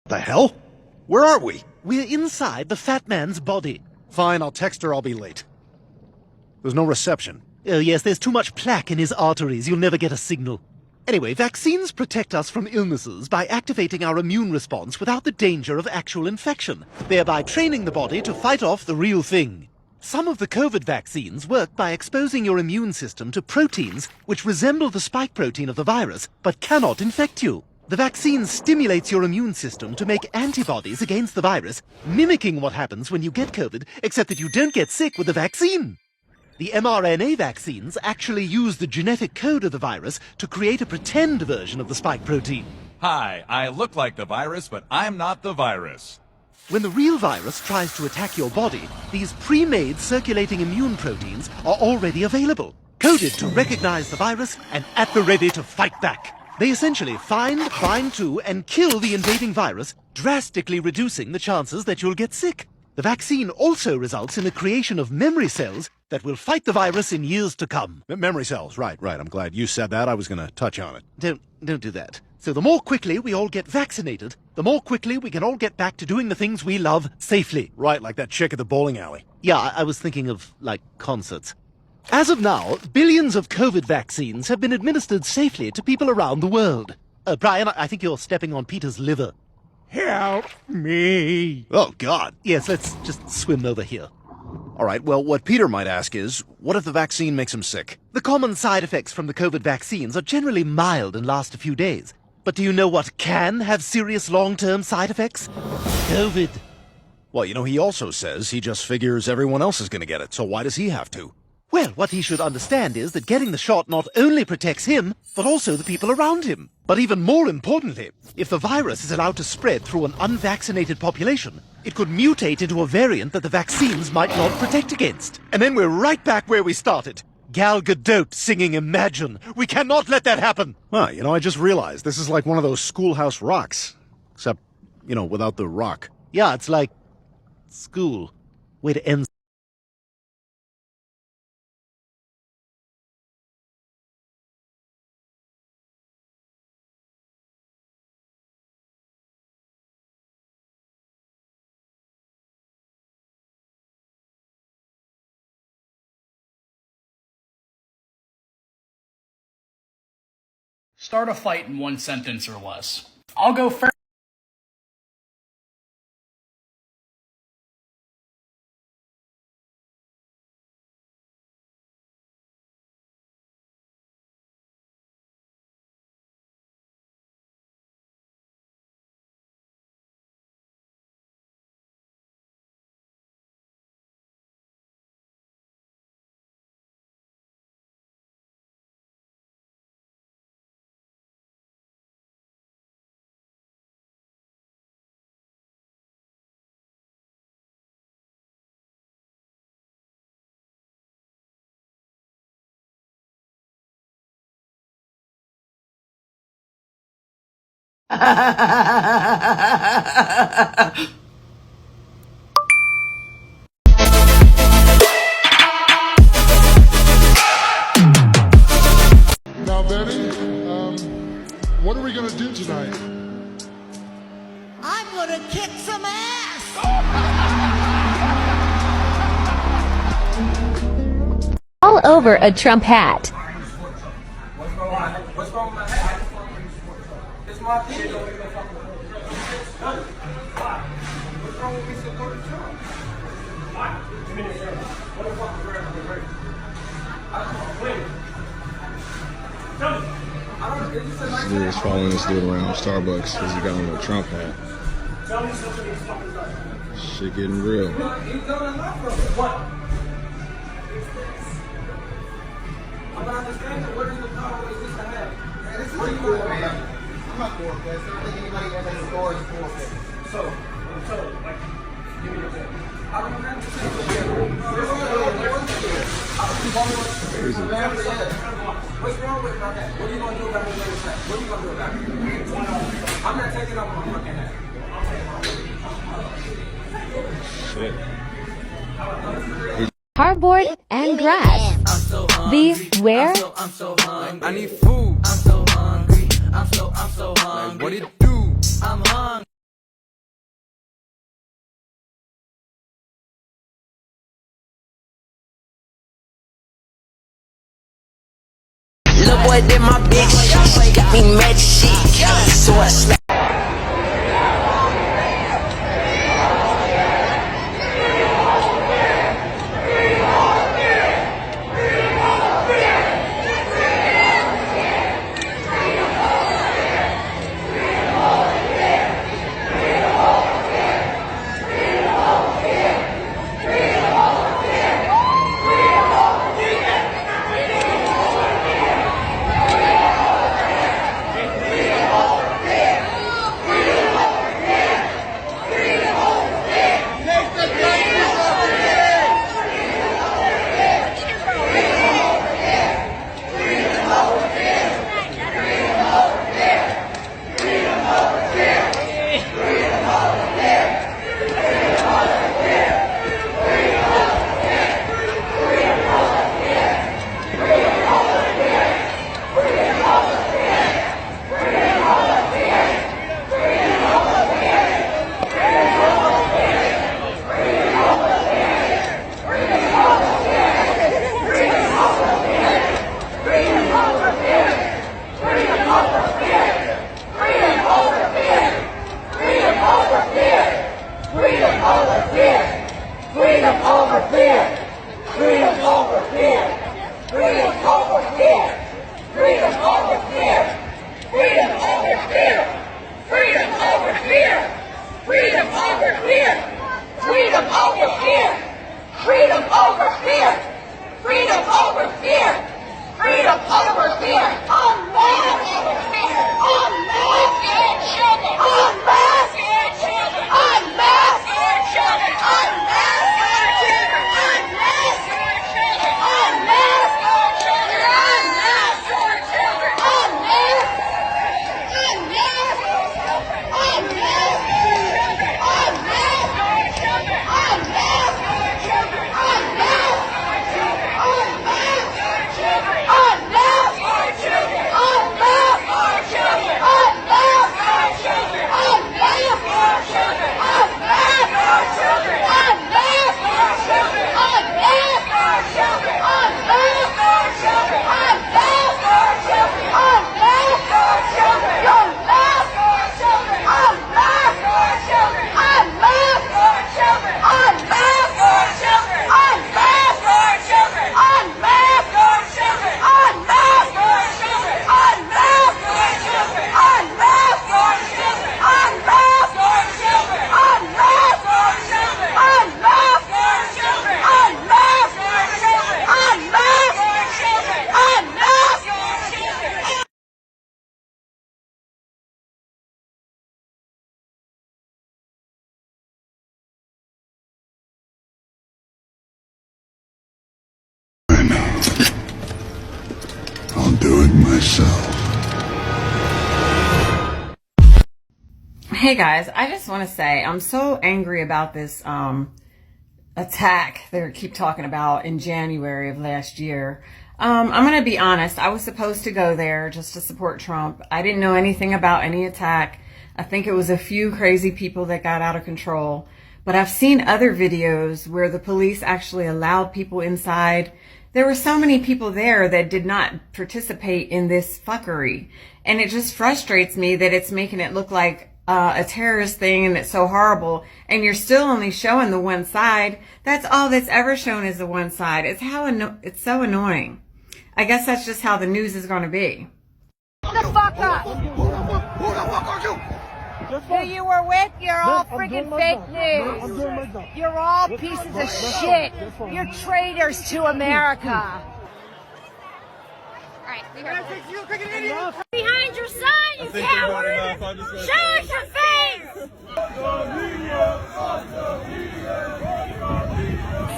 The hell? Where are we? We're inside the fat man's body. Fine, I'll text her I'll be late. There's no reception. Oh yes, there's too much plaque in his arteries. You'll never get a signal. Anyway, vaccines protect us from illnesses by activating our immune response without the danger of actual infection, thereby training the body to fight off the real thing. Some of the COVID vaccines work by exposing your immune system to proteins which resemble the spike protein of the virus, but cannot infect you. The vaccine stimulates your immune system to make antibodies against the virus, mimicking what happens when you get COVID, except that you don't get sick with the vaccine. The mRNA vaccines actually use the genetic code of the virus to create a pretend version of the spike protein. Hi, I look like the virus, but I'm not the virus. When the real virus tries to attack your body, these pre-made circulating immune proteins are already available, coded to recognize the virus and at the ready to fight back. They essentially find, bind to, and kill the invading virus, drastically reducing the chances that you'll get sick. The vaccine also results in the creation of memory cells that will fight the virus in years to come. Memory cells, right. I'm glad you said that. I was gonna touch on it. Don't do that. So the more quickly we all get vaccinated, the more quickly we can all get back to doing the things we love safely. Right, like that chick at the bowling alley. Yeah, I was thinking of, like, concerts. As of now, billions of COVID vaccines have been administered safely to people around the world. Brian, I think you're stepping on Peter's liver. Help me. Oh, God. Yes, let's just swim over here. All right, well, what Peter might ask is, what if the vaccine makes him sick? The common side effects from the COVID vaccines are generally mild and last a few days. But do you know what can have serious long-term side effects? COVID. Well, you know, he also says he just figures everyone else is going to get it, so why does he have to? Well, what he should understand is that getting the shot not only protects him, but also the people around him. But even more importantly, if the virus is allowed to spread through an unvaccinated population, it could mutate into a variant that the vaccines might not protect against. And then we're right back where we started. Gal Gadot singing Imagine. We cannot let that happen. Huh, you know, I just realized this is like one of those Schoolhouse Rocks. Except, you know, without the rock. Yeah, it's like school. Way to end. Start a fight in one sentence or less. I'll go first. Now, Betty, what are we going to do tonight? I'm gonna kick some ass! All over a Trump hat. What's wrong with my hat? It's my opinion. What's wrong with me supporting Trump? What the fuck is wrong with me? We was following this dude around Starbucks because he got on a Trump hat. Shit getting real. He's done enough of it. What? I'm not understanding what is the problem with this hat? What are you doing, man? I'm not forfeit. I don't think anybody has any stories forfeit. So, like, give me your tip. I don't have to What's wrong with my hat? What are you going to do about this latest hat? What are you going to do about it? I'm not taking off my fucking hat. Shit. Cardboard and grass. The where? I need food. I'm so hungry. I'm so hungry. Like, what it do? I'm hungry. boy, then my bitch. Got me mad shit. So I slap. I'll do it myself. Hey guys, I just want to say I'm so angry about this attack they keep talking about in January of last year. I'm going to be honest. I was supposed to go there just to support Trump. I didn't know anything about any attack. I think it was a few crazy people that got out of control. But I've seen other videos where the police actually allowed people inside. There were so many people there that did not participate in this fuckery. And it just frustrates me that it's making it look like a terrorist thing and it's so horrible. And you're still only showing the one side. That's all that's ever shown is the one side. It's so annoying. I guess that's just how the news is going to be. The fuck up! Who you were with, you're all friggin' fake news. You're all pieces of shit. You're traitors to America. Alright, behind your son, you coward! Show us your face!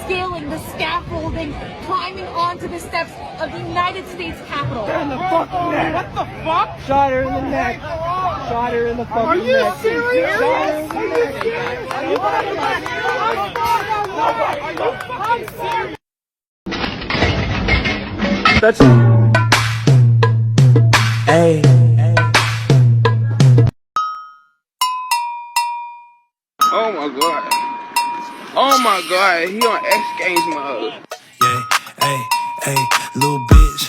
Scaling the scaffolding, climbing onto the steps of the United States Capitol. In the fucking neck. What the fuck? Shot her in the neck. Shot her in the fucking neck. Are you serious? Are you serious? Are you I'm serious. That's hey. Oh my god. Oh my god, he on X Games mode. Yeah, hey, little bitch.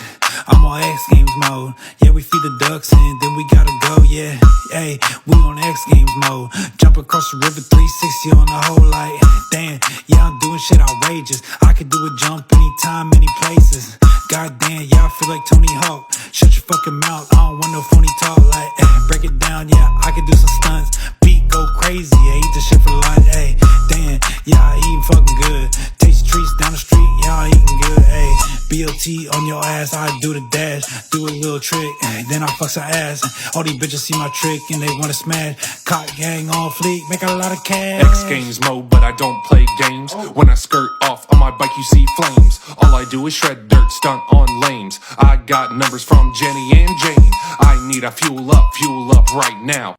I'm on X Games mode. Yeah, we feed the ducks and then we gotta go, yeah. Hey, we on X Games mode. Jump across the river 360 on the whole like, damn, yeah, I'm doing shit outrageous. I could do a jump anytime, any places. Goddamn, yeah, I feel like Tony Hawk. Shut your fucking mouth, I don't want no phony talk. Like, break it down, yeah, I could do some stunts. Beat go crazy, I eat this shit for lunch. Hey, damn, yeah, I eat fucking good. Taste treats down the street, y'all eating good. Hey, BLT on your ass, I do the dash, do a little trick, then I fuck some ass. All these bitches see my trick and they wanna smash. Cock gang on fleek, make a lot of cash. X Games mode, but I don't play games. When I skirt off on my bike, you see flames. All I do is shred dirt, stunt on lames. I got numbers from Jenny and Jane. I need a fuel up right now.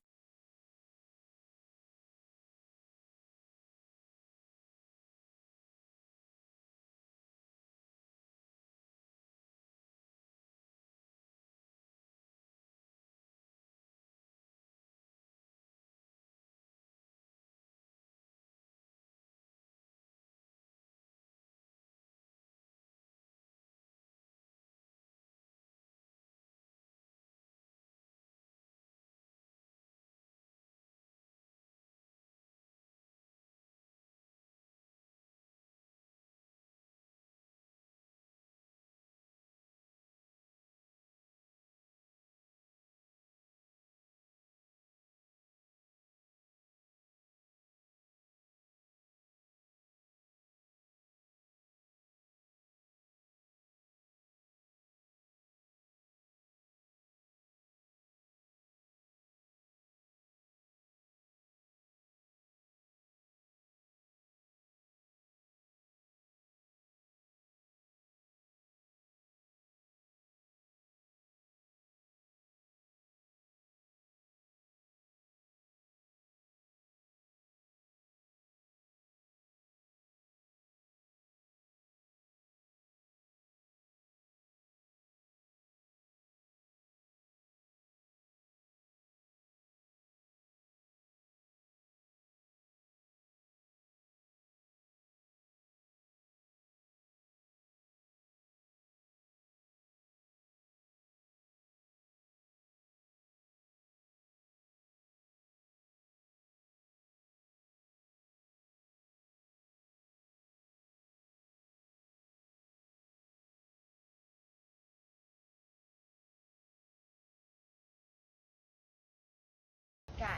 Guys,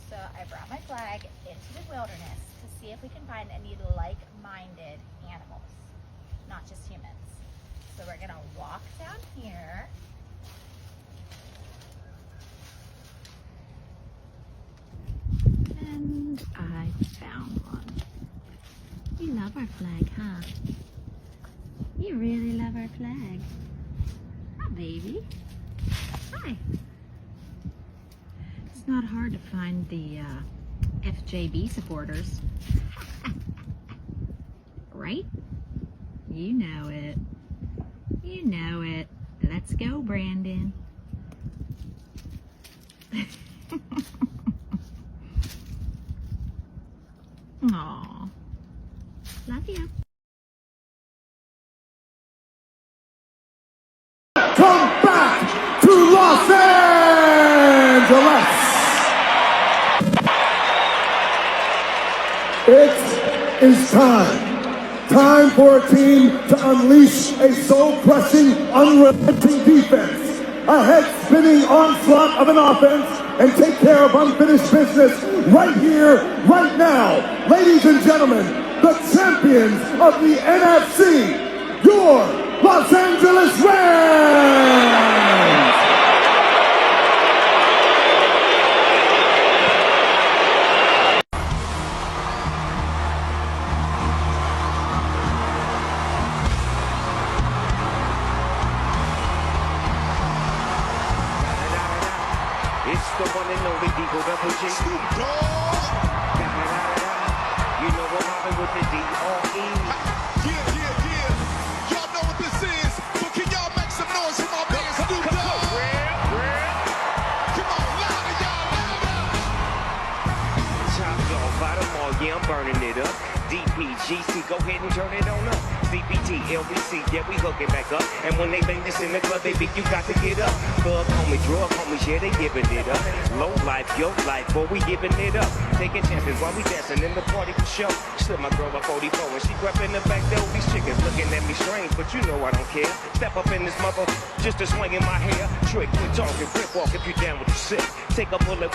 so I brought my flag into the wilderness to see if we can find any like-minded animals, not just humans. So we're gonna walk down here. And I found one. You love our flag, huh? You really love our flag. Hi, baby. Hi. It's not hard to find the FJB supporters. Right? You know it. You know it. Let's go, Brandon. Aw. Love you. Come back to Los Angeles! It is time. Time for a team to unleash a soul-crushing, unrelenting defense. A head-spinning onslaught of an offense and take care of unfinished business right here, right now. Ladies and gentlemen, the champions of the NFC, your Los Angeles Rams! It's the one and only Deagle Double G. You know I'm mobbing with the D.R.E. Yeah. Y'all know what this is, but can y'all make some noise for my man Snoop Dogg? Come on, louder, y'all, louder! Chopped off by the mall, yeah, I'm burning it up. DPGC, go ahead and turn it on up. CBT, LBC, yeah, we hooking back up. And when they bang this in the club, they think you got to get up. Thug homie, drug homies, yeah, they giving it up. Low life, yo life, boy, we giving it up. Taking chances while we dancing in the party for show. Slip my girl a 44 and she crept in the back door. These chickens looking at me strange, but you know I don't care. Step up in this mother, just a swing in my hair. Trick, quit talking, grip walk if you down with the sick. Take a bullet.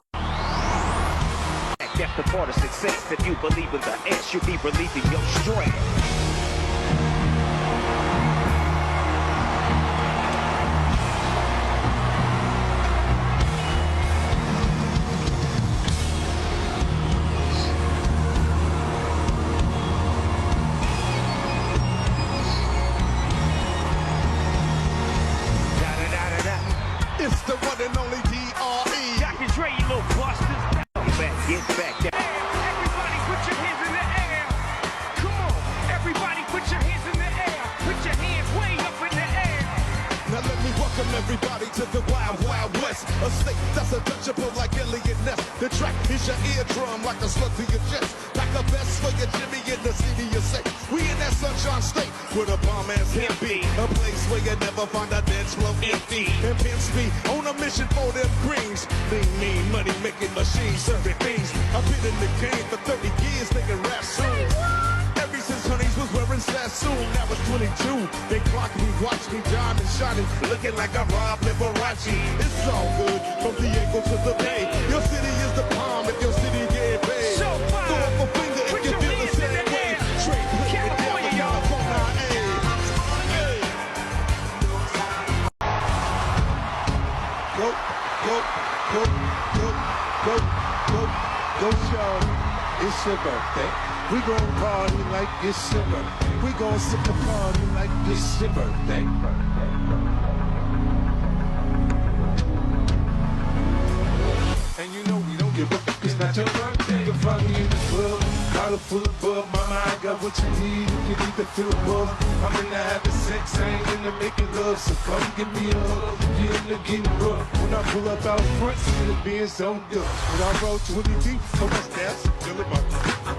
That's the part of success. If you believe in the S, you'll be relieving your stress. It's the one and only D.R.E. Dr. Dre, you little busters. Get back. Everybody put your hands in the air. Come on. Everybody put your hands in the air. Put your hands way up in the air. Now let me welcome everybody to the Wild Wild West. A state that's untouchable like Elliot Ness. The track is your eardrum like a slug to your chest. Like a vest for your Jimmy in the city you say. We in that sunshine state with a bomb ass hemp be. A place where you never find a dance floor empty. And pimps be on a mission for them greens. Lean, mean, money making machines serving things. I've been in the game for 30 years, making rap soon. Ever since Honeys was wearing Sassoon, that was 22. They clock me, watch me, diamond shining, looking like I robbed Liberace. It's all good from Diego to the Bay. Your city is the palm if your city get paid. So fine. Throw up a finger if you feel the same way. Straight put it down with California, ayy. Go, go, go, go, go, go, go, shawty. It's your birthday. We gon' party like it's your birthday. We gon' sip the party like it's your birthday. And you know we don't give up. It's not your birthday. You can find me in the club, collar full of bub. Mama, I got what you need if you need to feel above. I'm in the having sex, I ain't in the making love. So come give me a hug. You in the getting rough. When I pull up out front, see the being so good. When I roll 20 deep, so much gas, feel about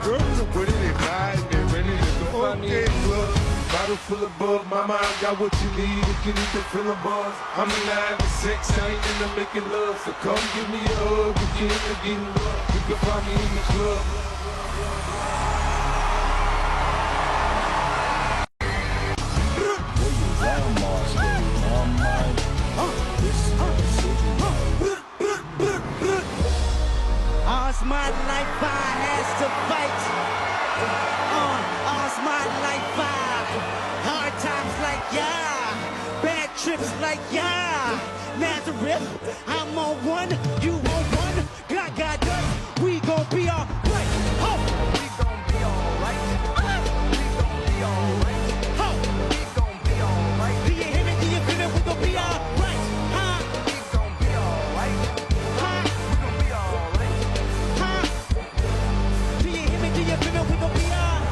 girls are with it, they vibe, they ready to go. Okay, club, bottle full of bug. Mama, I got what you need if you need to feel above. I'm in the having sex, I ain't in the making love. So come give me a hug if you in the getting rough. You can find me in the club. All's my life I has to fight. All's my life I. Hard times like yeah, bad trips like yeah. Nazareth, I'm on one, you on one. God does, we gon' be alright. Oh, we gon' be alright. We gon' be alright. Oh, we gon' be alright. Do you hear me? Do you feel it? We gon' be alright. Huh? We gon' be alright. Huh? We gon' be alright. Huh? Do you hear me? Do you feel it? We gon' be alright.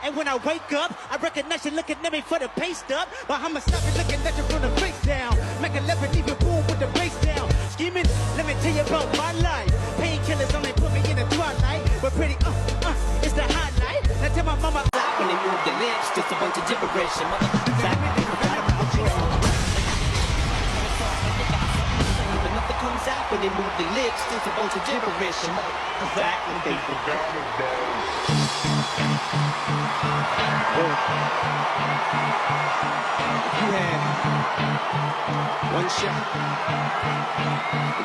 And when I wake up, I recognize you looking at me for the pay stub. But I'ma stop you looking at you from the face down. Make a left and even boom with the bass down. Scheming, let me tell you about my life. Painkillers only put me in the twilight. But pretty, it's the highlight. Now tell my mama. When they move their lips, just a bunch of gibberish. And motherfuckers forgot about you. But nothing comes out when they move their lips, just a bunch of gibberish. And motherfuckers they forgot about You had one shot,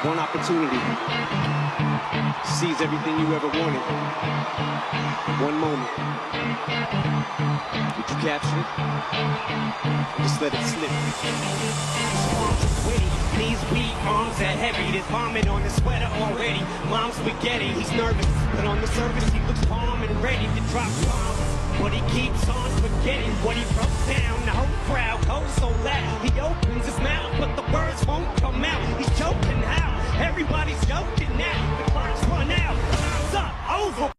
one opportunity to seize everything you ever wanted. One moment. Did you capture it? Just let it slip. Knees weak, arms are heavy. There's vomit on his sweater already. Mom's spaghetti, he's nervous, but on the surface he looks calm and ready to drop bombs. But he keeps on forgetting what he wrote down. The whole crowd goes so loud. He opens his mouth, but the words won't come out. He's joking how? Everybody's joking now. The clock's run out. Time's up. Over.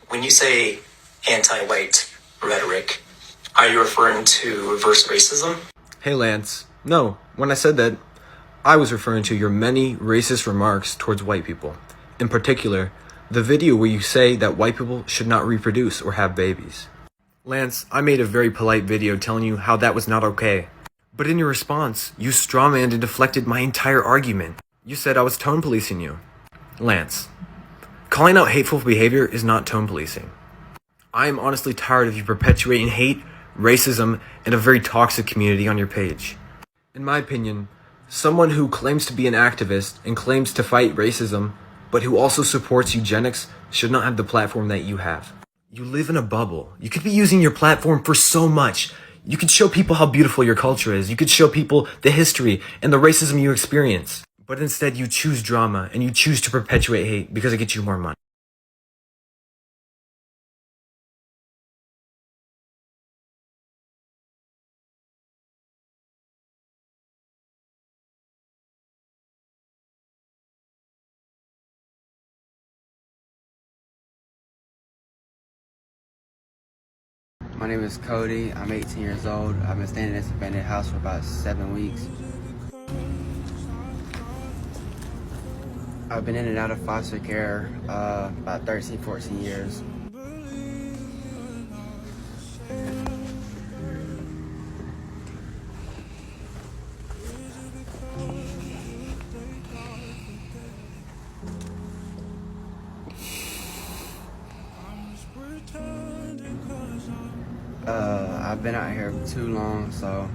When you say anti-white rhetoric, are you referring to reverse racism? Hey Lance, no, when I said that, I was referring to your many racist remarks towards white people. In particular, the video where you say that white people should not reproduce or have babies. Lance, I made a very polite video telling you how that was not okay. But in your response, you strawmanned and deflected my entire argument. You said I was tone policing you. Lance, calling out hateful behavior is not tone policing. I am honestly tired of you perpetuating hate, racism, and a very toxic community on your page. In my opinion, someone who claims to be an activist and claims to fight racism, but who also supports eugenics, should not have the platform that you have. You live in a bubble. You could be using your platform for so much. You could show people how beautiful your culture is. You could show people the history and the racism you experience. But instead you choose drama and you choose to perpetuate hate because it gets you more money. My name is Cody. I'm 18 years old. I've been staying in this abandoned house for about 7 weeks. I've been in and out of foster care about 13, 14 years. I've been out here too long, so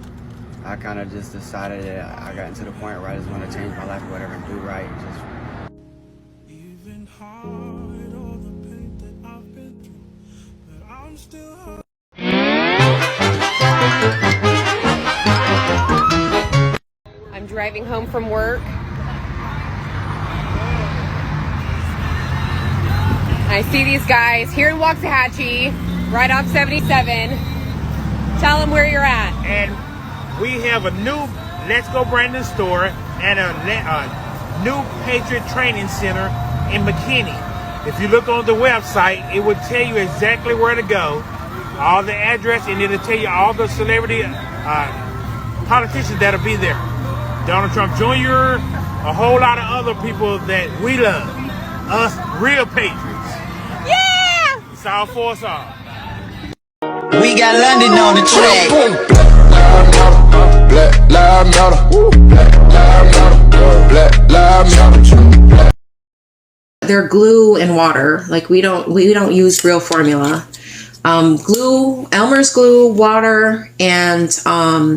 I kind of just decided that I got into the point where I just want to change my life or whatever and do right. I'm driving home from work. I see these guys here in Waxahachie, right off 77. Tell them where you're at. And we have a new Let's Go Brandon store and a new Patriot Training Center in McKinney. If you look on the website, it will tell you exactly where to go, all the address, and it'll tell you all the celebrity politicians that'll be there. Donald Trump Jr., a whole lot of other people that we love. Us real patriots. Yeah! It's all for us all. We got London on the track. Black lives matter. Black lives matter. Black lives matter. They're glue and water. Like we don't use real formula. Glue, Elmer's glue, water, and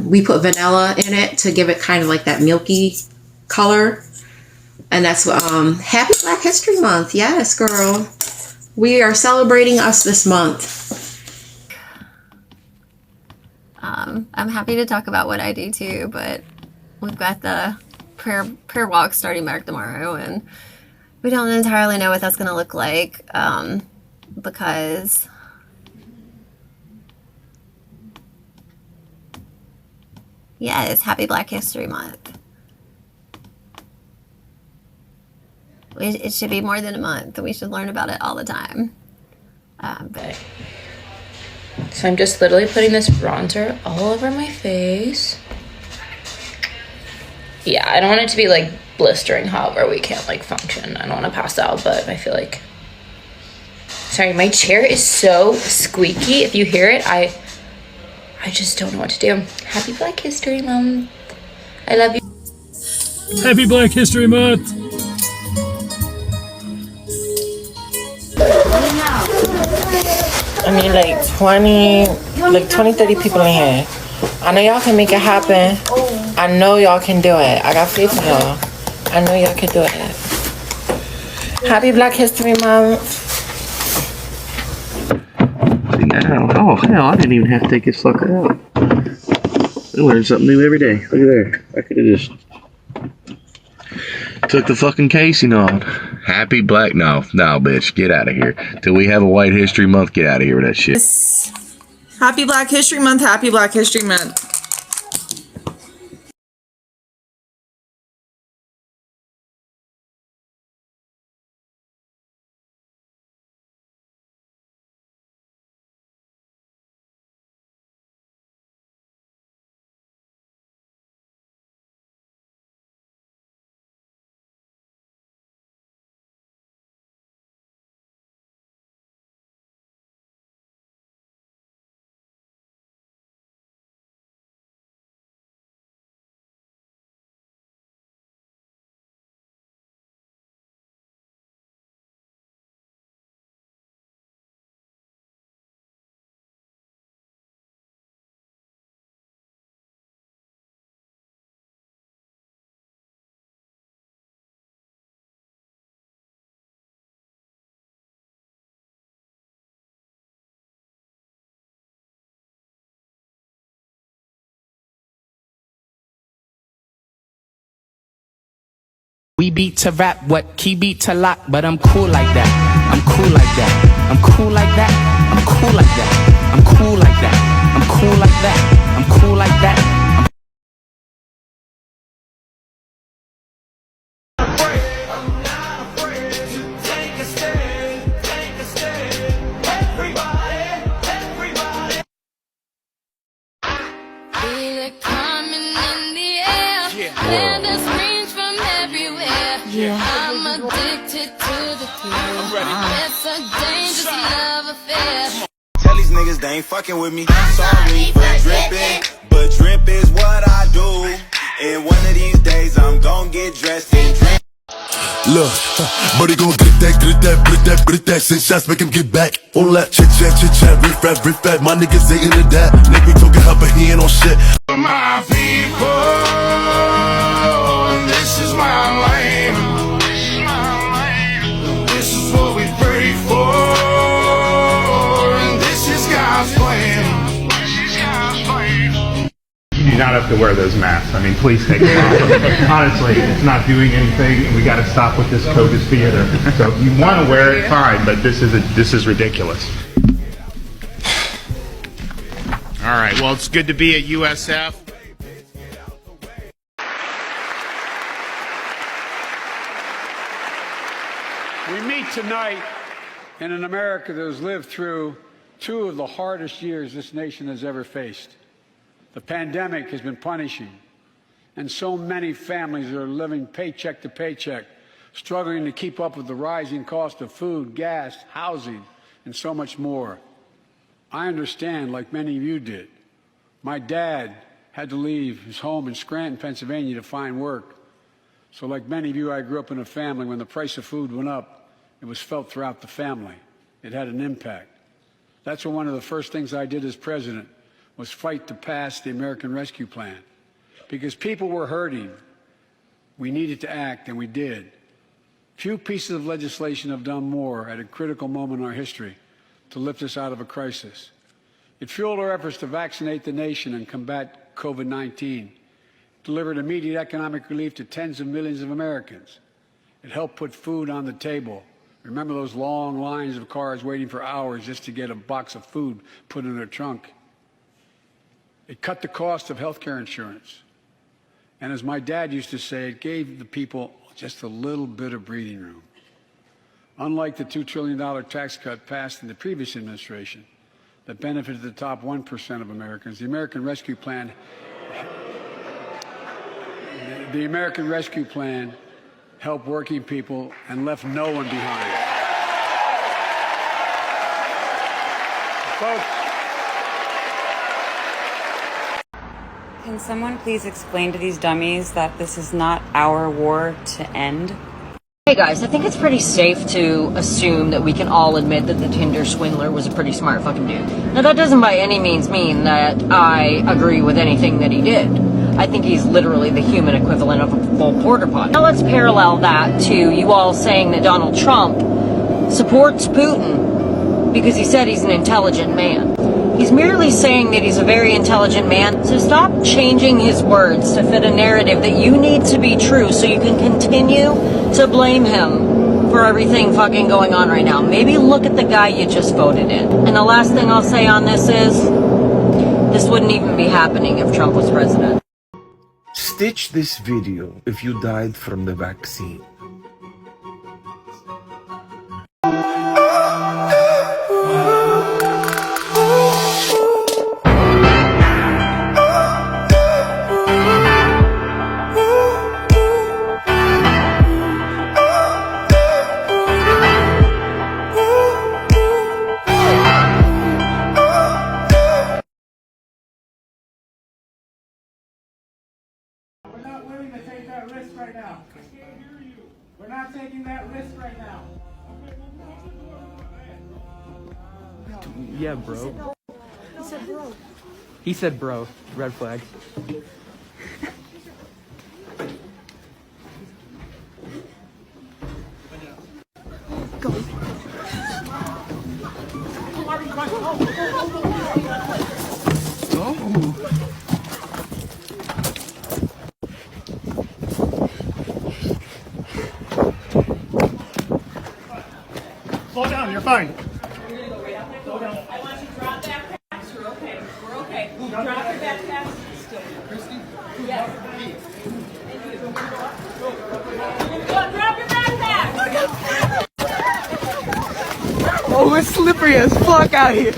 we put vanilla in it to give it kind of like that milky color. And that's Happy Black History Month. Yes, girl. We are celebrating us this month. I'm happy to talk about what I do too, but we've got the prayer walk starting back tomorrow, and we don't entirely know what that's going to look like because yeah, it's Happy Black History Month. It should be more than a month. We should learn about it all the time. So I'm just literally putting this bronzer all over my face. Yeah, I don't want it to be like blistering hot where we can't like function. I don't want to pass out, but I feel like... Sorry, my chair is so squeaky. If you hear it, I just don't know what to do. Happy Black History Month. I love you. Happy Black History Month. I mean, like 20, 30 people in here. I know y'all can make it happen. I know y'all can do it. I got faith in y'all. I know y'all can do it. Happy Black History Month. Oh, hell, I didn't even have to take this sucker out. I learn something new every day. Look at there. I could have just took the fucking casing on. Happy Black... No, bitch. Get out of here. Till we have a White History Month, get out of here with that shit. Happy Black History Month. Happy Black History Month. beat to rap, what key beat to lock, but I'm cool like that. I'm cool like that. I'm cool like that. I'm cool like that. I'm cool like that. I'm cool like that. I'm cool like that. Yeah. I'm addicted to the thrill. It's a dangerous love affair. Tell these niggas they ain't fucking with me. Sorry for dripping, but drip is what I do. And one of these days I'm gon' get dressed and drink. Look, buddy gon' get that, send shots, make him get back. All that chit chat, riff rap, my niggas ain't into that. Nigga be talking hot, but he ain't on shit. My people, this is my lane. This is what we pray for, and this is God's plan. You do not have to wear those masks. I mean, please take them off. Honestly, it's not doing anything, and we got to stop with this COVID theater. So if you want to wear it, fine, but this is ridiculous. All right, well, it's good to be at USF. We meet tonight in an America that has lived through two of the hardest years this nation has ever faced. The pandemic has been punishing, and so many families are living paycheck to paycheck, struggling to keep up with the rising cost of food, gas, housing, and so much more. I understand, like many of you did. My dad had to leave his home in Scranton, Pennsylvania to find work. So like many of you, I grew up in a family when the price of food went up, it was felt throughout the family. It had an impact. That's when one of the first things I did as president was fight to pass the American Rescue Plan. Because people were hurting, we needed to act, and we did. Few pieces of legislation have done more at a critical moment in our history to lift us out of a crisis. It fueled our efforts to vaccinate the nation and combat COVID-19, delivered immediate economic relief to tens of millions of Americans. It helped put food on the table. Remember those long lines of cars waiting for hours just to get a box of food put in their trunk? It cut the cost of health care insurance. And as my dad used to say, it gave the people just a little bit of breathing room. Unlike the $2 trillion tax cut passed in the previous administration that benefited the top 1% of Americans, the American Rescue Plan helped working people and left no one behind. Folks, can someone please explain to these dummies that this is not our war to end? Hey guys, I think it's pretty safe to assume that we can all admit that the Tinder swindler was a pretty smart fucking dude. Now that doesn't by any means mean that I agree with anything that he did. I think he's literally the human equivalent of a full porta potty. Now let's parallel that to you all saying that Donald Trump supports Putin because he said he's an intelligent man. He's merely saying that he's a very intelligent man, so stop changing his words to fit a narrative that you need to be true so you can continue to blame him for everything fucking going on right now. Maybe look at the guy you just voted in. And the last thing I'll say on this is, this wouldn't even be happening if Trump was president. Stitch this video if you died from the vaccine. Right now. We're not taking that risk right now. Yeah, bro. He said bro. He said bro. Red flag. Go. Oh. fine. Oh, it's slippery as fuck out here.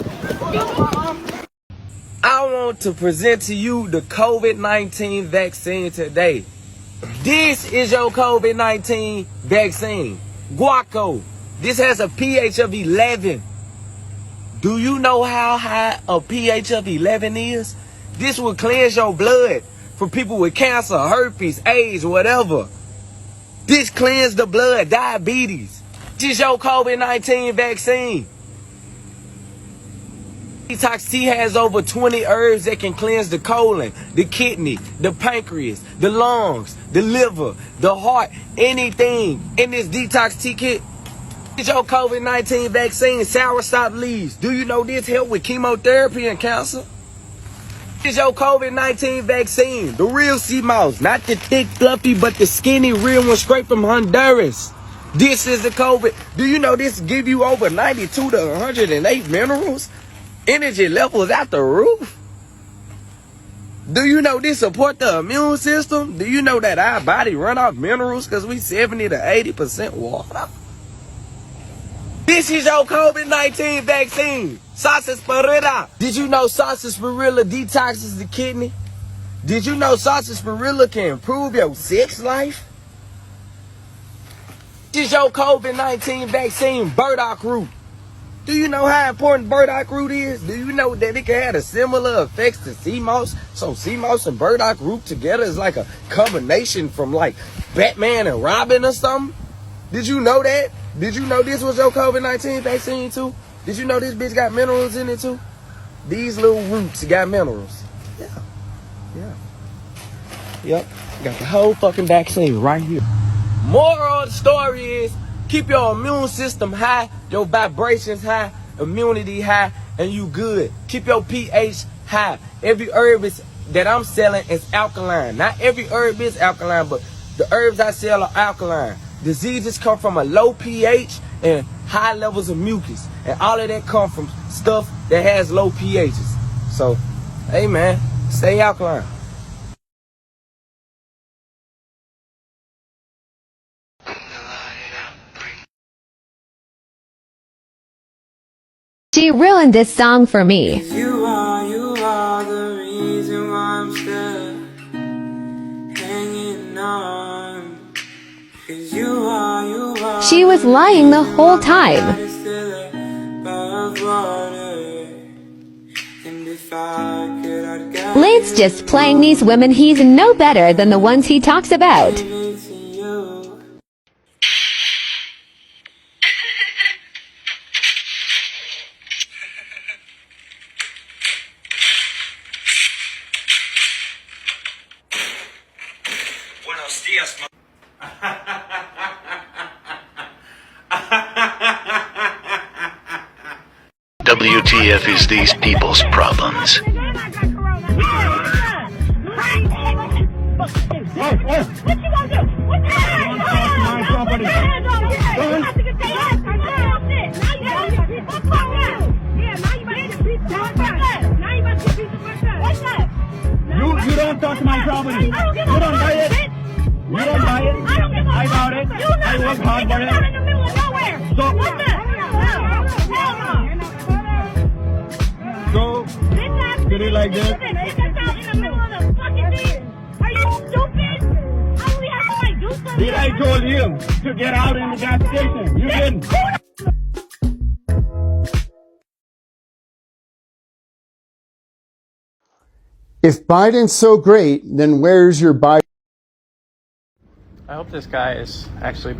I want to present to you the COVID-19 vaccine today. This is your COVID-19 vaccine. Guaco. This has a pH of 11. Do you know how high a pH of 11 is? This will cleanse your blood for people with cancer, herpes, AIDS, whatever. This cleans the blood, diabetes. This is your COVID-19 vaccine. Detox T has over 20 herbs that can cleanse the colon, the kidney, the pancreas, the lungs, the liver, the heart, anything in this Detox T kit. It's your COVID-19 vaccine, soursop leaves. Do you know this help with chemotherapy and cancer? It's your COVID-19 vaccine, the real sea mouse, not the thick, fluffy, but the skinny, real one straight from Honduras. This is the COVID. Do you know this give you over 92 to 108 minerals? Energy levels out the roof. Do you know this support the immune system? Do you know that our body run off minerals because we 70 to 80% water? This is your COVID-19 vaccine, sarsaparilla. Did you know sarsaparilla detoxes the kidney? Did you know sarsaparilla can improve your sex life? This is your COVID-19 vaccine, burdock root. Do you know how important burdock root is? Do you know that it can have a similar effects to sea moss? So sea moss and burdock root together is like a combination from like Batman and Robin or something? Did you know that? Did you know this was your COVID-19 vaccine too? Did you know this bitch got minerals in it too? These little roots got minerals. Yeah. Yep. Got the whole fucking vaccine right here. Moral of the story is, keep your immune system high, your vibrations high, immunity high, and you good. Keep your pH high. Every herb that I'm selling is alkaline. Not every herb is alkaline, but the herbs I sell are alkaline. Diseases come from a low pH and high levels of mucus. And all of that come from stuff that has low pHs. So, hey man, stay alkaline. She ruined this song for me. You are the reason why I'm still hanging on. 'Cause you are. She was lying the whole time. Lane's just playing these women he's no better than the ones he talks about. Buenos días, WTF is these people's problems? You don't touch my property. You don't buy it. You don't buy it. I bought it. I work hard for it. So, did it like this? Are you stupid? Did I told you to get out in the gas station? You didn't. If Biden's so great, then where's your Biden? I hope this guy is actually.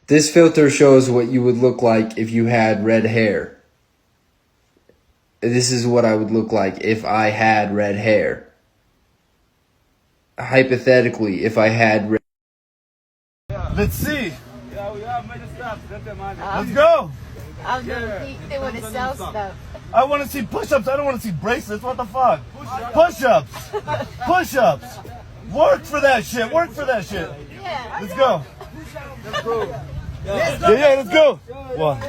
This filter shows what you would look like if you had red hair. This is what I would look like if I had red hair. Hypothetically, if I had red. Let's see. Let's go. I'm doing with the sell stuff. I want to see push-ups. I don't want to see bracelets. What the fuck? Push-ups. Push-ups. Work for that shit. Work for that shit. Yeah. Let's go. Yeah, let's go. 1,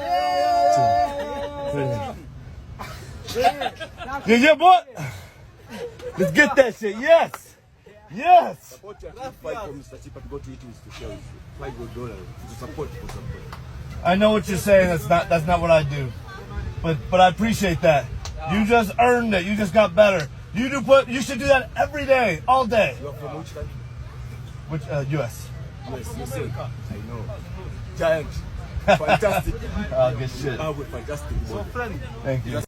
Yeah, boy. Let's get that shit. Yes. Yes. I know what you're saying. That's not what I do. But I appreciate that. You just earned it. You just got better. You should do that every day, all day. You're from which country? Which US. US. I know. Giant. Fantastic. Good shit. Fantastic. So friendly. Thank you.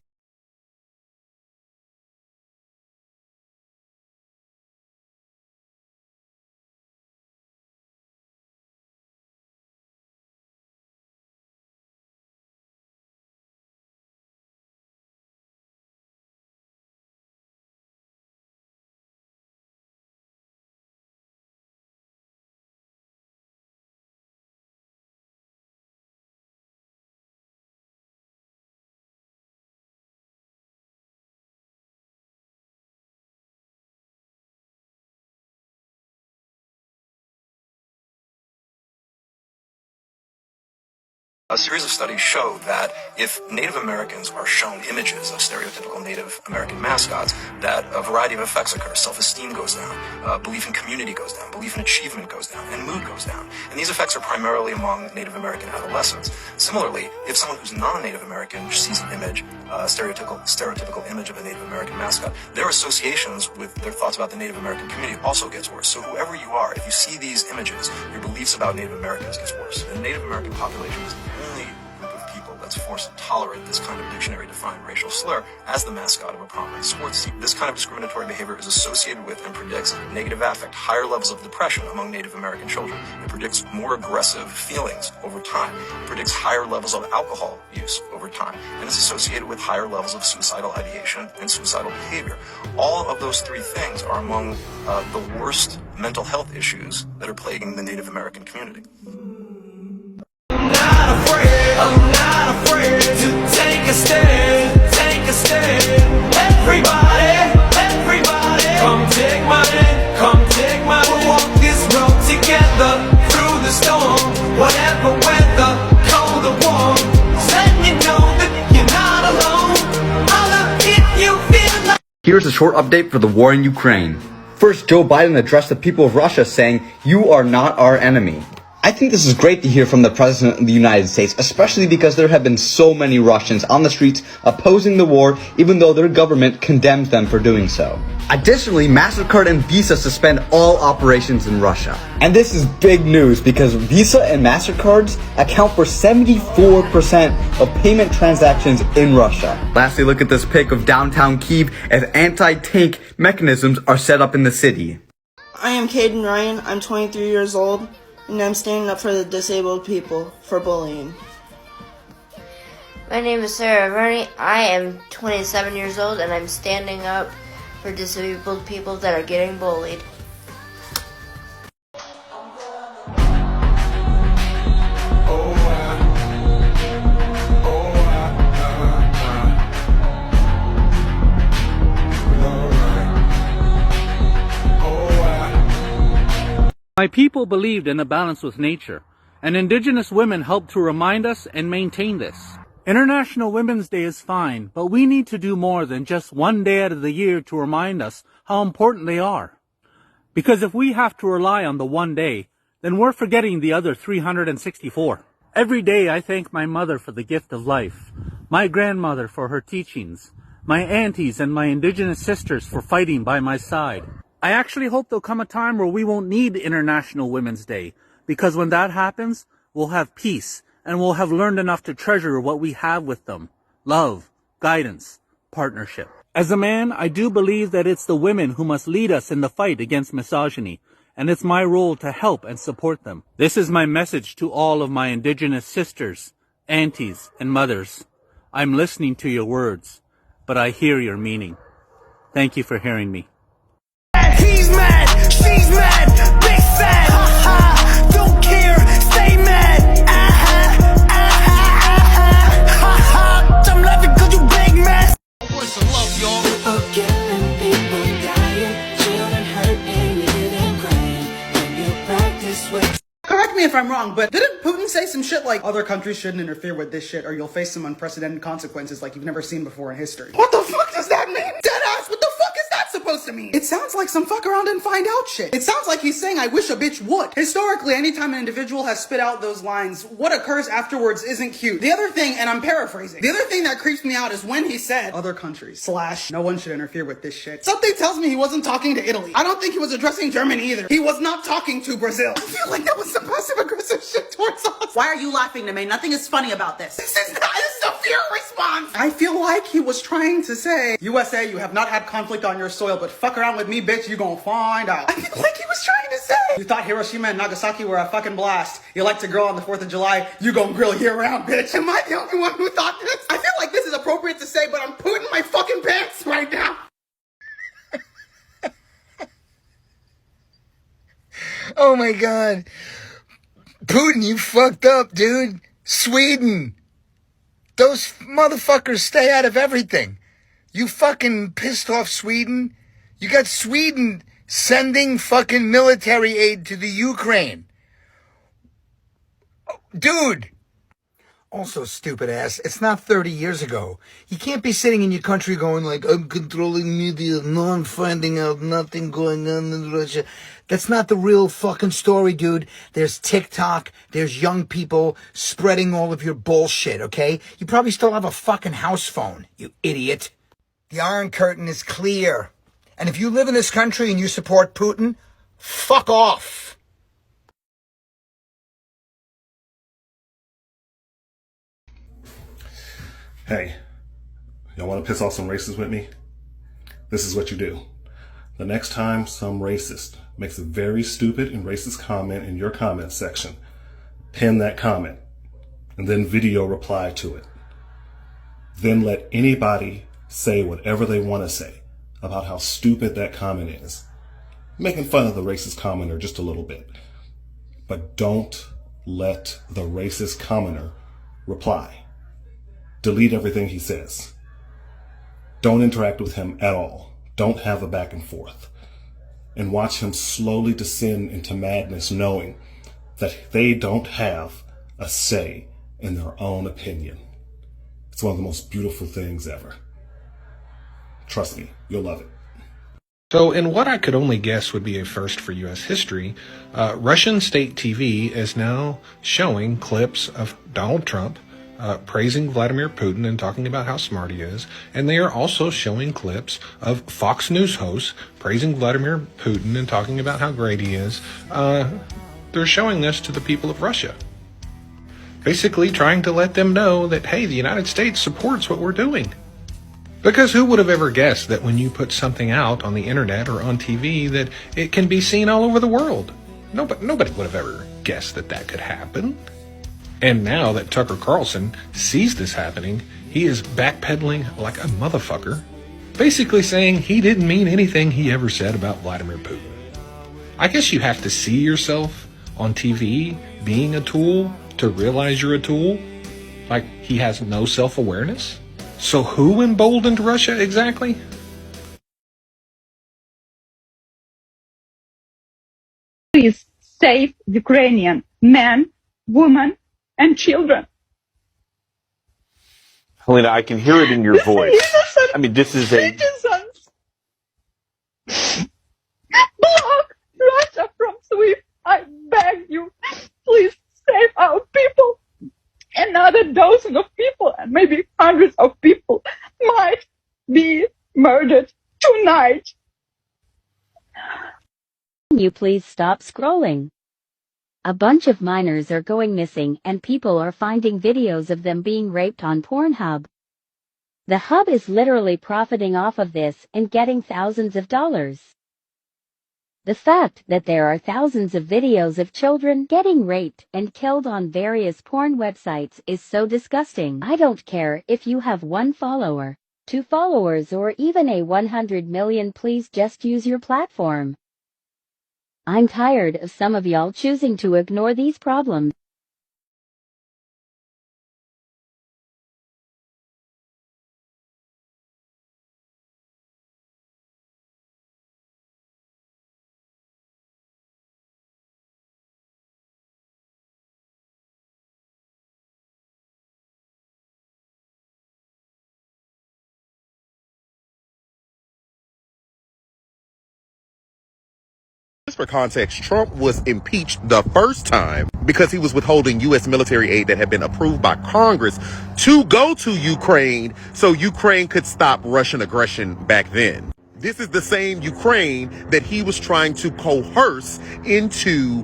A series of studies show that if Native Americans are shown images of stereotypical Native American mascots, that a variety of effects occur. Self-esteem goes down, belief in community goes down, belief in achievement goes down, and mood goes down. And these effects are primarily among Native American adolescents. Similarly, if someone who's non-Native American sees an image, stereotypical image of a Native American mascot, their associations with their thoughts about the Native American community also gets worse. So whoever you are, if you see these images, your beliefs about Native Americans gets worse. The Native American population is only group of people that's forced to tolerate this kind of dictionary-defined racial slur as the mascot of a prominent sports team. This kind of discriminatory behavior is associated with and predicts negative affect, higher levels of depression among Native American children. It predicts more aggressive feelings over time. It predicts higher levels of alcohol use over time. And is associated with higher levels of suicidal ideation and suicidal behavior. All of those three things are among the worst mental health issues that are plaguing the Native American community. I'm not afraid to take a stand, everybody, come take my hand, we'll walk this road together, through the storm, whatever weather, cold or warm, letting you know that you're not alone, holla if you feel like. Here's a short update for the war in Ukraine. First, Joe Biden addressed the people of Russia saying, "You are not our enemy." I think this is great to hear from the President of the United States, especially because there have been so many Russians on the streets opposing the war, even though their government condemns them for doing so. Additionally, MasterCard and Visa suspend all operations in Russia. And this is big news because Visa and MasterCards account for 74% of payment transactions in Russia. Lastly, look at this pic of downtown Kyiv as anti-tank mechanisms are set up in the city. I am Caden Ryan, I'm 23 years old. And I'm standing up for the disabled people for bullying. My name is Sarah Verney. I am 27 years old and I'm standing up for disabled people that are getting bullied. My people believed in a balance with nature, and Indigenous women helped to remind us and maintain this. International Women's Day is fine, but we need to do more than just one day out of the year to remind us how important they are. Because if we have to rely on the one day, then we're forgetting the other 364. Every day I thank my mother for the gift of life, my grandmother for her teachings, my aunties and my Indigenous sisters for fighting by my side. I actually hope there'll come a time where we won't need International Women's Day, because when that happens, we'll have peace, and we'll have learned enough to treasure what we have with them. Love, guidance, partnership. As a man, I do believe that it's the women who must lead us in the fight against misogyny, and it's my role to help and support them. This is my message to all of my Indigenous sisters, aunties, and mothers. I'm listening to your words, but I hear your meaning. Thank you for hearing me. He's mad, she's mad, big sad, ha ha, don't care, stay mad, ha ha, I'm laughing cause you big mad. Voice of love, y'all. People killing, people dying, children hurt and you hear them crying, when you practice with. Correct me if if I'm wrong, but didn't Putin say some shit like, other countries shouldn't interfere with this shit or you'll face some unprecedented consequences like you've never seen before in history? What the fuck does that mean? Deadass, what the fuck is that supposed to mean? It sounds like some fuck around and find out shit. It sounds like he's saying I wish a bitch would. Historically, anytime an individual has spit out those lines, what occurs afterwards isn't cute. The other thing, and I'm paraphrasing, the other thing that creeps me out is when he said, other countries, / no one should interfere with this shit. Something tells me he wasn't talking to Italy. I don't think he was addressing Germany either. He was not talking to Brazil. I feel like that was some passive aggressive shit towards us. Why are you laughing to me? Nothing is funny about this. This is a fear response. I feel like he was trying to say, USA, you have not had conflict on your soil, but fuck around with me, bitch, you gon' find out. I feel like he was trying to say, you thought Hiroshima and Nagasaki were a fucking blast. You like to grill on the 4th of July, you gon' grill year round, bitch. Am I the only one who thought this? I feel like this is appropriate to say, but I'm putting my fucking pants right now. Oh my god. Putin, you fucked up, dude. Sweden. Those motherfuckers stay out of everything. You fucking pissed off Sweden. You got Sweden sending fucking military aid to the Ukraine. Dude. Also, stupid ass, it's not 30 years ago. You can't be sitting in your country going like, I'm controlling media, no, I'm finding out nothing going on in Russia. That's not the real fucking story, dude. There's TikTok, there's young people spreading all of your bullshit, okay? You probably still have a fucking house phone, you idiot. The Iron Curtain is clear. And if you live in this country and you support Putin, fuck off. Hey, y'all want to piss off some racists with me? This is what you do. The next time some racist makes a very stupid and racist comment in your comment section, pin that comment and then video reply to it. Then let anybody say whatever they want to say about how stupid that comment is. Making fun of the racist commenter just a little bit. But don't let the racist commenter reply. Delete everything he says. Don't interact with him at all. Don't have a back and forth. And watch him slowly descend into madness, knowing that they don't have a say in their own opinion. It's one of the most beautiful things ever. Trust me, you'll love it. So, in what I could only guess would be a first for U.S. history, Russian state TV is now showing clips of Donald Trump praising Vladimir Putin and talking about how smart he is. And they are also showing clips of Fox News hosts praising Vladimir Putin and talking about how great he is. They're showing this to the people of Russia. Basically trying to let them know that, hey, the United States supports what we're doing. Because who would have ever guessed that when you put something out on the internet or on TV that it can be seen all over the world? Nobody would have ever guessed that that could happen. And now that Tucker Carlson sees this happening, he is backpedaling like a motherfucker, basically saying he didn't mean anything he ever said about Vladimir Putin. I guess you have to see yourself on TV being a tool to realize you're a tool. Like he has no self-awareness. So who emboldened Russia exactly? Please save Ukrainian men, women, and children. Helena, I can hear it in your voice. I mean, this is a... Citizens! Block Russia from SWIFT. I beg you. Please save our people. Another dozen of people, and maybe hundreds of people, might be murdered tonight. Can you please stop scrolling? A bunch of minors are going missing and people are finding videos of them being raped on Pornhub. The hub is literally profiting off of this and getting thousands of dollars. The fact that there are thousands of videos of children getting raped and killed on various porn websites is so disgusting. I don't care if you have 1 follower, 2 followers, or even a 100 million, please just use your platform. I'm tired of some of y'all choosing to ignore these problems. just for context, Trump was impeached the first time because he was withholding U.S. military aid that had been approved by Congress to go to Ukraine so Ukraine could stop Russian aggression back then. This is the same Ukraine that he was trying to coerce into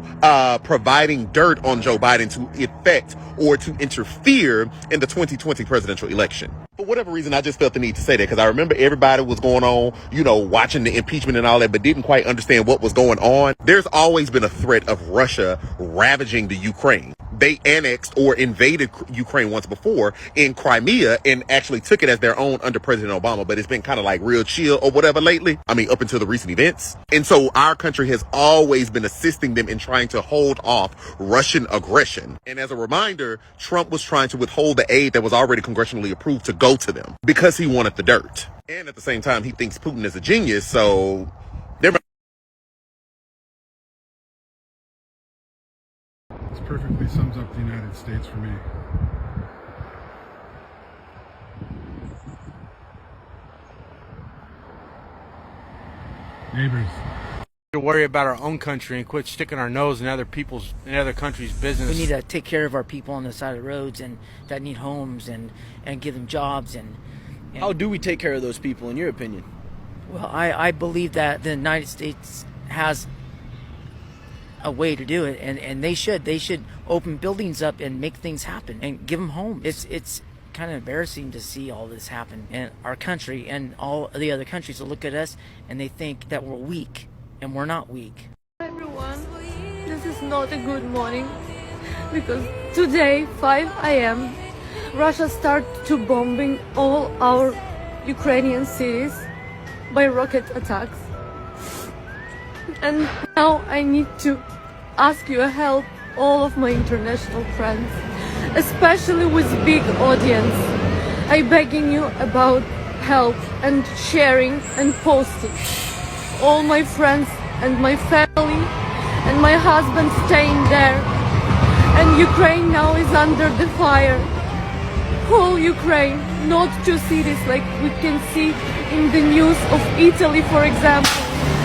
providing dirt on Joe Biden to effect or to interfere in the 2020 presidential election. For whatever reason, I just felt the need to say that because I remember everybody was going on, you know, watching the impeachment and all that, but didn't quite understand what was going on. There's always been a threat of Russia ravaging the Ukraine. They annexed or invaded Ukraine once before in Crimea and actually took it as their own under President Obama, but it's been kind of like real chill or whatever lately. I mean, up until the recent events. And so our country has always been assisting them in trying to hold off Russian aggression. And as a reminder, Trump was trying to withhold the aid that was already congressionally approved to go to them because he wanted the dirt. And at the same time, he thinks Putin is a genius, so they're This perfectly sums up the United States for me. Neighbors. To worry about our own country and quit sticking our nose in other countries' business. We need to take care of our people on the side of the roads and that need homes and give them jobs and how do we take care of those people in your opinion? Well, I believe that the United States has a way to do it, and they should open buildings up and make things happen and give them homes. It's kind of embarrassing to see all this happen in our country, and all the other countries will look at us and they think that we're weak, and we're not weak. Everyone, this is not a good morning because today 5 a.m. Russia started to bombing all our Ukrainian cities by rocket attacks. And now I need to ask you help, all of my international friends, especially with big audience. I begging you about help and sharing and posting. All my friends and my family and my husband staying there. And Ukraine now is under the fire. Whole Ukraine, not two cities like we can see in the news of Italy, for example.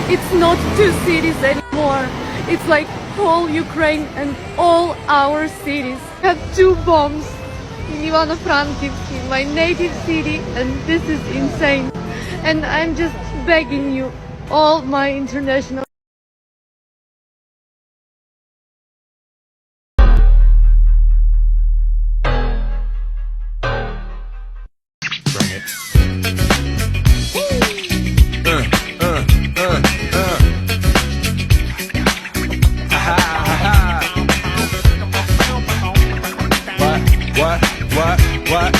It's not two cities anymore. It's like whole Ukraine and all our cities. I have 2 bombs in Ivano-Frankivsk, in my native city, and this is insane. And I'm just begging you, all my international What?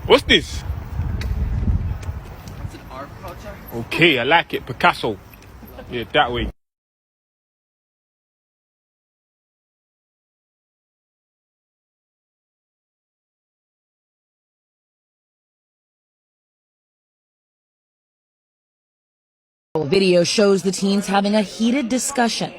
What's this? It's an art project. Okay, I like it. Picasso. Yeah, that way. Video shows the teens having a heated discussion.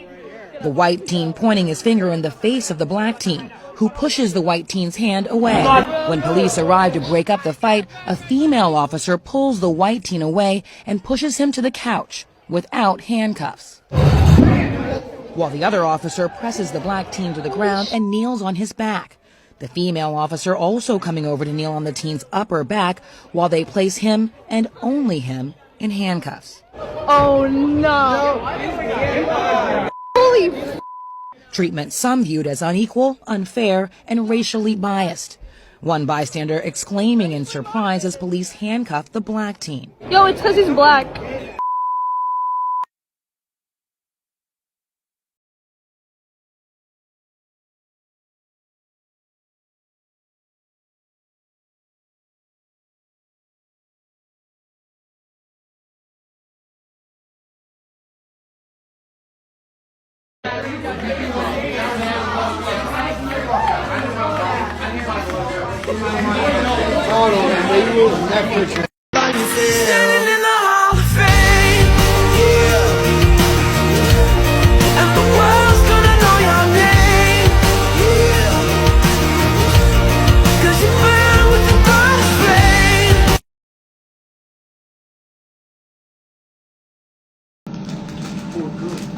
The white teen pointing his finger in the face of the black teen, who pushes the white teen's hand away. When police arrive to break up the fight, a female officer pulls the white teen away and pushes him to the couch without handcuffs, while the other officer presses the black teen to the ground and kneels on his back. The female officer also coming over to kneel on the teen's upper back while they place him, and only him, in handcuffs. Oh no! Holy Treatment some viewed as unequal, unfair, and racially biased. One bystander exclaiming in surprise as police handcuffed the black teen. Yo, it's 'cause he's black. Hold on, man. You losing that picture.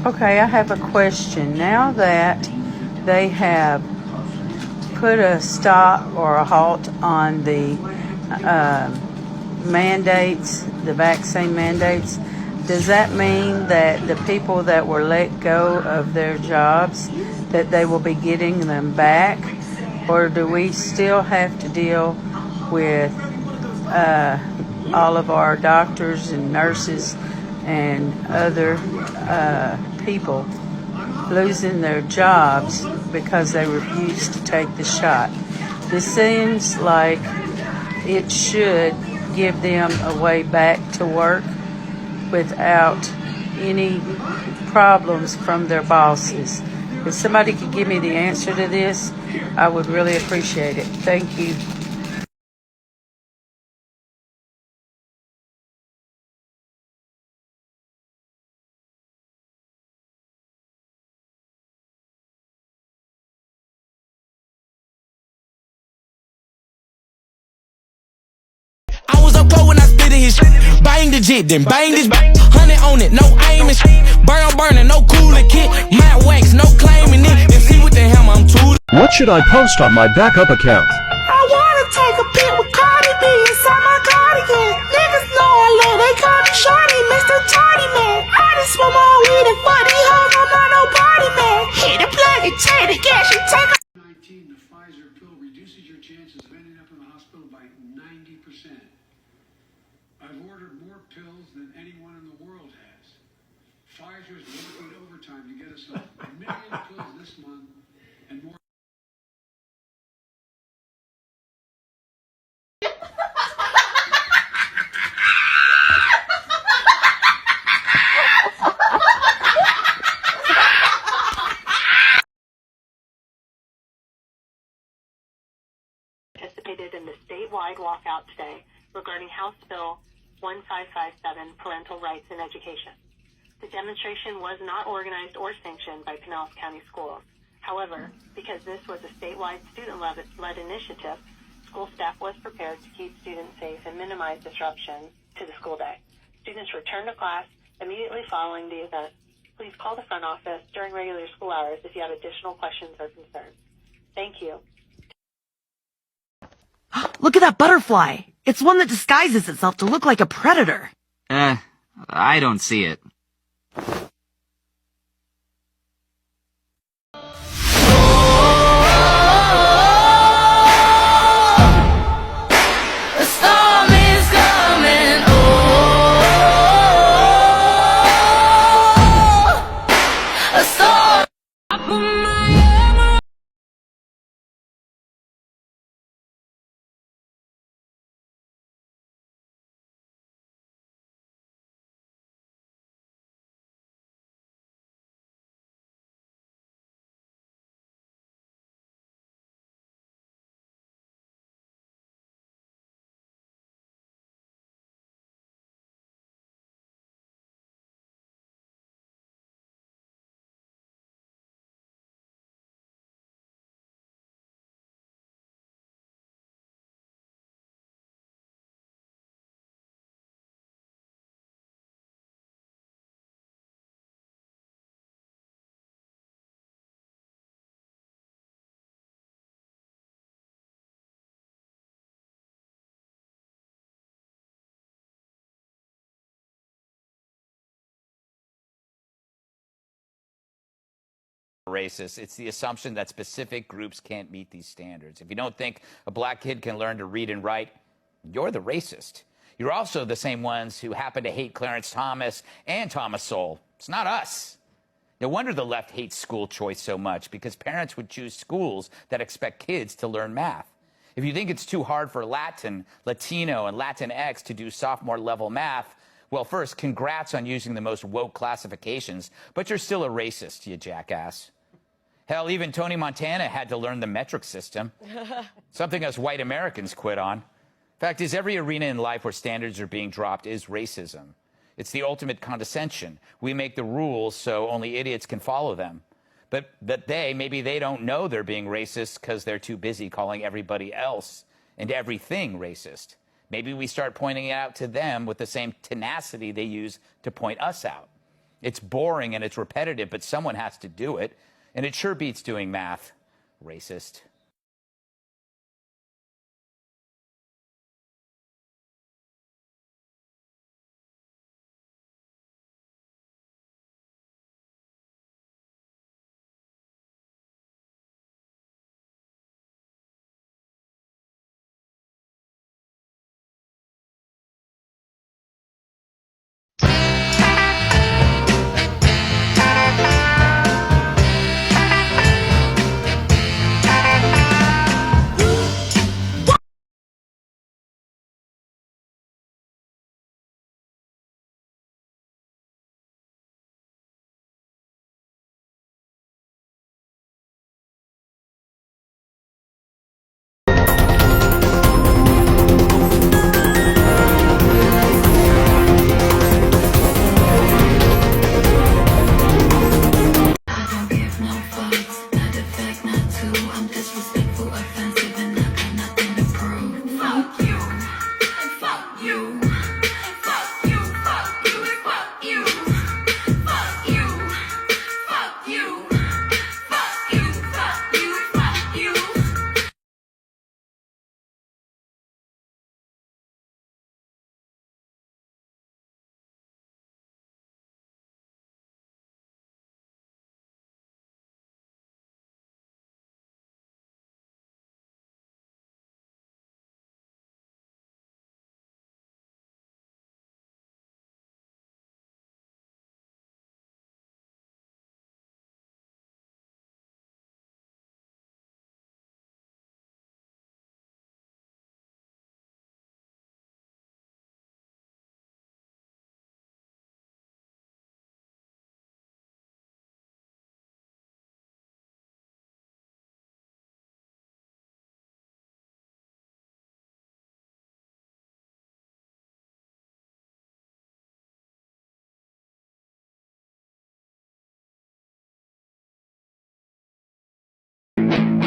Okay, I have a question. Now that they have put a stop or a halt on the mandates, the vaccine mandates, does that mean that the people that were let go of their jobs, that they will be getting them back? Or do we still have to deal with all of our doctors and nurses and other people losing their jobs because they refuse to take the shot? This seems like it should give them a way back to work without any problems from their bosses. If somebody could give me the answer to this, I would really appreciate it. Thank you. I was up cold when I spit in his shit. Bang the jit, then bang this 100 on it, no aiming shit. Burning, no cooling kit. Matte wax, no claiming it. And see with the hammer, I'm too. What should I post on my backup account? I wanna take a pic with Cardi B inside my cardigan. Niggas know I love, they call me Shorty, Mr. Tardy Man. I just smoke my weed and fuck these hoes, I'm not no party man. Hit the plug and check the gas, you take a The Pfizer pill reduces your chances of ending up in the hospital by 90%. I've ordered more pills than anyone in the world has. Pfizer's working overtime to get us a million pills this month and more. Participated in the statewide walkout today regarding House Bill 1557, Parental Rights in Education. The demonstration was not organized or sanctioned by Pinellas County Schools. However, because this was a statewide student-led initiative, school staff was prepared to keep students safe and minimize disruption to the school day. Students returned to class immediately following the event. Please call the front office during regular school hours if you have additional questions or concerns. Thank you. Look at that butterfly. It's one that disguises itself to look like a predator. I don't see it. Racist. It's the assumption that specific groups can't meet these standards. If you don't think a black kid can learn to read and write, you're the racist. You're also the same ones who happen to hate Clarence Thomas and Thomas Sowell. It's not us. No wonder the left hates school choice so much, because parents would choose schools that expect kids to learn math. If you think it's too hard for Latin, Latino, and Latinx to do sophomore level math, well, first, congrats on using the most woke classifications, but you're still a racist, you jackass. Hell, even Tony Montana had to learn the metric system, something us white Americans quit on. Fact is, every arena in life where standards are being dropped is racism. It's the ultimate condescension. We make the rules so only idiots can follow them. But maybe they don't know they're being racist because they're too busy calling everybody else and everything racist. Maybe we start pointing it out to them with the same tenacity they use to point us out. It's boring and it's repetitive, but someone has to do it. And it sure beats doing math. Racist.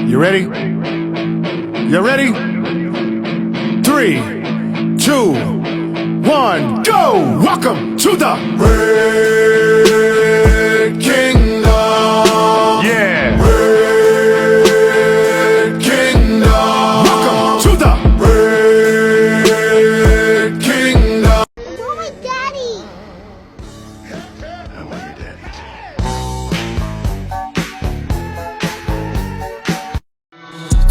You ready? You ready? 3, 2, 1, go! Welcome to the Red Kingdom. Yeah. Red Kingdom. Welcome to the Red Kingdom. Oh my daddy! I want your daddy.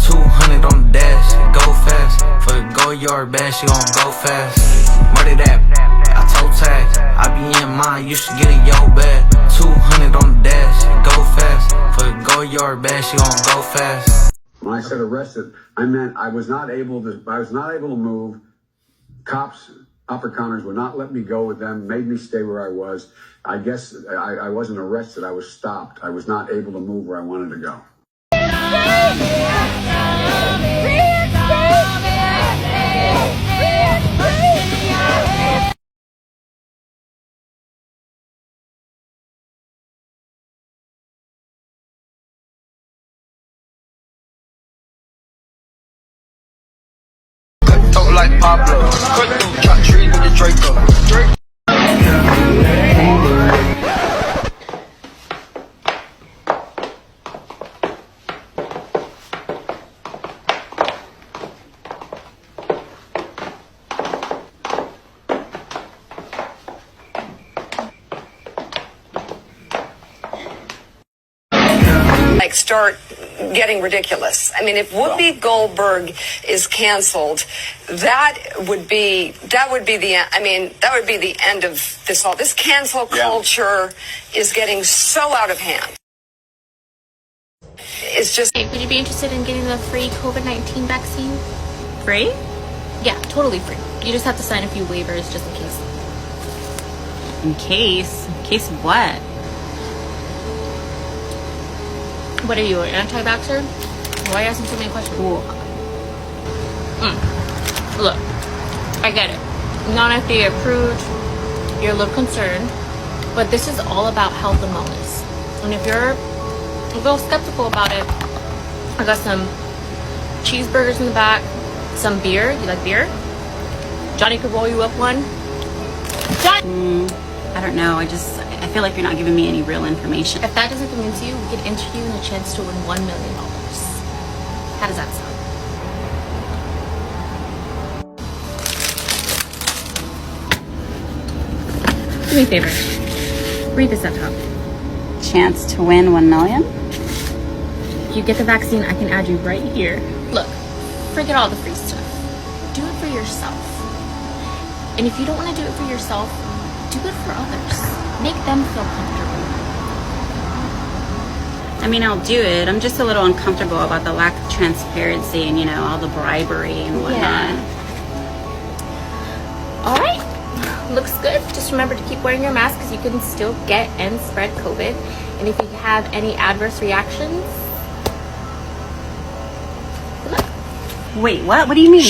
200 on the dash, go fast. For the go yard band, she gon' go fast. Murder that, I toe tag. I be in mine, you should get in your bag. 200 on the dash, go fast. For the go yard band, she gon' go fast. When I said arrested, I meant I was not able to move. Cops, upper counters would not let me go with them, made me stay where I was. I guess I wasn't arrested, I was stopped. I was not able to move where I wanted to go. Like Pablo, cut tree with the Draco. Like start getting ridiculous. I mean, if Whoopi Goldberg is canceled, that would be the end. I mean, that would be the end of this all. This cancel culture is getting so out of hand. It's just. Hey, would you be interested in getting the free COVID-19 vaccine? Free? Yeah, totally free. You just have to sign a few waivers just in case. In case? In case of what? What are you, an anti-vaxxer? Why are you asking so many questions? Look, I get it. Non-FDA approved, you're a little concerned, but this is all about health and wellness. And if you're a little skeptical about it, I got some cheeseburgers in the back, some beer. You like beer? Johnny could roll you up one. Johnny! I don't know. I feel like you're not giving me any real information. If that doesn't convince you, we could enter you in a chance to win $1 million. How does that sound? Do me a favor. Read this up top. Chance to win $1 million? If you get the vaccine, I can add you right here. Look, forget all the free stuff. Do it for yourself. And if you don't want to do it for yourself, do it for others. Make them feel comfortable. I mean, I'll do it. I'm just a little uncomfortable about the lack of transparency and, all the bribery and whatnot. Yeah. All right. Looks good. Just remember to keep wearing your mask because you can still get and spread COVID. And if you have any adverse reactions, good luck. Wait, what? What do you mean?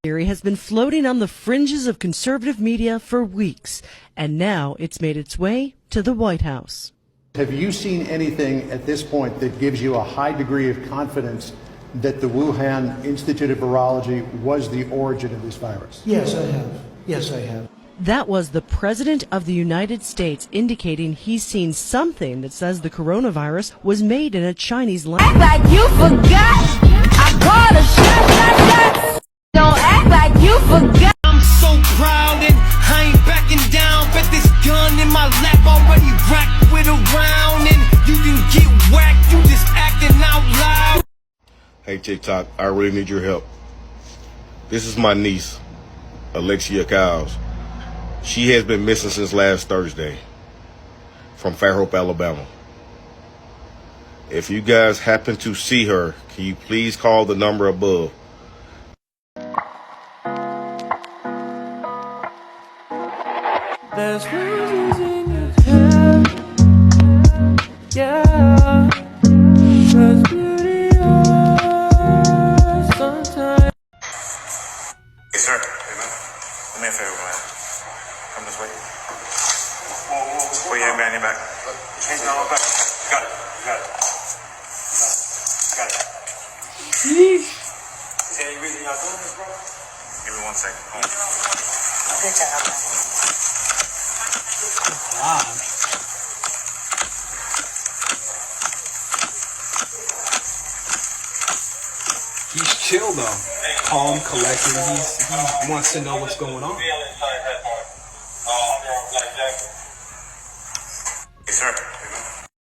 Theory has been floating on the fringes of conservative media for weeks, and now it's made its way to the White House. Have you seen anything at this point that gives you a high degree of confidence that the Wuhan Institute of Virology was the origin of this virus? Yes, I have. Yes, I have. That was the President of the United States indicating he's seen something that says the coronavirus was made in a Chinese lab. Act like you forgot. I called a shot. Don't act like you forgot. I'm so proud and I ain't backing down. Bet this gun in my lap already racked with a round. And you can get whacked, you just acting out loud. Hey, TikTok, I really need your help. This is my niece, Alexia Cowles. She has been missing since last Thursday from Fairhope, Alabama. If you guys happen to see her, can you please call the number above? There's roses in your hair. Yeah. There's beauty sometimes. Hey, sir. Hey, man. Do me a favor, man. Come this way. Put your hand behind your back. Hands down my back. Got it. Got it. Got it. Is there any reason y'all doing this, bro? Give me 1 second. Hold on. Good job. He's chill though. Calm, collected. He wants to know what's going on. Yes, sir.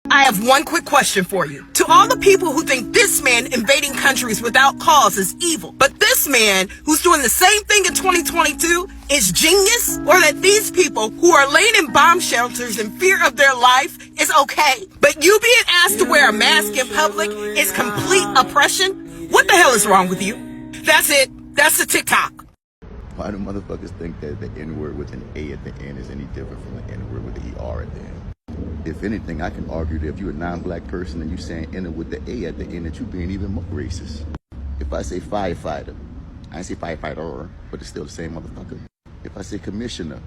I have one quick question for you. To all the people who think this man invading countries without cause is evil, but this man who's doing the same thing in 2022 is genius, or that these people who are laying in bomb shelters in fear of their life is okay, but you being asked to wear a mask in public is complete oppression? What the hell is wrong with you? That's it. That's the TikTok. Why do motherfuckers think that the N-word with an A at the end is any different from the N-word with the ER at the end? If anything, I can argue that if you're a non-black person and you saying N with the A at the end, that you're being even more racist. If I say firefighter, I ain't say firefighter, but it's still the same motherfucker. If I say commissioner,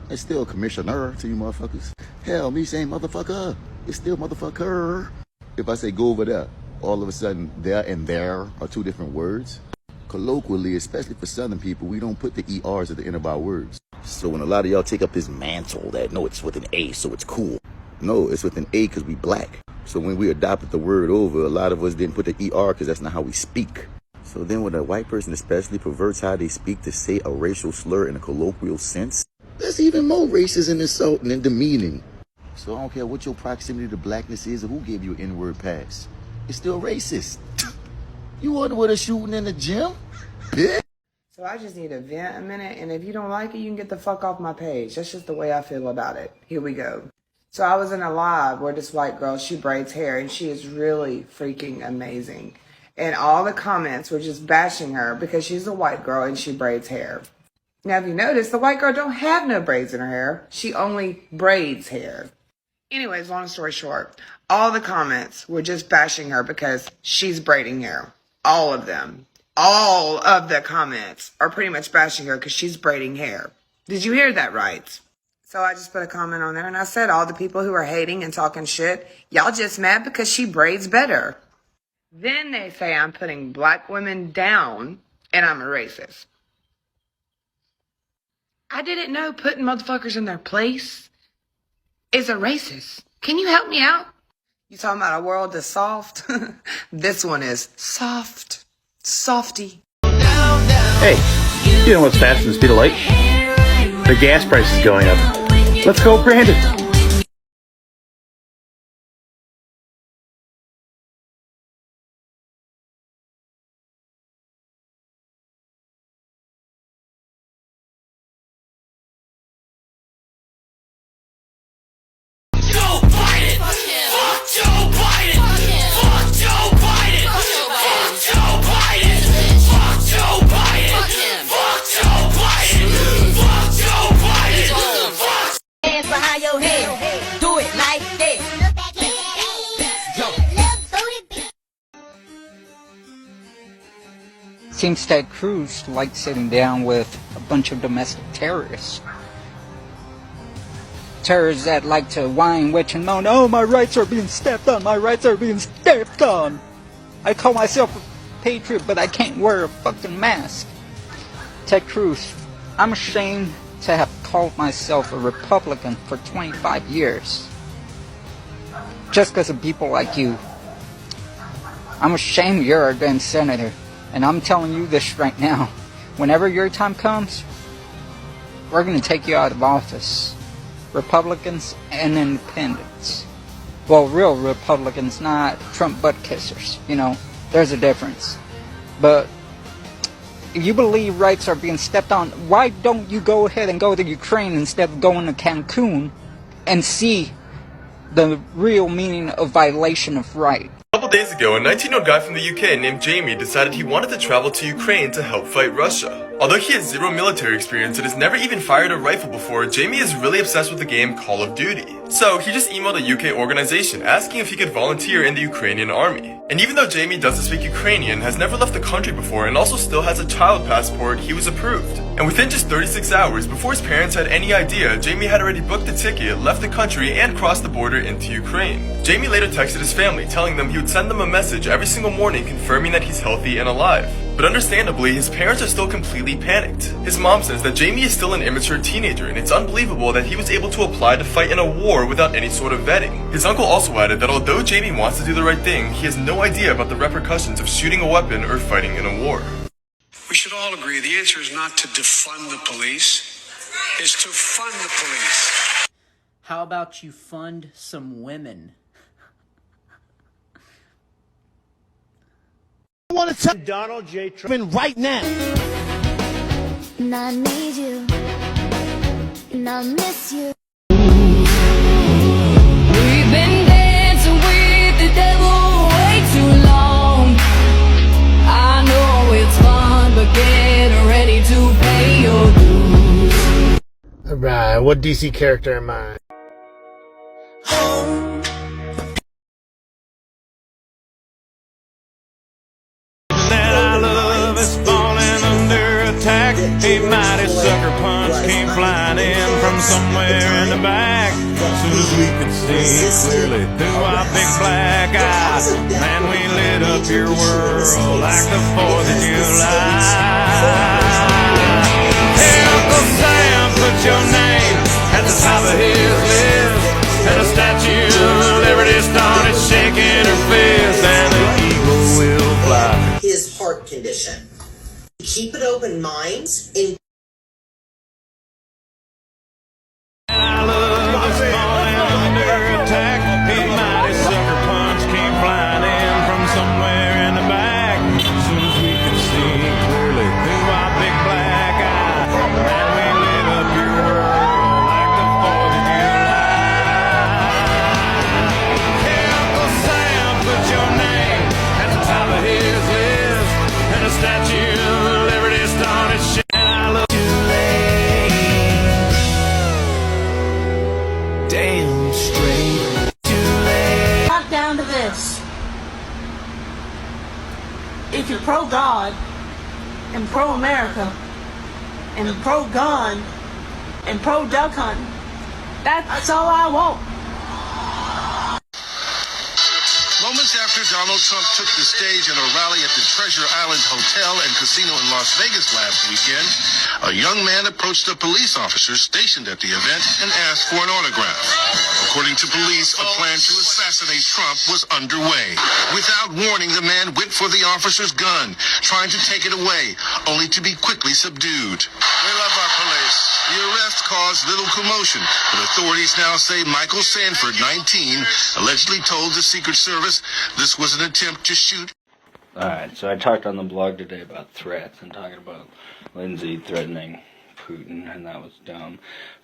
it's still commissioner to you motherfuckers. Hell, me saying motherfucker, it's still motherfucker. If I say go over there, all of a sudden there and there are two different words. Colloquially, especially for Southern people, we don't put the ERs at the end of our words. So when a lot of y'all take up this mantle that, no, it's with an A, so it's cool. No, it's with an A because we black. So when we adopted the word over, a lot of us didn't put the ER because that's not how we speak. So then when a white person especially perverts how they speak to say a racial slur in a colloquial sense, that's even more racist and insulting and demeaning. So I don't care what your proximity to blackness is or who gave you an N-word pass. It's still racist. You wasn't with a shooting in the gym, bitch. So I just need to vent a minute, and if you don't like it, you can get the fuck off my page. That's just the way I feel about it. Here we go. So I was in a live where this white girl, she braids hair, and she is really freaking amazing. And all the comments were just bashing her because she's a white girl and she braids hair. Now, if you notice, the white girl don't have no braids in her hair. She only braids hair. Anyways, long story short, all the comments were just bashing her because she's braiding hair. All of them. All of the comments are pretty much bashing her because she's braiding hair. Did you hear that right? So I just put a comment on there and I said, all the people who are hating and talking shit, y'all just mad because she braids better. Then they say I'm putting black women down and I'm a racist. I didn't know putting motherfuckers in their place is a racist. Can you help me out? You talking about a world that's soft? This one is soft. Softy. Hey, you know what's faster than the speed of light? The gas price is going up. Let's go, Brandon. Seems Ted Cruz likes sitting down with a bunch of domestic terrorists. Terrorists that like to whine, witch, and moan, oh, my rights are being stepped on, my rights are being stepped on. I call myself a patriot, but I can't wear a fucking mask. Ted Cruz, I'm ashamed to have called myself a Republican for 25 years. Just because of people like you. I'm ashamed you're a damn senator. And I'm telling you this right now. Whenever your time comes, we're going to take you out of office. Republicans and independents. Well, real Republicans, not Trump butt kissers. You know, there's a difference. But if you believe rights are being stepped on, why don't you go ahead and go to Ukraine instead of going to Cancun and see the real meaning of violation of right? A couple days ago, a 19-year-old guy from the UK named Jamie decided he wanted to travel to Ukraine to help fight Russia. Although he has zero military experience and has never even fired a rifle before, Jamie is really obsessed with the game Call of Duty. So he just emailed a UK organization asking if he could volunteer in the Ukrainian army. And even though Jamie doesn't speak Ukrainian, has never left the country before, and also still has a child passport, he was approved. And within just 36 hours, before his parents had any idea, Jamie had already booked a ticket, left the country, and crossed the border into Ukraine. Jamie later texted his family, telling them he would send them a message every single morning confirming that he's healthy and alive. But understandably, his parents are still completely panicked. His mom says that Jamie is still an immature teenager, and it's unbelievable that he was able to apply to fight in a war without any sort of vetting. His uncle also added that although Jamie wants to do the right thing, he has no idea about the repercussions of shooting a weapon or fighting in a war. We should all agree the answer is not to defund the police, it's to fund the police. How about you fund some women? I want to tell Donald J. Trump right now. And I need you, and I miss you. We've been dancing with the devil way too long. I know it's fun, but get ready to pay your dues. Alright, what DC character am I? A mighty sucker punch came flying in from somewhere in the back. Soon as we could see clearly through our big black eyes, man, we lit up your world like the 4th of July. Hey, Uncle Sam, put your name at the top of his list, and a statue of Liberty started shaking her fist, and the eagle will fly. His heart condition. Keep an open mind. I love us falling under attack. A mighty sucker punch came flying in from somewhere in the back. As soon as we could see clearly through our big black eyes, man, we lit up your world like the 4th of July. Hey, Uncle Sam, put your name at the top of his list, and a statue of Liberty started shaking. I love you late, damn straight too late. Got down to this. If you're pro-God and pro-America and pro-gun and pro-duck hunting, that's all I want. Moments after After Donald Trump took the stage at a rally at the Treasure Island Hotel and Casino in Las Vegas last weekend, a young man approached a police officer stationed at the event and asked for an autograph. According to police, a plan to assassinate Trump was underway. Without warning, the man went for the officer's gun, trying to take it away, only to be quickly subdued. We love our police. The arrest caused little commotion, but authorities now say Michael Sanford, 19, allegedly told the Secret Service this was an attempt to shoot. Alright, so I talked on the blog today about threats and talking about Lindsay threatening Putin, and that was dumb.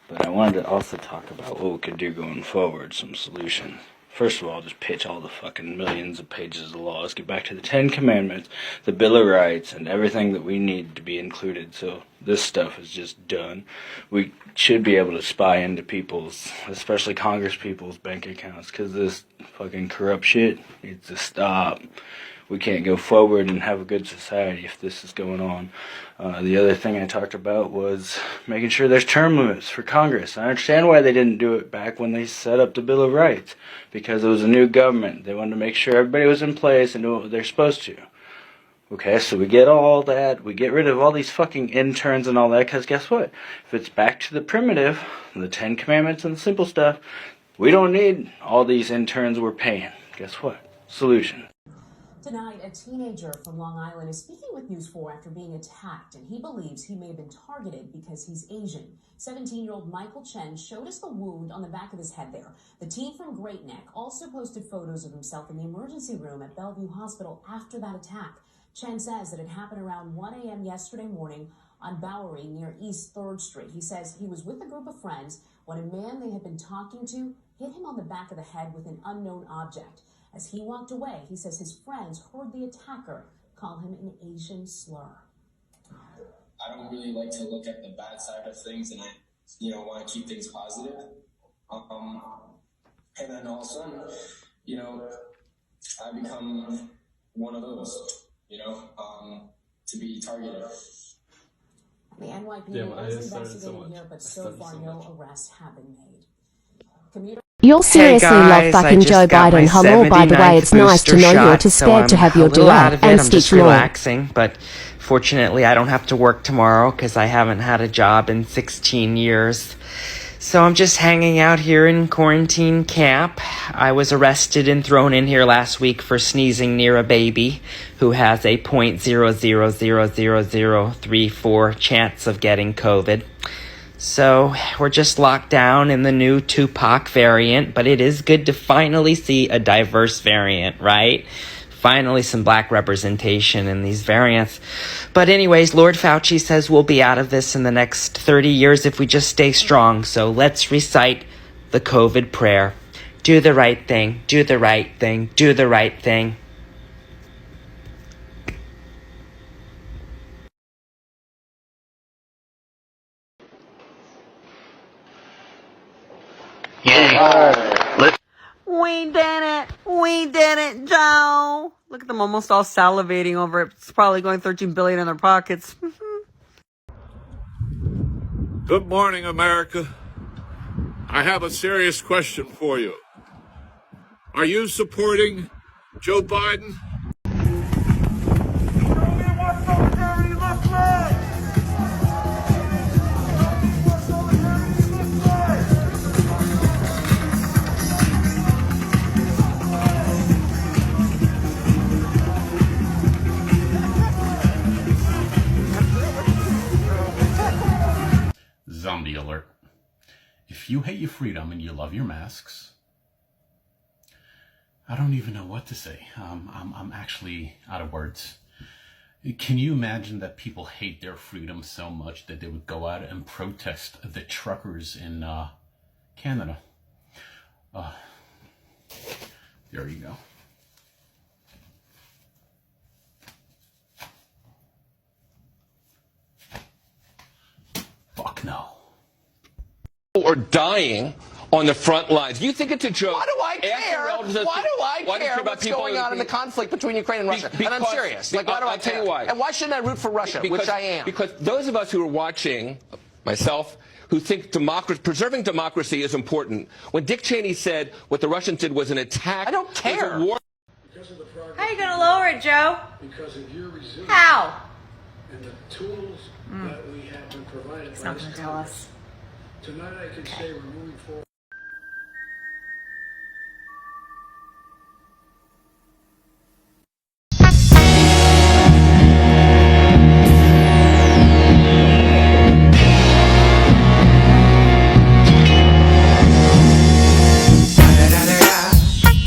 But I wanted to also talk about what we could do going forward, some solutions. First of all, just pitch all the fucking millions of pages of laws, get back to the 10 Commandments, the Bill of Rights, and everything that we need to be included. So this stuff is just done. We should be able to spy into people's, especially Congress people's bank accounts, because this fucking corrupt shit needs to stop. We can't go forward and have a good society if this is going on. The other thing I talked about was making sure there's term limits for Congress. I understand why they didn't do it back when they set up the Bill of Rights, because it was a new government. They wanted to make sure everybody was in place and knew what they're supposed to. Okay, so we get all that. We get rid of all these fucking interns and all that, because guess what? If it's back to the primitive, the 10 Commandments and the simple stuff, we don't need all these interns we're paying. Guess what? Solution. Tonight, a teenager from Long Island is speaking with News 4 after being attacked, and he believes he may have been targeted because he's Asian. 17-year-old Michael Chen showed us the wound on the back of his head there. The teen from Great Neck also posted photos of himself in the emergency room at Bellevue Hospital after that attack. Chen says that it happened around 1 a.m. yesterday morning on Bowery near East 3rd Street. He says he was with a group of friends when a man they had been talking to hit him on the back of the head with an unknown object. As he walked away, he says his friends heard the attacker call him an Asian slur. I don't really like to look at the bad side of things, and I, want to keep things positive. And then all of a sudden, I become one of those, to be targeted. The NYPD is investigating here, but so far no arrests have been made. You'll seriously love fucking Joe Biden. Hello, by the way, it's nice to know you're too scared to have your duet and stitch more. Relaxing, but fortunately I don't have to work tomorrow because I haven't had a job in 16 years. So I'm just hanging out here in quarantine camp. I was arrested and thrown in here last week for sneezing near a baby who has a 0.000034 chance of getting COVID. So we're just locked down in the new Tupac variant, but it is good to finally see a diverse variant, right? Finally some black representation in these variants. But anyways, Lord Fauci says we'll be out of this in the next 30 years if we just stay strong. So let's recite the COVID prayer. Do the right thing, do the right thing, do the right thing. We did it, Joe. Look at them almost all salivating over it. It's probably going $13 billion in their pockets. Good morning, America. I have a serious question for you. Are you supporting Joe Biden? Zombie alert. If you hate your freedom and you love your masks, I don't even know what to say. I'm actually out of words. Can you imagine that people hate their freedom so much that they would go out and protest the truckers in Canada? There you go. Fuck no. Or dying on the front lines. You think it's a joke? Why do I care? Why do I care what's going on in the conflict between Ukraine and Russia? And I'm serious. Like, why do I care? I'll tell you why. And why shouldn't I root for Russia, which I am? Because those of us who are watching, myself, who think preserving democracy is important, when Dick Cheney said what the Russians did was an attack, I don't care. It was a war. Because of the struggle. How are you going to lower it, Joe? Because of your resilience. How? And the tools that we have been provided It's by not this going to tell Congress. us. Tonight I can say we're moving forward.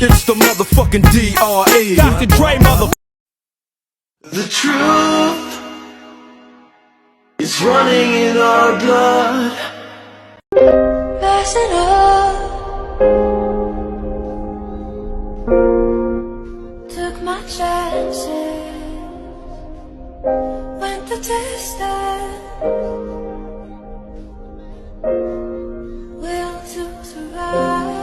It's the motherfucking DRE. Dr. Dre, mother. The truth is running in our blood. Passing up. Took my chances. Went the distance. Will to survive.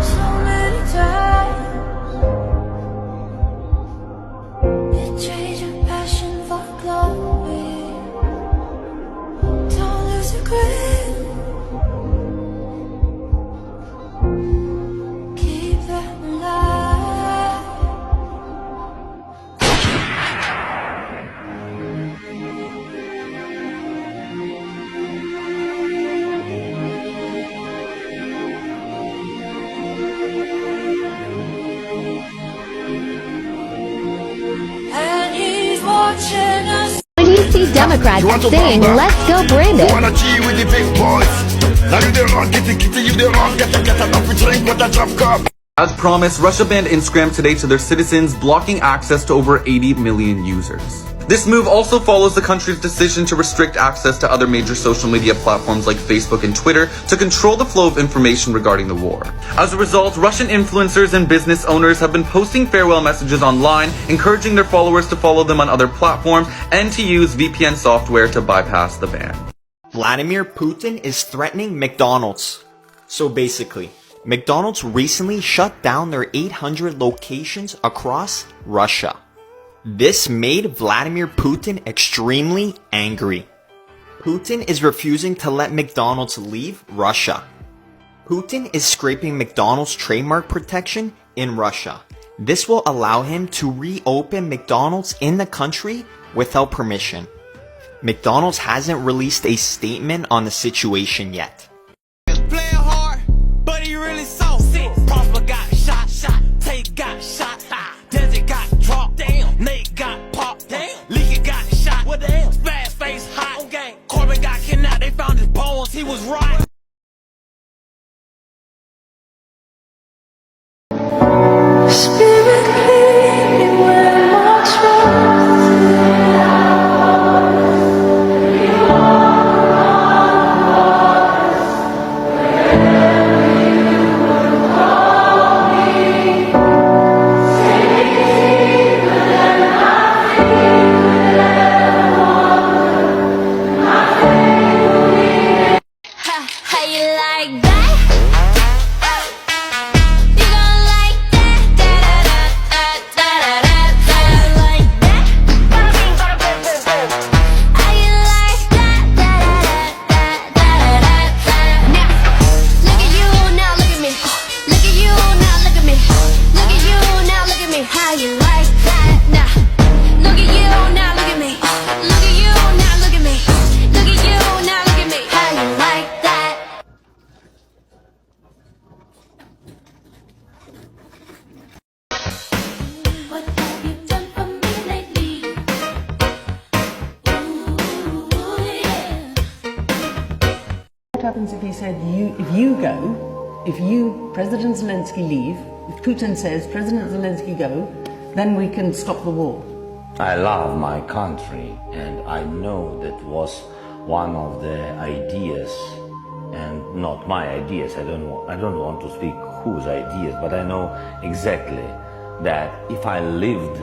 So many times you trade your passion for glory. Don't lose your grip. Keep them alive. And he's watching us. When you see Democrats saying, let's go Brandon. Wanna G with the big boys. Now you the wrong, get you the wrong, get enough to drink with a drop cup. As promised, Russia banned Instagram today to their citizens, blocking access to over 80 million users. This move also follows the country's decision to restrict access to other major social media platforms like Facebook and Twitter to control the flow of information regarding the war. As a result, Russian influencers and business owners have been posting farewell messages online, encouraging their followers to follow them on other platforms and to use VPN software to bypass the ban. Vladimir Putin is threatening McDonald's. So basically, McDonald's recently shut down their 800 locations across Russia. This made Vladimir Putin extremely angry. Putin is refusing to let McDonald's leave Russia. Putin is scraping McDonald's trademark protection in Russia. This will allow him to reopen McDonald's in the country without permission. McDonald's hasn't released a statement on the situation yet. Playing hard, but he really so sick. Prosper got shot, Tate got shot, Desi got dropped, damn, Nate got popped, damn, Leaky got shot, well damn, fast face hot, on gang, Corbin got kidnapped, they found his bones, he was right. Spirit lead me where my trust How you like that? You gon' like that? Da-da-da-da-da-da-da. Like that? How you like that? Da-da-da-da-da-da-da. Now, look at you, now look at me. Look at you, now look at me. Look at you, now look at me. How you like that? Now, look at you, now look at me. Look at you, now look at me. Look at you, now look at me. How you like that? What have you done for me lately? Ooh, yeah. What happens if he said, if President Zelensky leave, if Putin says, President Zelensky go, then we can stop the war? I love my country, and I know that was one of the ideas, and not my ideas. I don't want to speak whose ideas, but I know exactly that if I lived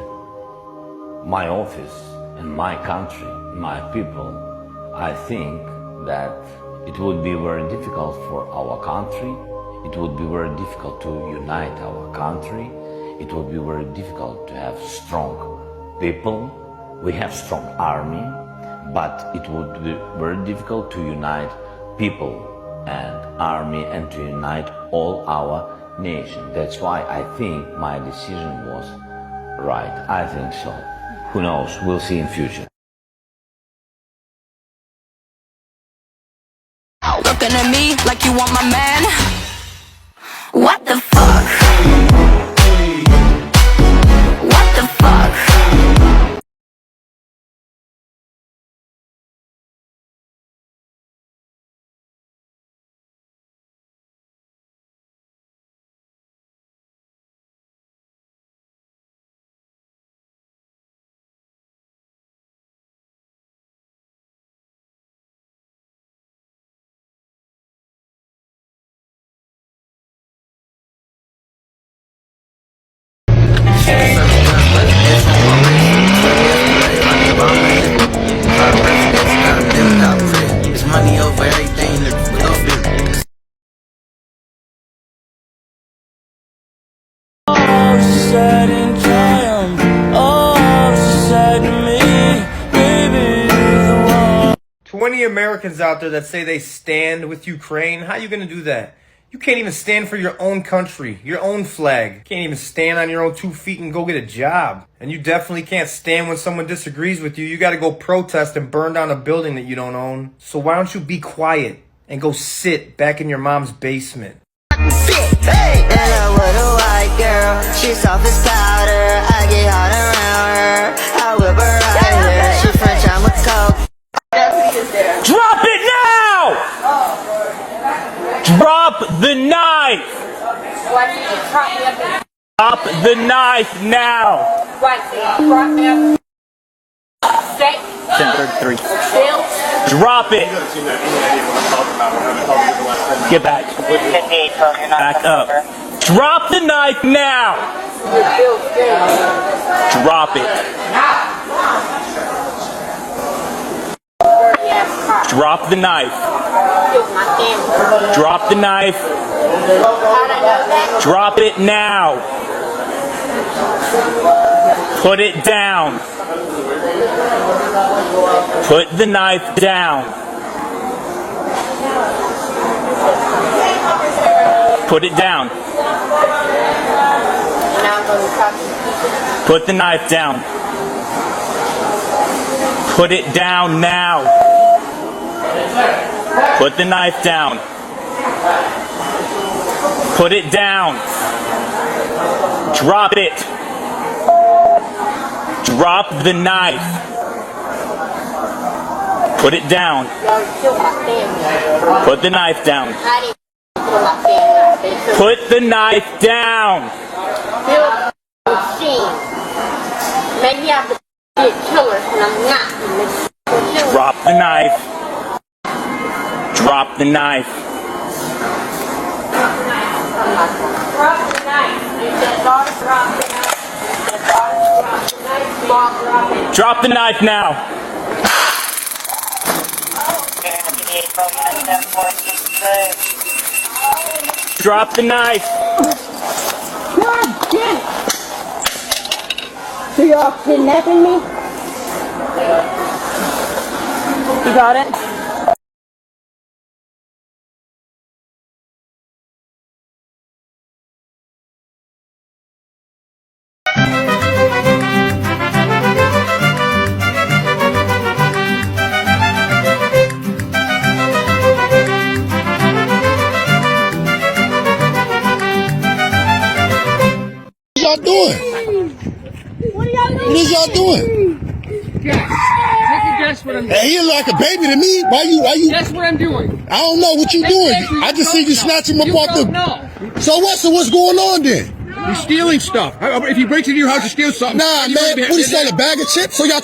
my office and my country, my people, I think that it would be very difficult for our country. It would be very difficult to unite our country. It would be very difficult to have strong people. We have strong army, but it would be very difficult to unite people and army and to unite all our nation. That's why I think my decision was right. I think so. Who knows? We'll see in future. Looking at me like you want my man. What the fuck? What the fuck? Money over everything. Oh, she said in triumph. Oh, she said to me, baby, you're the one. 20 Americans out there that say they stand with Ukraine. How you gonna do that? You can't even stand for your own country, your own flag. You can't even stand on your own 2 feet and go get a job. And you definitely can't stand when someone disagrees with you. You gotta go protest and burn down a building that you don't own. So why don't you be quiet and go sit back in your mom's basement? Hey! And I was a white girl. She's soft as powder. I get hot around her. I whip her right here. She French, I'm a coke. Drop it now! Drop the knife! Drop the knife now! 10:33. Drop it! Get back. Back up. Drop the knife now! Drop it. Drop the knife. Drop the knife. Drop it now. Put it down. Put the knife down. Put it down. Put the knife down. Put it down now. Put the knife down. Put it down. Drop it. Drop the knife. Put it down. Put the knife down. Put the knife down. Maybe I'm the killer and I'm not. Drop the knife. Drop the knife. Drop the knife. Drop the knife now. Drop the knife. God damn it. So you're all kidnapping me? You got it? What is y'all doing? Guess. Take a guess what I'm doing. Hey, you're like a baby to me. Why you? Guess what I'm doing. I don't know what you doing. I just see you snatch him up off the. No. So what? So what's going on then? You're stealing stuff. If he breaks into your house, you steal something. Nah, man. What is that? A bag of chips? So y'all.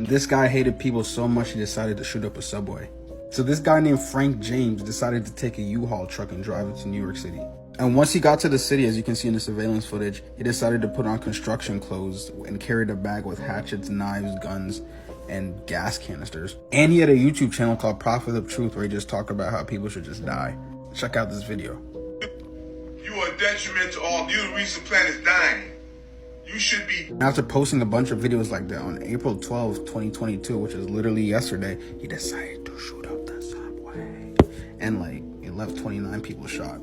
This guy hated people so much he decided to shoot up a subway. So this guy named Frank James decided to take a U-Haul truck and drive it to New York City. And once he got to the city, as you can see in the surveillance footage, he decided to put on construction clothes and carried a bag with hatchets, knives, guns, and gas canisters. And he had a YouTube channel called Prophet of Truth where he just talked about how people should just die. Check out this video. You are a detriment to all. You're the reason the planet's dying. You should be. After posting a bunch of videos like that, on April 12th, 2022, which is literally yesterday, he decided to shoot up the subway. And like, it left 29 people shot.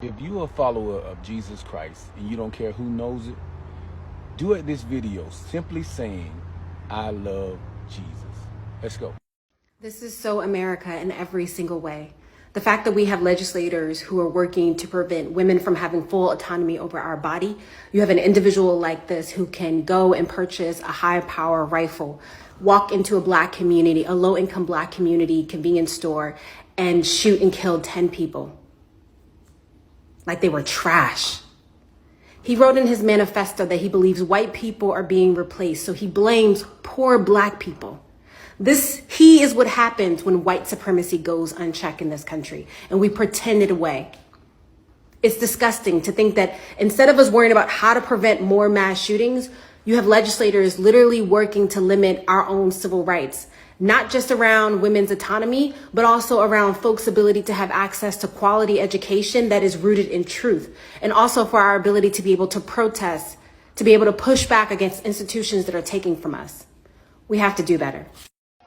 If you are a follower of Jesus Christ and you don't care who knows it, duet this video simply saying, I love Jesus. Let's go. This is so America in every single way. The fact that we have legislators who are working to prevent women from having full autonomy over our body. You have an individual like this who can go and purchase a high power rifle, walk into a black community, a low income black community convenience store, and shoot and kill 10 people. Like they were trash. He wrote in his manifesto that he believes white people are being replaced, so he blames poor black people. He is what happens when white supremacy goes unchecked in this country, and we pretend it away. It's disgusting to think that instead of us worrying about how to prevent more mass shootings, you have legislators literally working to limit our own civil rights, not just around women's autonomy, but also around folks' ability to have access to quality education that is rooted in truth, and also for our ability to be able to protest, to be able to push back against institutions that are taking from us. We have to do better.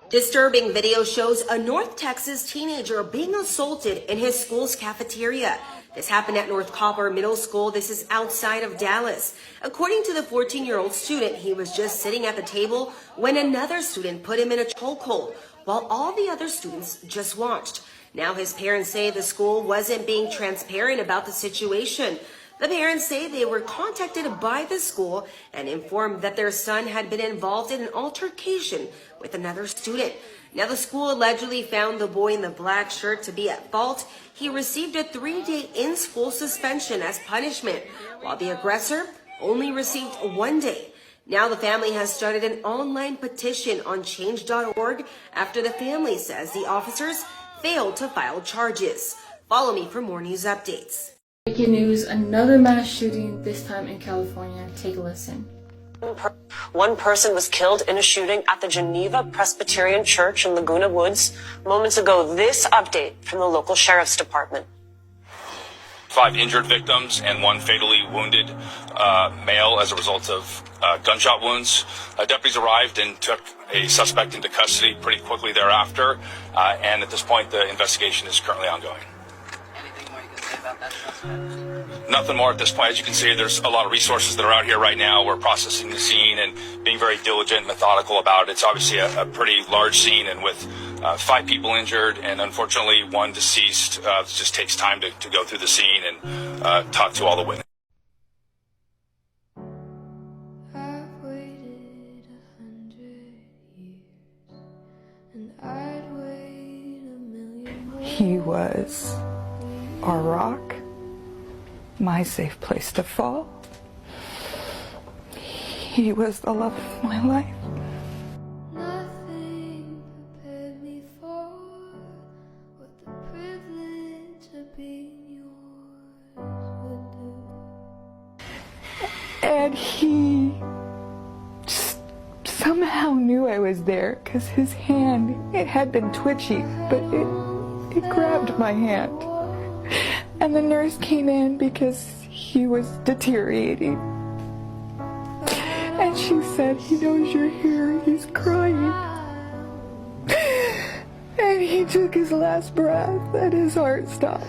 Disturbing video shows a North Texas teenager being assaulted in his school's cafeteria. This happened at North Copper Middle School. This is outside of Dallas. According to the 14-year-old student, he was just sitting at the table when another student put him in a chokehold, while all the other students just watched. Now his parents say the school wasn't being transparent about the situation. The parents say they were contacted by the school and informed that their son had been involved in an altercation with another student. Now, the school allegedly found the boy in the black shirt to be at fault. He received a 3-day in-school suspension as punishment, while the aggressor only received 1 day. Now, the family has started an online petition on change.org after the family says the officers failed to file charges. Follow me for more news updates. Breaking news, another mass shooting, this time in California. Take a listen. One person was killed in a shooting at the Geneva Presbyterian Church in Laguna Woods. Moments ago, this update from the local sheriff's department. 5 injured victims and 1 fatally wounded male as a result of gunshot wounds. Deputies arrived and took a suspect into custody pretty quickly thereafter. And at this point, the investigation is currently ongoing. Nothing more at this point. As you can see, there's a lot of resources that are out here right now. We're processing the scene and being very diligent and methodical about it. It's obviously a pretty large scene, and with 5 people injured and unfortunately 1 deceased, it just takes time to go through the scene and talk to all the witnesses. I've waited 100 years, and I'd wait 1,000,000 more. He was our rock, my safe place to fall. He was the love of my life. Nothing prepared me for what the privilege of being yours would do. And he just somehow somehow knew I was there because his hand, it had been twitchy, but it grabbed my hand. And the nurse came in because he was deteriorating. And she said, he knows you're here, he's crying. And he took his last breath and his heart stopped.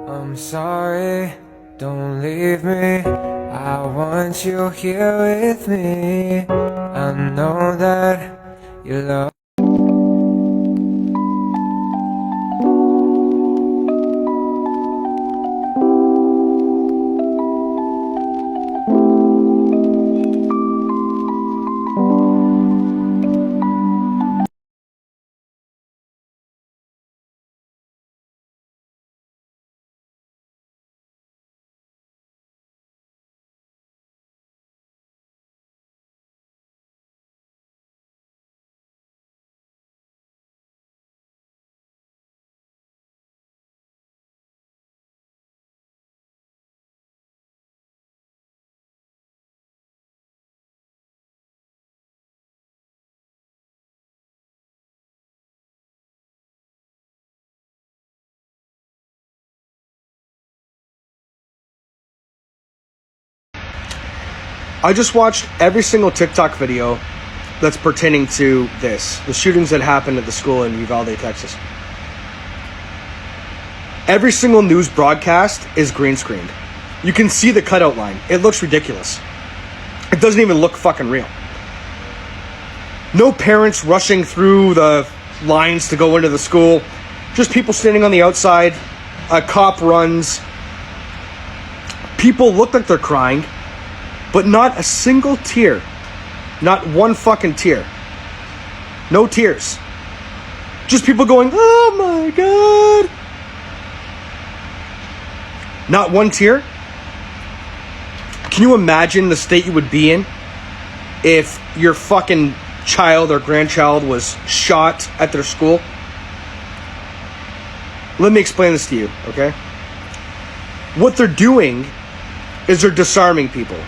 I'm sorry, don't leave me. I want you here with me. I know that you love. I just watched every single TikTok video that's pertaining to this, the shootings that happened at the school in Uvalde, Texas. Every single news broadcast is green screened. You can see the cutout line. It looks ridiculous. It doesn't even look fucking real. No parents rushing through the lines to go into the school. Just people standing on the outside. A cop runs. People look like they're crying. But not a single tear. Not one fucking tear. No tears. Just people going, oh my God. Not one tear. Can you imagine the state you would be in if your fucking child or grandchild was shot at their school? Let me explain this to you, okay? What they're doing is they're disarming people.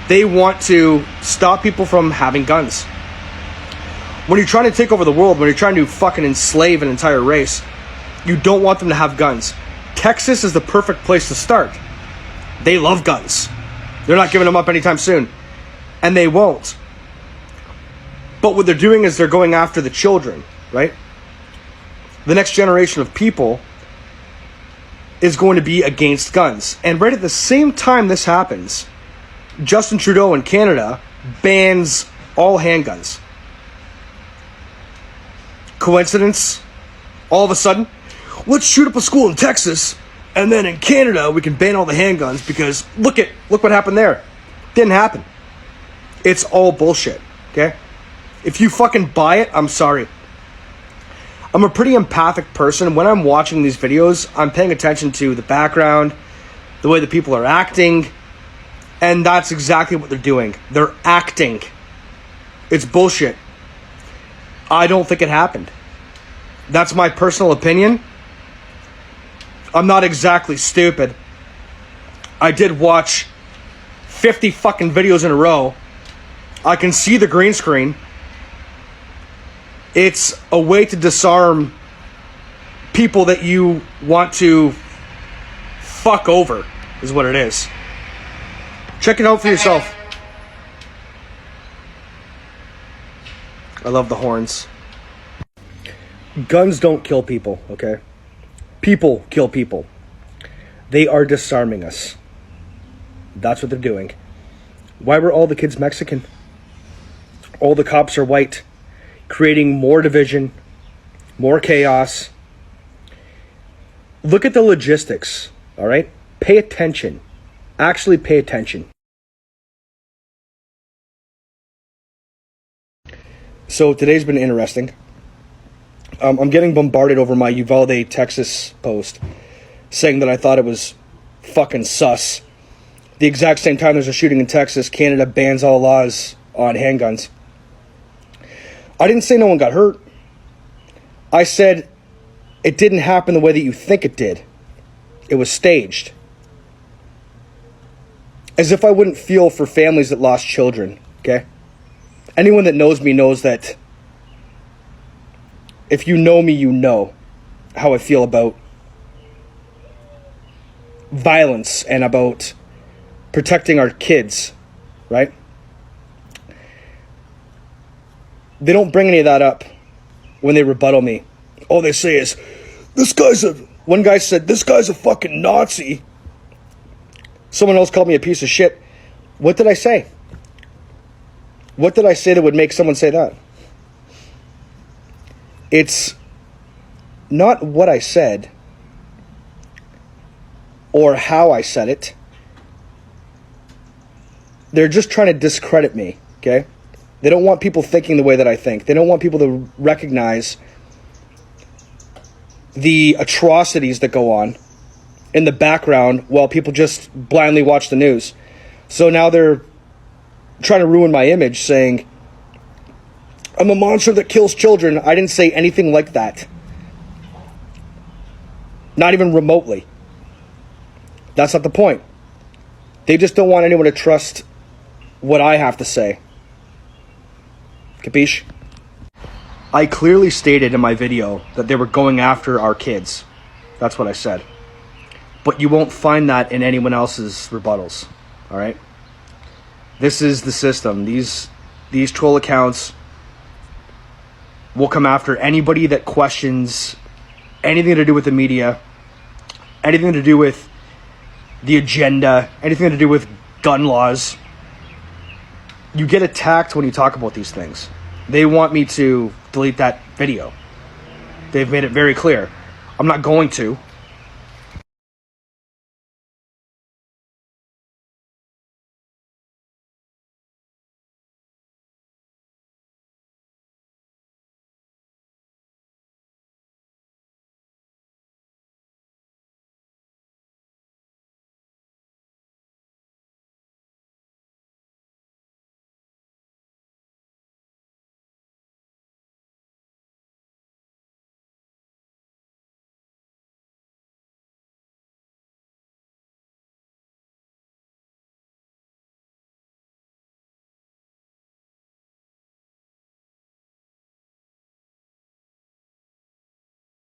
They want to stop people from having guns. When you're trying to take over the world, when you're trying to fucking enslave an entire race, you don't want them to have guns. Texas is the perfect place to start. They love guns. They're not giving them up anytime soon. And they won't. But what they're doing is they're going after the children, right? The next generation of people is going to be against guns. And right at the same time this happens, Justin Trudeau in Canada bans all handguns. Coincidence? All of a sudden, let's shoot up a school in Texas, and then in Canada we can ban all the handguns because look what happened there. Didn't happen. It's all bullshit, okay? If you fucking buy it, I'm sorry. I'm a pretty empathic person. When I'm watching these videos, I'm paying attention to the background, the way the people are acting, and that's exactly what they're doing. They're acting. It's bullshit. I don't think it happened. That's my personal opinion. I'm not exactly stupid. I did watch 50 fucking videos in a row. I can see the green screen. It's a way to disarm people that you want to fuck over, is what it is. Check it out for yourself. I love the horns. Guns don't kill people, okay? People kill people. They are disarming us. That's what they're doing. Why were all the kids Mexican? All the cops are white. Creating more division, more chaos. Look at the logistics, all right? Pay attention. Actually pay attention. So today's been interesting. I'm getting bombarded over my Uvalde, Texas post saying that I thought it was fucking sus. The exact same time there's a shooting in Texas, Canada bans all laws on handguns. I didn't say no one got hurt. I said it didn't happen the way that you think it did. It was staged. As if I wouldn't feel for families that lost children, okay? Anyone that knows me knows that if you know me, you know how I feel about violence and about protecting our kids, right? They don't bring any of that up when they rebuttal me. All they say is, one guy said, this guy's a fucking Nazi. Someone else called me a piece of shit. What did I say? What did I say that would make someone say that? It's not what I said or how I said it. They're just trying to discredit me, okay? They don't want people thinking the way that I think. They don't want people to recognize the atrocities that go on in the background while people just blindly watch the news. So now they're trying to ruin my image, saying, I'm a monster that kills children. I didn't say anything like that. Not even remotely. That's not the point. They just don't want anyone to trust what I have to say. Capiche? I clearly stated in my video that they were going after our kids. That's what I said. But you won't find that in anyone else's rebuttals. All right? This is the system. These troll accounts will come after anybody that questions anything to do with the media, anything to do with the agenda, anything to do with gun laws. You get attacked when you talk about these things. They want me to delete that video. They've made it very clear. I'm not going to.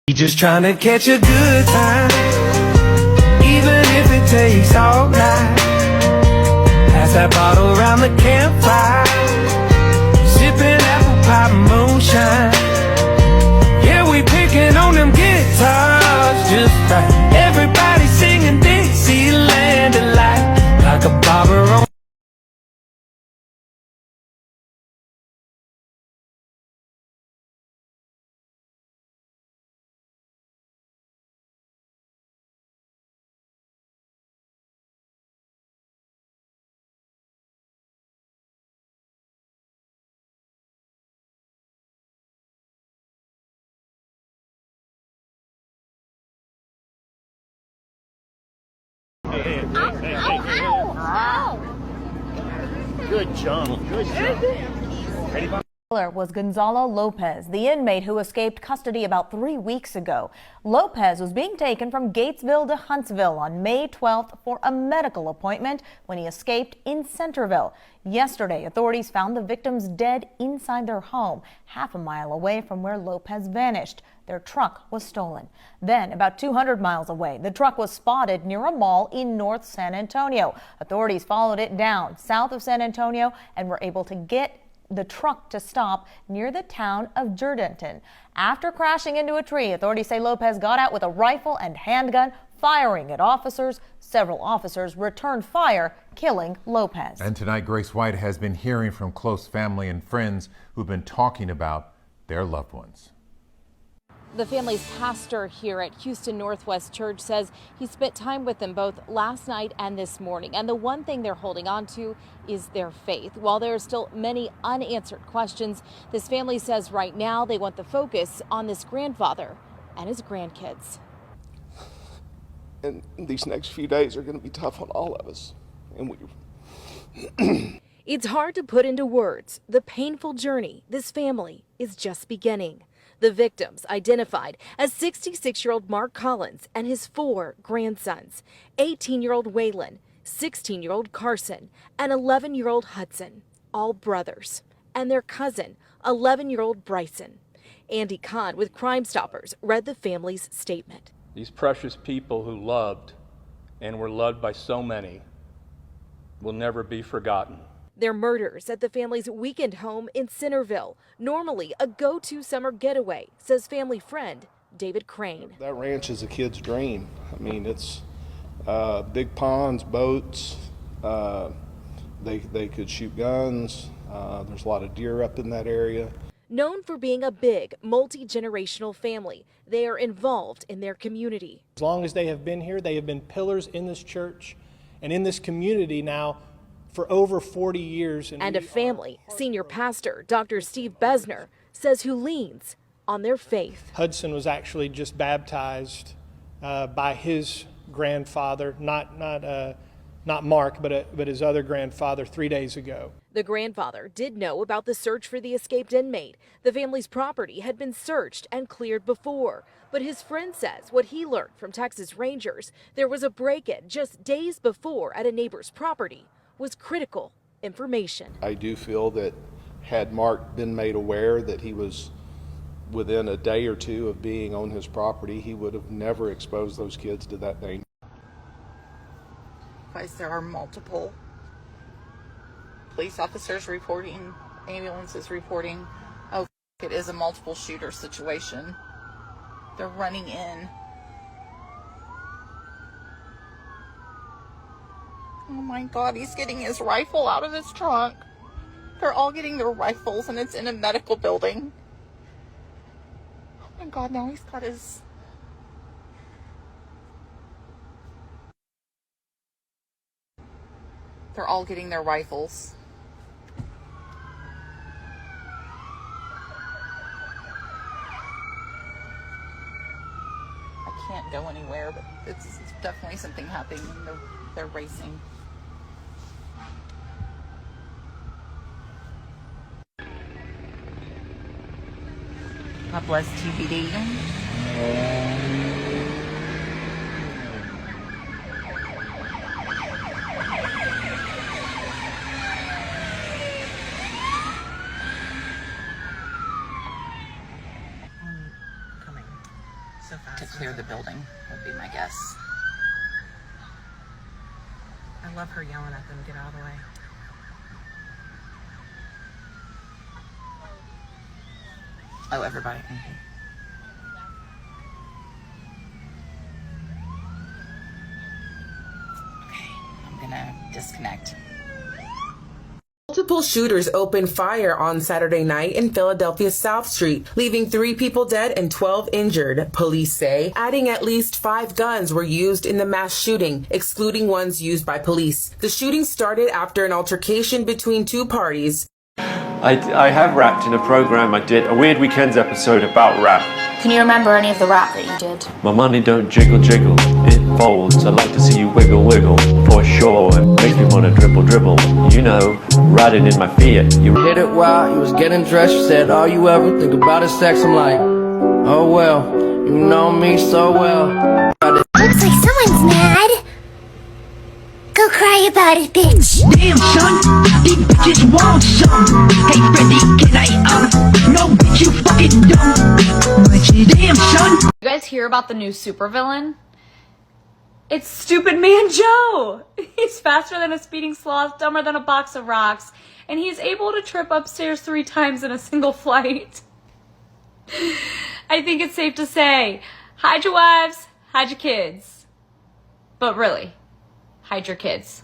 He just trying to catch a good time, even if it takes all night. Pass that bottle around the campfire, sipping apple pie moonshine. Yeah, we picking on them guitars just right. Everybody singing Dixieland delight like a barber on Good jump. Good jump. Was Gonzalo Lopez, the inmate who escaped custody about 3 weeks ago. Lopez was being taken from Gatesville to Huntsville on May 12th for a medical appointment when he escaped in Centerville. Yesterday, authorities found the victims dead inside their home, half a mile away from where Lopez vanished. Their truck was stolen. Then, about 200 miles away, the truck was spotted near a mall in North San Antonio. Authorities followed it down south of San Antonio and were able to get the truck to stop near the town of Jourdanton. After crashing into a tree, authorities say Lopez got out with a rifle and handgun, firing at officers. Several officers returned fire, killing Lopez. And tonight, Grace White has been hearing from close family and friends who've been talking about their loved ones. The family's pastor here at Houston Northwest Church says he spent time with them both last night and this morning. And the one thing they're holding on to is their faith. While there are still many unanswered questions, this family says right now they want the focus on this grandfather and his grandkids. And these next few days are going to be tough on all of us. And It's hard to put into words the painful journey this family is just beginning. The victims identified as 66-year-old Mark Collins and his 4 grandsons, 18-year-old Waylon, 16-year-old Carson, and 11-year-old Hudson, all brothers, and their cousin, 11-year-old Bryson. Andy Kahn with Crime Stoppers read the family's statement. These precious people who loved and were loved by so many will never be forgotten. Their murders at the family's weekend home in Centerville, normally a go-to summer getaway, says family friend David Crane. That ranch is a kid's dream. I mean, it's big ponds, boats, they could shoot guns, there's a lot of deer up in that area. Known for being a big, multi-generational family, they are involved in their community. As long as they have been here, they have been pillars in this church and in this community now for over 40 years. And a family, senior pastor Dr. Steve Besner, says who leans on their faith. Hudson was actually just baptized by his grandfather, not Mark, but his other grandfather 3 days ago. The grandfather did know about the search for the escaped inmate. The family's property had been searched and cleared before. But his friend says what he learned from Texas Rangers, there was a break-in just days before at a neighbor's property, was critical information. I do feel that had Mark been made aware that he was within a day or two of being on his property, he would have never exposed those kids to that danger. Because there are multiple police officers reporting, ambulances reporting, oh, it is a multiple shooter situation. They're running in. Oh my God, he's getting his rifle out of his trunk. They're all getting their rifles and it's in a medical building. Oh my God, now he's got his... They're all getting their rifles. I can't go anywhere, but it's definitely something happening. They're racing. God bless TBD. To clear the building would be my guess. I love her yelling at them, get out of the way. Oh, everybody. Okay, I'm gonna disconnect. Multiple shooters opened fire on Saturday night in Philadelphia's South Street, leaving 3 people dead and 12 injured, police say, adding at least 5 guns were used in the mass shooting, excluding ones used by police. The shooting started after an altercation between 2 parties. I have rapped in a program I did, a Weird Weekends episode about rap. Can you remember any of the rap that you did? My money don't jiggle jiggle, it folds. I like to see you wiggle wiggle, for sure. It makes me wanna dribble dribble, you know, riding in my Fiat. You hit it while you was getting dressed. You said, all you ever think about is sex. I'm like, oh well, you know me so well. Looks like someone's mad. Go cry about it, bitch. Damn, son, these bitches want some. Hey, Freddy, can I, no, bitch, you fucking dumb. Damn, son. You guys hear about the new supervillain? It's Stupid Man Joe. He's faster than a speeding sloth, dumber than a box of rocks, and he's able to trip upstairs 3 times in a single flight. I think it's safe to say, hide your wives, hide your kids. But really, hide your kids.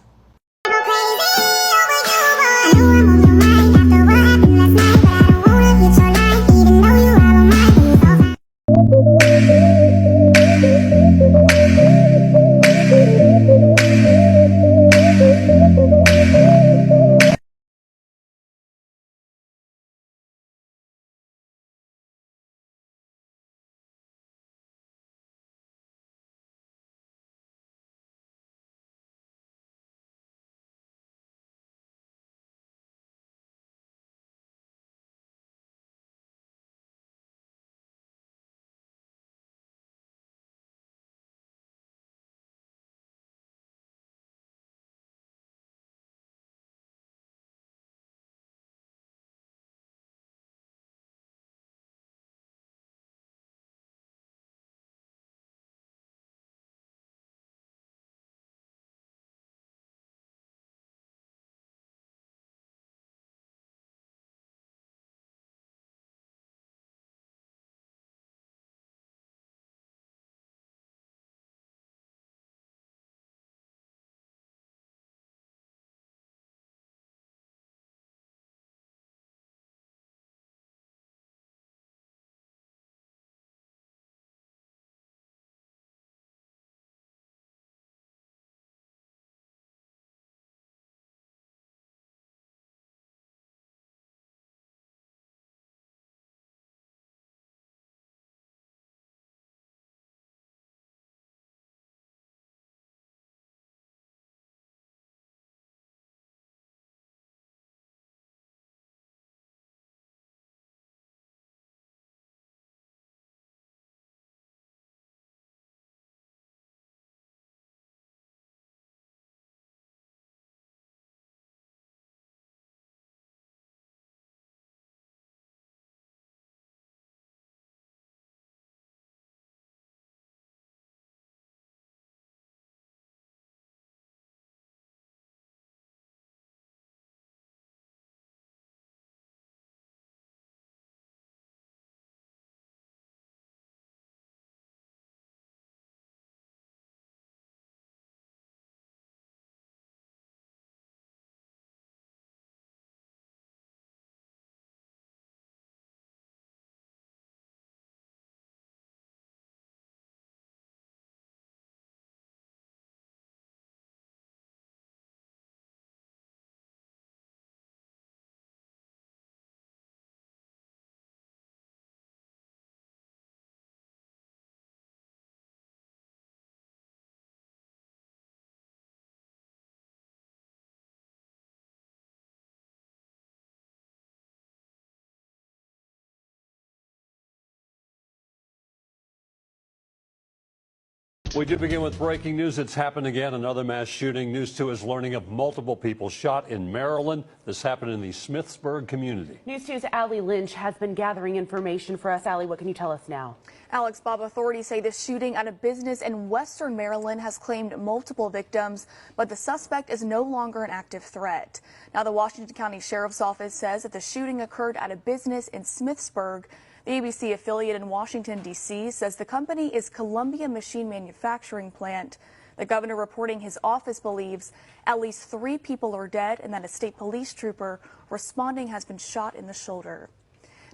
We do begin with breaking news. It's happened again. Another mass shooting. News 2 is learning of multiple people shot in Maryland. This happened in the Smithsburg community. News 2's Allie Lynch has been gathering information for us. Allie, what can you tell us now? Alex, Bob, authorities say this shooting at a business in western Maryland has claimed multiple victims, but the suspect is no longer an active threat. Now, the Washington County Sheriff's Office says that the shooting occurred at a business in Smithsburg. The ABC affiliate in Washington, D.C. says the company is Columbia Machine Manufacturing Plant. The governor reporting his office believes at least 3 people are dead and that a state police trooper responding has been shot in the shoulder.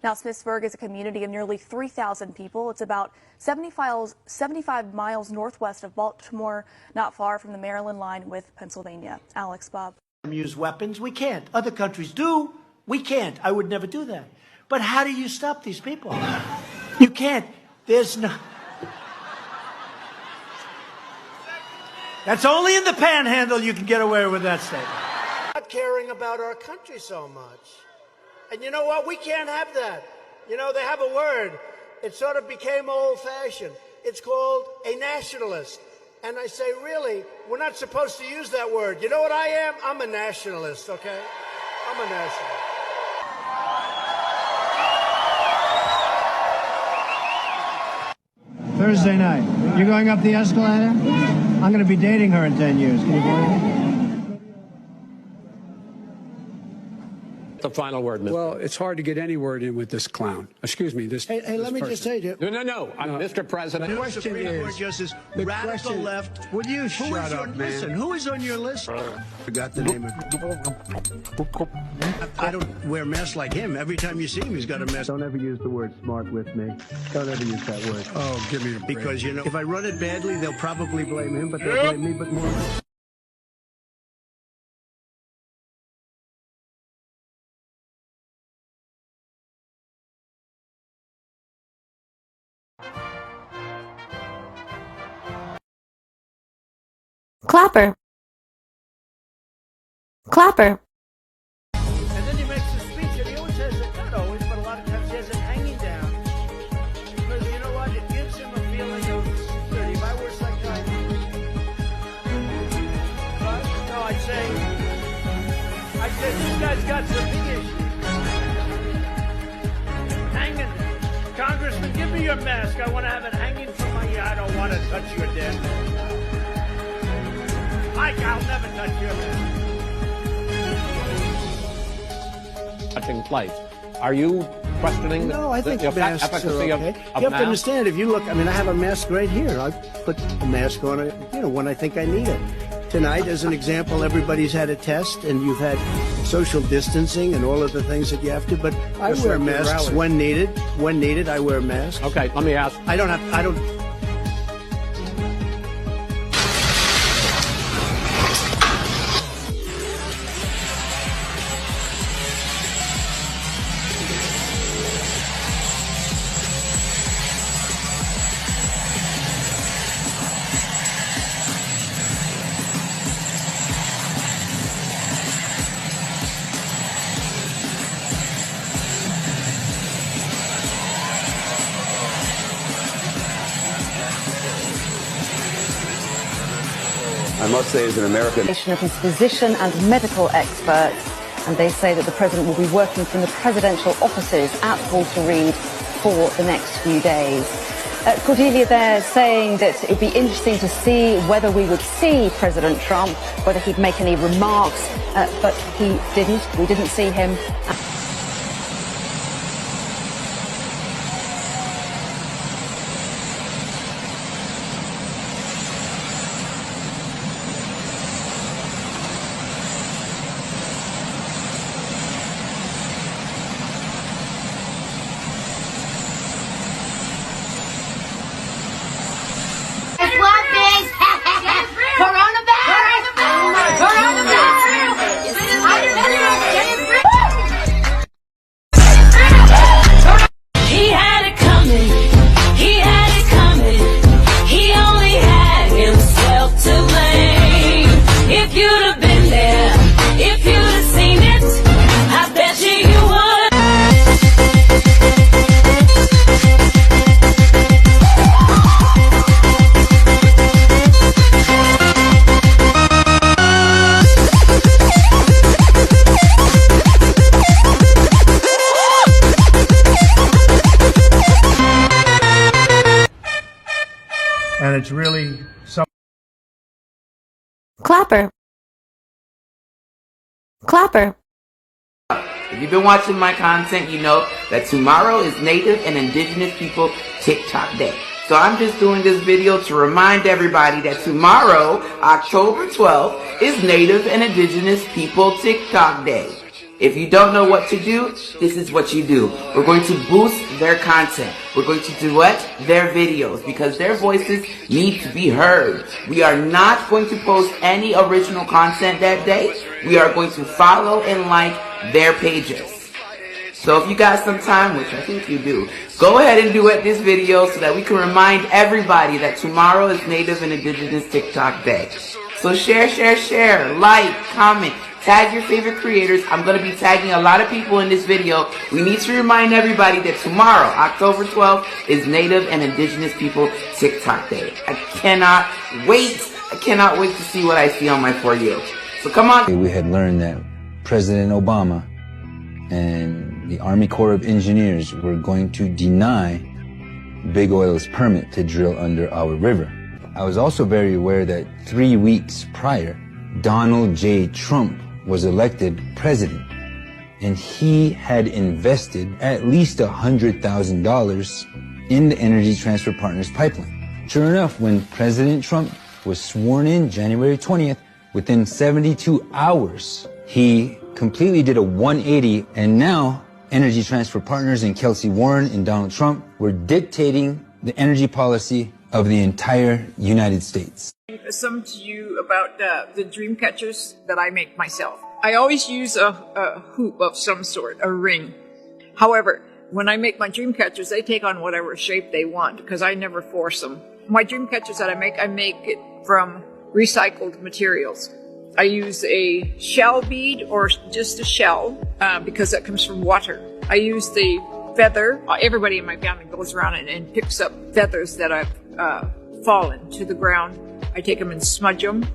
Now, Smithsburg is a community of nearly 3,000 people. It's about 75 miles northwest of Baltimore, not far from the Maryland line with Pennsylvania. Alex, Bob. Use weapons. We can't. Other countries do. We can't. I would never do that. But how do you stop these people? You can't. There's no... That's only in the panhandle you can get away with that statement. Not caring about our country so much. And you know what? We can't have that. You know, they have a word. It sort of became old-fashioned. It's called a nationalist. And I say, really, we're not supposed to use that word. You know what I am? I'm a nationalist, okay? I'm a nationalist. Thursday night. You're going up the escalator? I'm going to be dating her in 10 years. Can you believe it? The final word, Mr. Well, it's hard to get any word in with this clown. Excuse me, this. Hey, let me just say to you. No. I'm Mr. President. The question is, Justice, radical left. Would you shut up, man? Listen, who is on your list? Forgot the name of. I don't wear masks like him. Every time you see him, he's got a mask. Don't ever use the word smart with me. Don't ever use that word. Oh, give me a break. Because, you know, if I run it badly, they'll probably blame him, but they'll blame me, but more. Clapper. Clapper. And then he makes a speech, and he always has it, not always, but a lot of times he has it hanging down. Because you know what? It gives him a feeling of security. If I were psychiatrist, no, I'd say, this guy's got some big issues. Hanging. Congressman, give me your mask. I want to have it hanging from my ear. I don't want to touch your damn mask. Mike, I'll never touch your mask. Touching place. Are you questioning No, I think the masks are efficacy okay. of You have to understand, if you look, I mean, I have a mask right here. I put a mask on it, you know, when I think I need it. Tonight, as an example, everybody's had a test, and you've had social distancing and all of the things that you have to, but I wear masks when needed. When needed, I wear masks. Okay, let me ask. I don't. I must say, as an American, of his physician and medical experts, and they say that the president will be working from the presidential offices at Walter Reed for the next few days. Cordelia, they're saying that it would be interesting to see whether we would see President Trump, whether he'd make any remarks, but he didn't. We didn't see him. And it's really some. Clapper. Clapper. If you've been watching my content, you know that tomorrow is Native and Indigenous People TikTok Day. So I'm just doing this video to remind everybody that tomorrow, October 12th, is Native and Indigenous People TikTok Day. If you don't know what to do, this is what you do. We're going to boost their content. We're going to duet their videos because their voices need to be heard. We are not going to post any original content that day. We are going to follow and like their pages. So if you got some time, which I think you do, go ahead and duet this video so that we can remind everybody that tomorrow is Native and Indigenous TikTok Day. So share, like, comment, tag your favorite creators. I'm going to be tagging a lot of people in this video. We need to remind everybody that tomorrow, October 12th, is Native and Indigenous People TikTok Day. I cannot wait to see what I see on my For You. So come on. We had learned that President Obama and the Army Corps of Engineers were going to deny Big Oil's permit to drill under our river. I was also very aware that 3 weeks prior, Donald J. Trump was elected president, and he had invested at least $100,000 in the Energy Transfer Partners pipeline. Sure enough, when President Trump was sworn in January 20th, within 72 hours, he completely did a 180, and now Energy Transfer Partners and Kelsey Warren and Donald Trump were dictating the energy policy of the entire United States. Some to you about the dream catchers that I make myself. I always use a hoop of some sort, a ring. However, when I make my dream catchers, they take on whatever shape they want because I never force them. My dream catchers that I make it from recycled materials. I use a shell bead or just a shell because that comes from water. I use the feather. Everybody in my family goes around and picks up feathers that I've fallen to the ground. I take them and smudge them,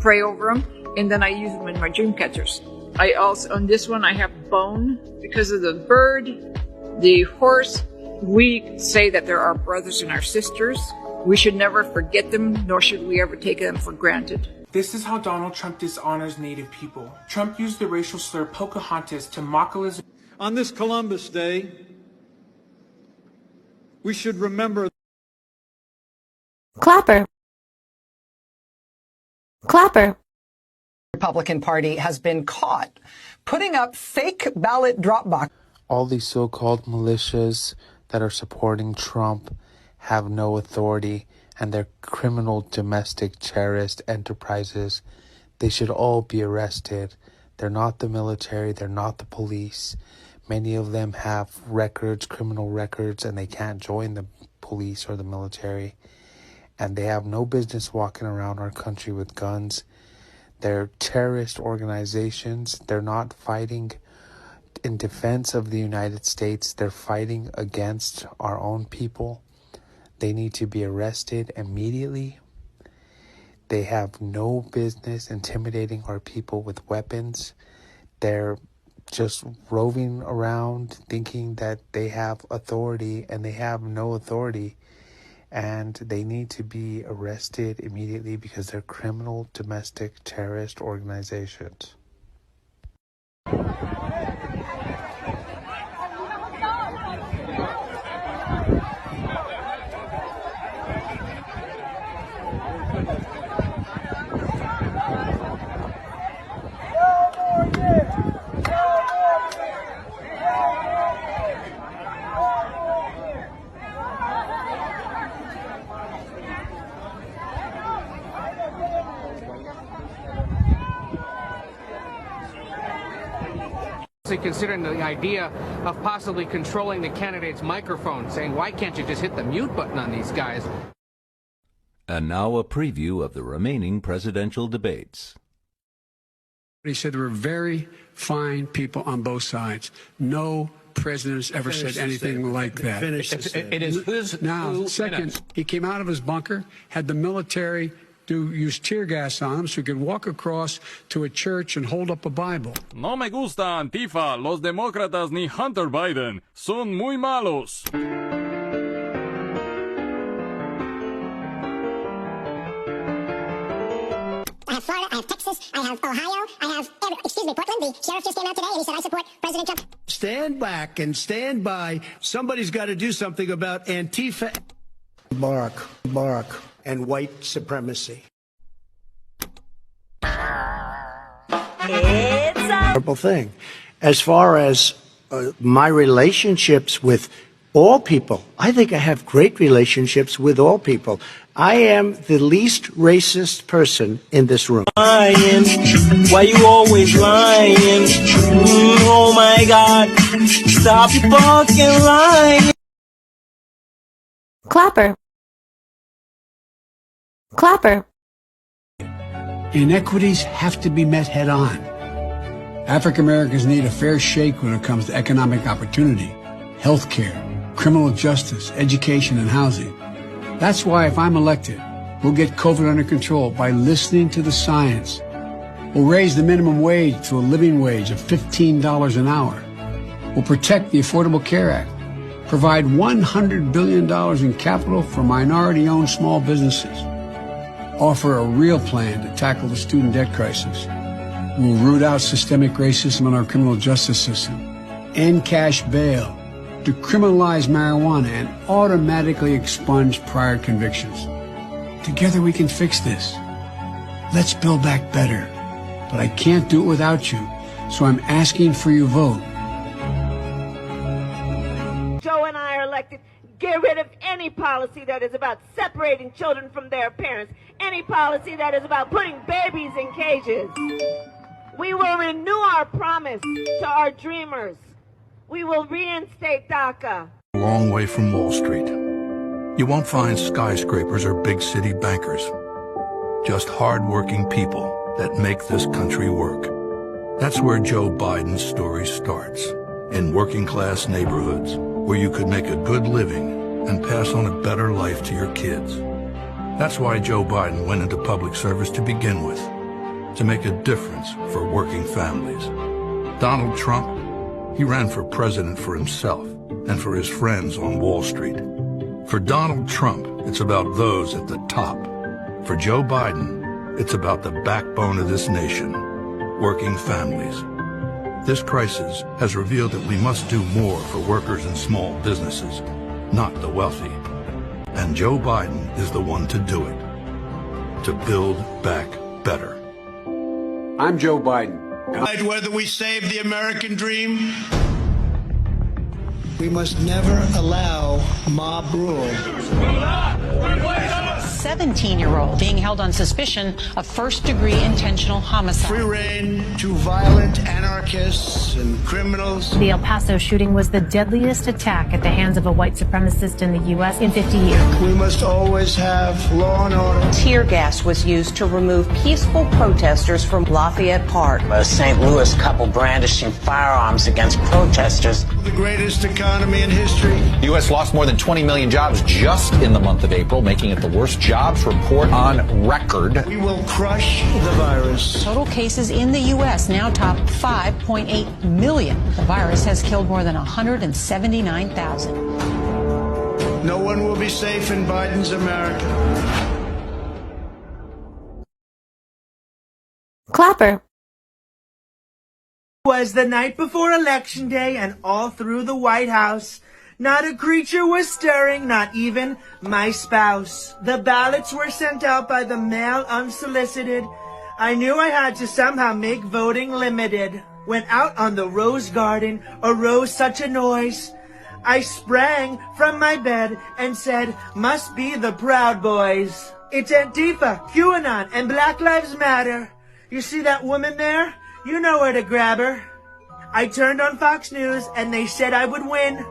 pray over them, and then I use them in my dream catchers. I also, on this one, I have bone because of the bird, the horse. We say that they're our brothers and our sisters. We should never forget them, nor should we ever take them for granted. This is how Donald Trump dishonors Native people. Trump used the racial slur Pocahontas to mock Elizabeth. On this Columbus Day, we should remember. Clapper. Republican Party has been caught putting up fake ballot drop boxes. All these so-called militias that are supporting Trump have no authority, and they're criminal domestic terrorist enterprises. They should all be arrested. They're not the military. They're not the police. Many of them have records, criminal records, and they can't join the police or the military. And they have no business walking around our country with guns. They're terrorist organizations. They're not fighting in defense of the United States. They're fighting against our own people. They need to be arrested immediately. They have no business intimidating our people with weapons. They're just roving around thinking that they have authority, and they have no authority. And they need to be arrested immediately because they're criminal domestic terrorist organizations. Considering the idea of possibly controlling the candidate's microphone, saying, why can't you just hit the mute button on these guys? And now a preview of the remaining presidential debates. He said there were very fine people on both sides. No president has ever said anything like that. It is his. Now, second, he came out of his bunker, had the military use tear gas on him so he could walk across to a church and hold up a Bible. No me gusta Antifa, los demócratas ni Hunter Biden. Son muy malos. I have Florida, I have Texas, I have Ohio, I have, Portland. The sheriff just came out today and he said, I support President Trump. Stand back and stand by. Somebody's got to do something about Antifa, Barack, and white supremacy. It's a Terrible thing. As far as my relationships with all people. I think I have great relationships with all people. I am the least racist person in this room. Lying. Why you always lying? Oh my God. Stop fucking lying. Clapper. Clapper. Inequities have to be met head on. African Americans need a fair shake when it comes to economic opportunity, health care, criminal justice, education, and housing. That's why if I'm elected, we'll get COVID under control by listening to the science. We'll raise the minimum wage to a living wage of $15 an hour. We'll protect the Affordable Care Act, provide $100 billion in capital for minority-owned small businesses, offer a real plan to tackle the student debt crisis. We'll root out systemic racism in our criminal justice system, end cash bail, decriminalize marijuana, and automatically expunge prior convictions. Together we can fix this. Let's build back better. But I can't do it without you, so I'm asking for your vote. Joe and I are elected. Get rid of any policy that is about separating children from their parents. Any policy that is about putting babies in cages. We will renew our promise to our dreamers. We will reinstate DACA. A long way from Wall Street. You won't find skyscrapers or big city bankers. Just hard-working people that make this country work. That's where Joe Biden's story starts. In working-class neighborhoods, where you could make a good living and pass on a better life to your kids. That's why Joe Biden went into public service to begin with, to make a difference for working families. Donald Trump, he ran for president for himself and for his friends on Wall Street. For Donald Trump, it's about those at the top. For Joe Biden, it's about the backbone of this nation, working families. This crisis has revealed that we must do more for workers and small businesses, not the wealthy. And Joe Biden is the one to do it, to build back better. I'm Joe Biden. Whether we save the American dream, we must never allow mob rule. 17-year-old being held on suspicion of first-degree intentional homicide. Free rein to violent anarchists and criminals. The El Paso shooting was the deadliest attack at the hands of a white supremacist in the U.S. in 50 years. We must always have law and order. Tear gas was used to remove peaceful protesters from Lafayette Park. A St. Louis couple brandishing firearms against protesters. The greatest economy in history. The U.S. lost more than 20 million jobs just in the month of April, making it the worst jobs report on record. We will crush the virus. Total cases in the U.S. now top 5.8 million. The virus has killed more than 179,000. No one will be safe in Biden's America. Clapper. It was the night before Election Day, and all through the White House, not a creature was stirring, not even my spouse. The ballots were sent out by the mail unsolicited. I knew I had to somehow make voting limited. When out on the Rose Garden arose such a noise, I sprang from my bed and said, must be the Proud Boys. It's Antifa, QAnon, and Black Lives Matter. You see that woman there? You know where to grab her. I turned on Fox News and they said I would win.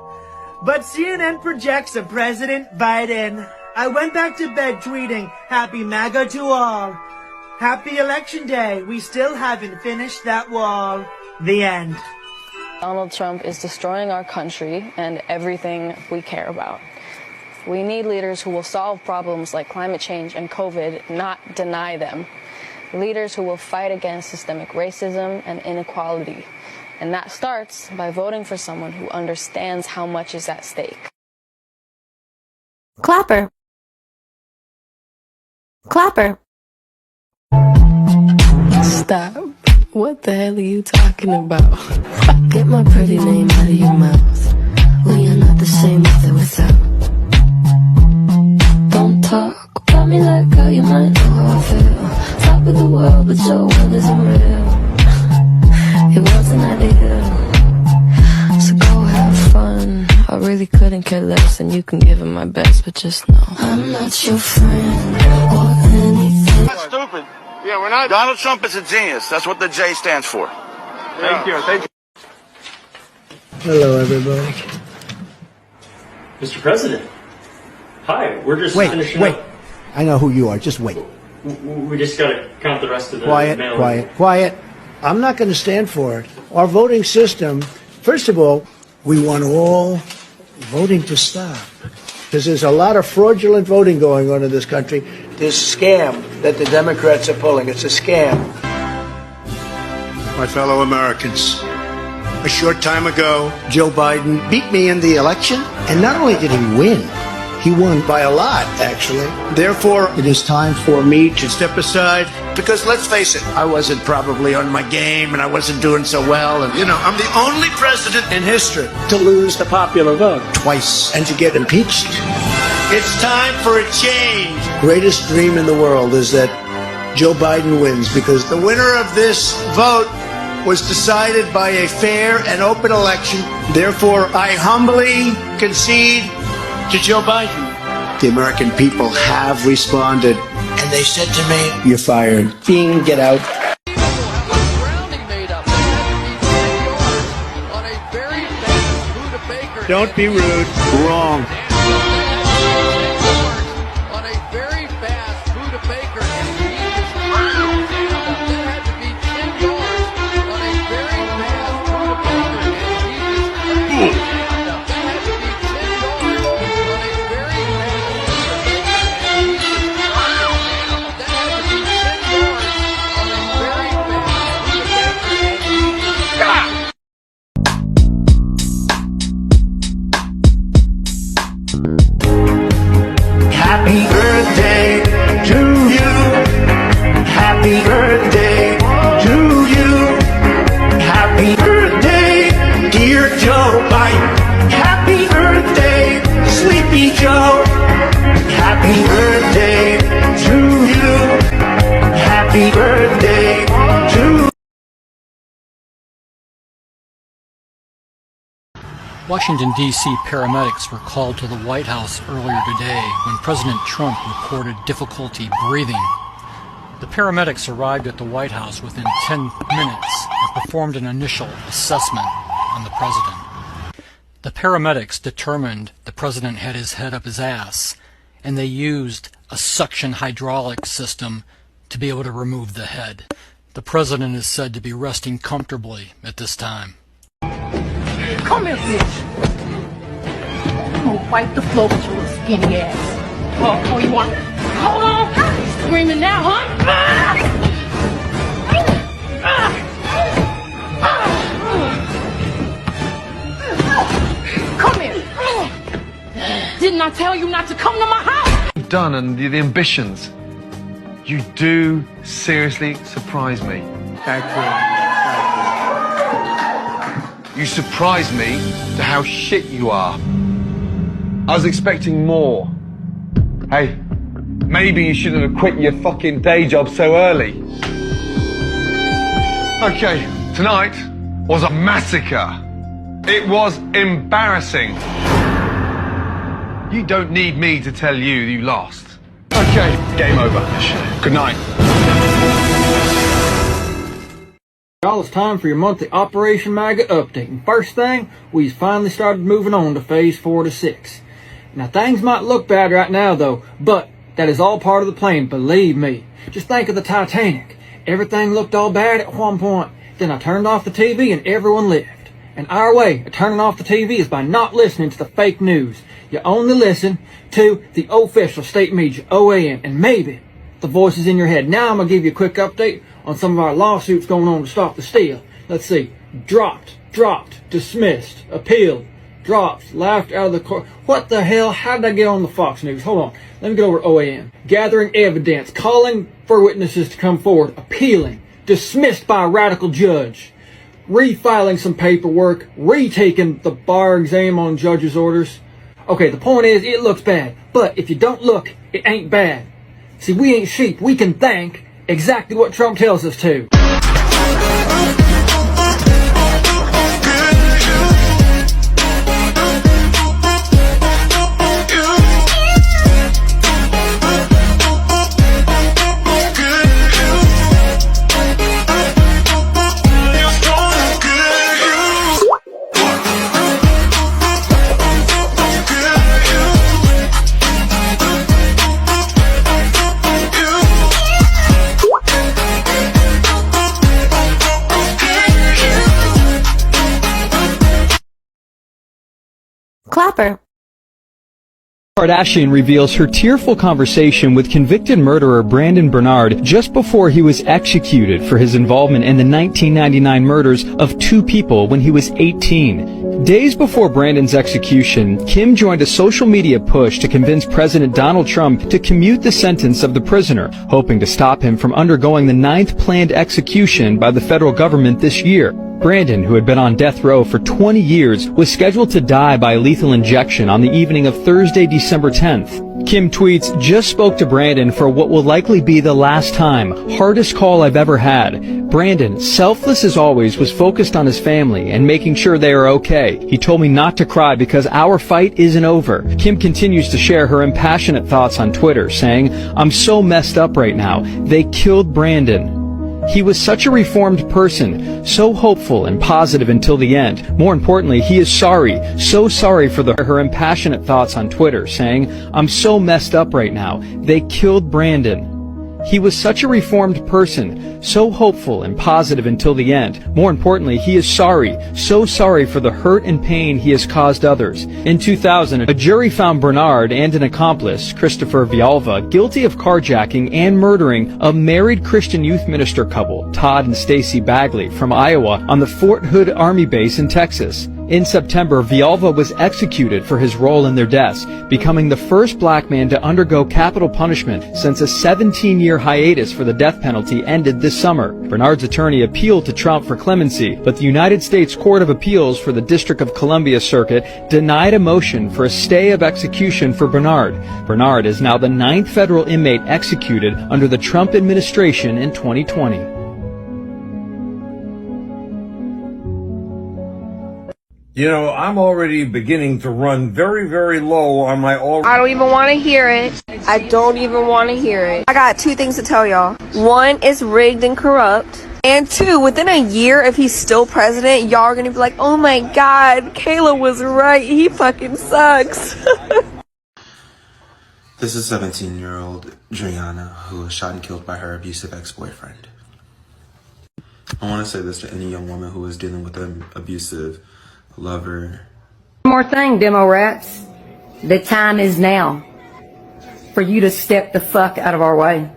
But CNN projects a President Biden. I went back to bed tweeting, Happy MAGA to all. Happy Election Day. We still haven't finished that wall. The end. Donald Trump is destroying our country and everything we care about. We need leaders who will solve problems like climate change and COVID, not deny them. Leaders who will fight against systemic racism and inequality. And that starts by voting for someone who understands how much is at stake. Clapper. Clapper. Stop. What the hell are you talking about? Get my pretty name out of your mouth. We are not the same with or without. Don't talk about me like how you might know how I feel. Top of the world, but your world isn't real. It wasn't ideal. So go have fun. I really really couldn't care less, and you can give him my best, but just know I'm not your friend or anything. That's stupid. Yeah, we're not. Donald Trump is a genius. That's what the J stands for. Thank you. Thank you. Hello, everybody. Mr. President. Hi, we're just finishing up. I know who you are. Just wait. We just gotta count the rest of the mail. Quiet. I'm not going to stand for it. Our voting system, first of all, we want all voting to stop. Because there's a lot of fraudulent voting going on in this country. This scam that the Democrats are pulling, it's a scam. My fellow Americans, a short time ago, Joe Biden beat me in the election. And not only did he win, he won by a lot, actually. Therefore, It is time for me to step aside, because let's face it, I wasn't probably on my game and I wasn't doing so well. And, I'm the only president in history to lose the popular vote twice and to get impeached. It's time for a change. Greatest dream in the world is that Joe Biden wins, because The winner of this vote was decided by a fair and open election. Therefore, I humbly concede to Joe Biden. the American people have responded. And they said to me, "You're fired. Bing, get out." Don't be rude. Wrong. Happy birthday to you. Happy birthday to you. Happy birthday, dear Joe Biden. Happy birthday, Sleepy Joe. Happy birthday to you. Happy birthday to Washington, D.C. paramedics were called to the White House earlier today when President Trump reported difficulty breathing. The paramedics arrived at the White House within 10 minutes and performed an initial assessment on the president. The paramedics determined the president had his head up his ass, and they used a suction hydraulic system to be able to remove the head. The president is said to be resting comfortably at this time. Come here, bitch. I'm gonna wipe the floor with your little skinny ass. Oh, you want? Hold on. You screaming now, huh? Come here. Didn't I tell you not to come to my house? Done and the ambitions. You do seriously surprise me. Thank you. You surprise me to how shit you are. I was expecting more. Hey, maybe you shouldn't have quit your fucking day job so early. Okay, tonight was a massacre. It was embarrassing. You don't need me to tell you you lost. Okay, game over. Good night. Y'all, it's time for your monthly Operation MAGA update. And first thing, we've finally started moving on to phase 4 to 6. Now, things might look bad right now, though, but that is all part of the plan, believe me. Just think of the Titanic. Everything looked all bad at one point. Then I turned off the TV and everyone lived. And our way of turning off the TV is by not listening to the fake news. You only listen to the official state media, OAN, and maybe the voices in your head. Now I'm going to give you a quick update on some of our lawsuits going on to stop the steal. Let's see. Dropped, dismissed, appealed, dropped, laughed out of the court. What the hell? How did I get on the Fox News? Hold on. Let me get over to OAN. Gathering evidence, calling for witnesses to come forward, appealing, dismissed by a radical judge, refiling some paperwork, retaking the bar exam on judge's orders. Okay, the point is, it looks bad. But if you don't look, it ain't bad. See, we ain't sheep. We can think exactly what Trump tells us to. Clapper. Kardashian reveals her tearful conversation with convicted murderer Brandon Bernard just before he was executed for his involvement in the 1999 murders of 2 people when he was 18. Days before Brandon's execution, Kim joined a social media push to convince President Donald Trump to commute the sentence of the prisoner, hoping to stop him from undergoing the 9th planned execution by the federal government this year. Brandon, who had been on death row for 20 years, was scheduled to die by lethal injection on the evening of Thursday, December 10th. Kim tweets, "Just spoke to Brandon for what will likely be the last time. Hardest call I've ever had. Brandon, selfless as always, was focused on his family and making sure they are okay. He told me not to cry because our fight isn't over." Kim continues to share her impassionate thoughts on Twitter, saying, "I'm so messed up right now. They killed Brandon. He was such a reformed person, so hopeful and positive until the end. More importantly, he is sorry, so sorry for her impassionate thoughts on Twitter, saying, 'I'm so messed up right now. They killed Brandon. He was such a reformed person, so hopeful and positive until the end. More importantly, he is sorry, so sorry for the hurt and pain he has caused others.'" In 2000, a jury found Bernard and an accomplice, Christopher Villalva, guilty of carjacking and murdering a married Christian youth minister couple, Todd and Stacy Bagley, from Iowa, on the Fort Hood Army base in Texas. In September, Villalva was executed for his role in their deaths, becoming the first black man to undergo capital punishment since a 17-year hiatus for the death penalty ended this summer. Bernard's attorney appealed to Trump for clemency, but the United States Court of Appeals for the District of Columbia Circuit denied a motion for a stay of execution for Bernard. Bernard is now the 9th federal inmate executed under the Trump administration in 2020. You know, I'm already beginning to run very, very low on my I don't even want to hear it. I don't even want to hear it. I got 2 things to tell y'all. 1, it's rigged and corrupt. And 2, within a year, if he's still president, y'all are going to be like, "Oh my God, Kayla was right. He fucking sucks." This is 17-year-old Juliana, who was shot and killed by her abusive ex-boyfriend. I want to say this to any young woman who is dealing with an abusive lover. One more thing, demo rats. The time is now for you to step the fuck out of our way.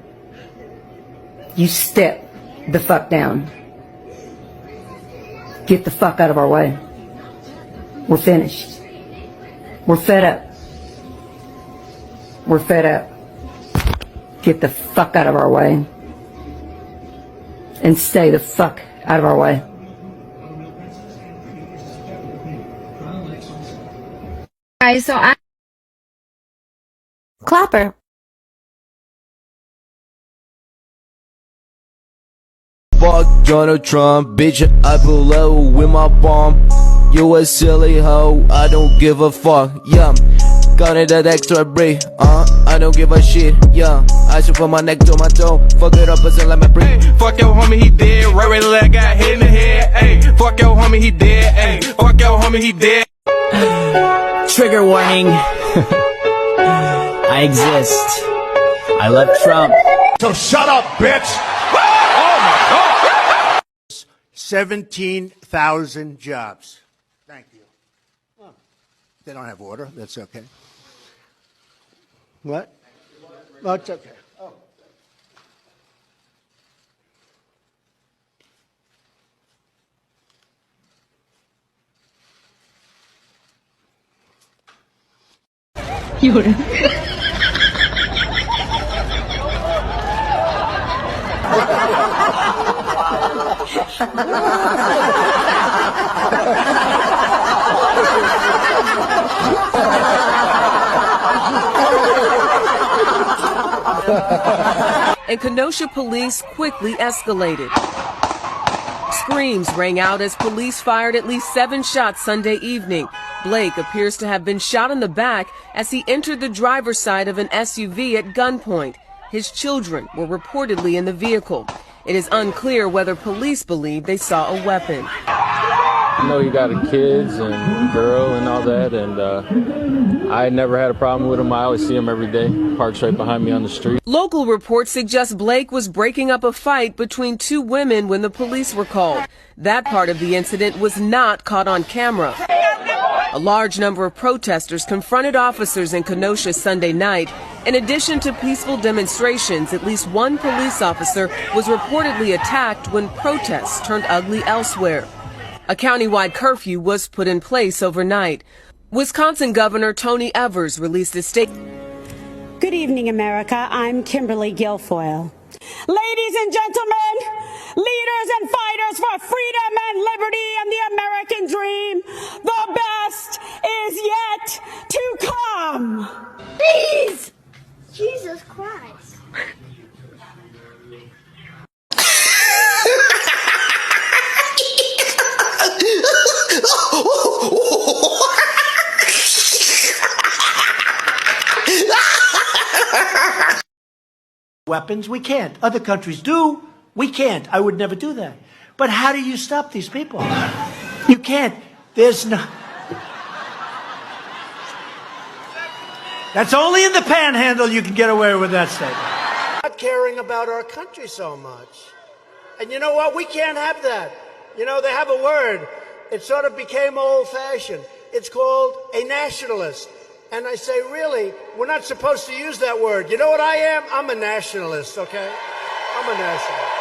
You step the fuck down. Get the fuck out of our way. We're finished. We're fed up. We're fed up. Get the fuck out of our way. And stay the fuck out of our way. Alright, so Clapper. Fuck Donald Trump, bitch, I pull out with my bomb. You a silly hoe, I don't give a fuck, yeah. Counted that extra break, I don't give a shit, yeah. I should put my neck to my toe, fuck it up and let me breathe. Fuck your homie, he dead, right leg got hit in the head, ayy. Fuck your homie, he dead, ayy. Fuck your homie, he dead. Trigger warning. I exist. I love Trump. So shut up, bitch! Oh my God! 17,000 jobs. Thank you. Oh, they don't have water. That's okay. What? Oh, it's okay. Oh. Llora. And Kenosha police quickly escalated. Screams rang out as police fired at least 7 shots Sunday evening. Blake appears to have been shot in the back as he entered the driver's side of an SUV at gunpoint. His children were reportedly in the vehicle. It is unclear whether police believe they saw a weapon. I know he got kids and girl and all that, and I never had a problem with him. I always see him every day, parks right behind me on the street. Local reports suggest Blake was breaking up a fight between 2 women when the police were called. That part of the incident was not caught on camera. A large number of protesters confronted officers in Kenosha Sunday night. In addition to peaceful demonstrations, at least one police officer was reportedly attacked when protests turned ugly elsewhere. A countywide curfew was put in place overnight. Wisconsin Governor Tony Evers released a statement. Good evening, America. I'm Kimberly Guilfoyle. Ladies and gentlemen, leaders and fighters for freedom and liberty and the American dream, the best is yet to come. Please! Jesus Christ. Weapons, we can't. Other countries do. We can't. I would never do that. But how do you stop these people? You can't. There's no... That's only in the panhandle you can get away with that statement. Not caring about our country so much. And you know what? We can't have that. You know, they have a word. It sort of became old-fashioned. It's called a nationalist. And I say, really, we're not supposed to use that word. You know what I am? I'm a nationalist, okay? I'm a nationalist.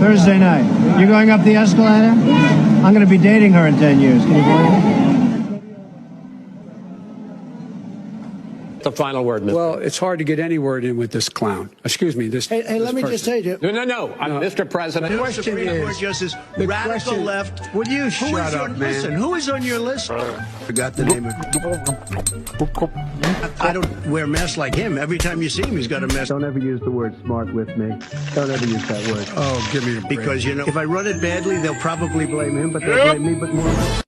Thursday night. You going up the escalator? I'm going to be dating her in 10 years. Can you believe it? The final word, Mr. Well, it's hard to get any word in with this clown. Excuse me, this. Hey, let me just say to you. No. I'm Mr. President. The question is, Justice, radical left. Would you shut up, man? Listen, who is on your list? Forgot the name of. I don't wear a mask like him. Every time you see him, he's got a mask. Don't ever use the word smart with me. Don't ever use that word. Oh, give me a break. Because, you know, if I run it badly, they'll probably blame him, but they'll blame me, but more.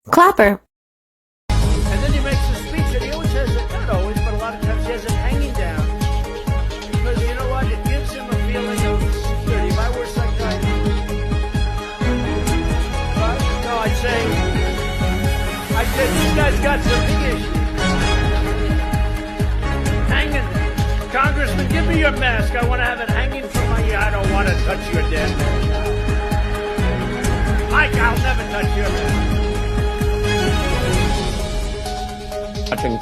Clapper. And then he makes a speech and he always has it, not always, but a lot of times he has it hanging down. Because you know what? It gives him a feeling of security. If I were psychiatrist, no, I'd say this guy's got some big issues. Hanging. Congressman, give me your mask. I want to have it hanging from my ear. I don't want to touch your dead man. Mike, I'll never touch your mask.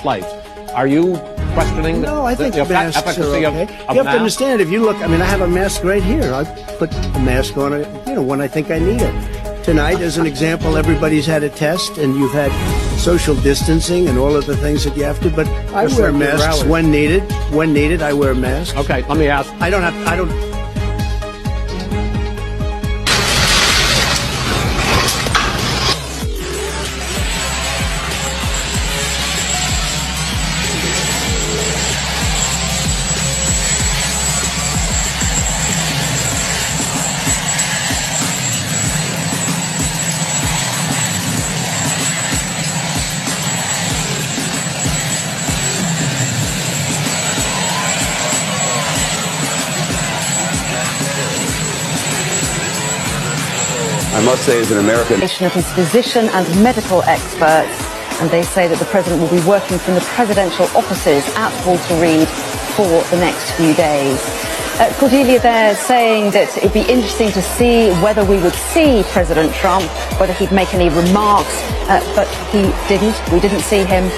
Place. Are you questioning No, I think the masks efficacy are okay. of You have to masks? understand, if you look, I mean, I have a mask right here. I put the mask on, when I think I need it. Tonight, as an example, everybody's had a test, and you've had social distancing and all of the things that you have to, but I wear masks when needed. When needed, I wear masks. Okay, let me ask. I don't. I must say, as an American, Of his physician and medical experts, and they say that the president will be working from the presidential offices at Walter Reed for the next few days. Cordelia, they're saying that it'd be interesting to see whether we would see President Trump, whether he'd make any remarks, but he didn't. We didn't see him.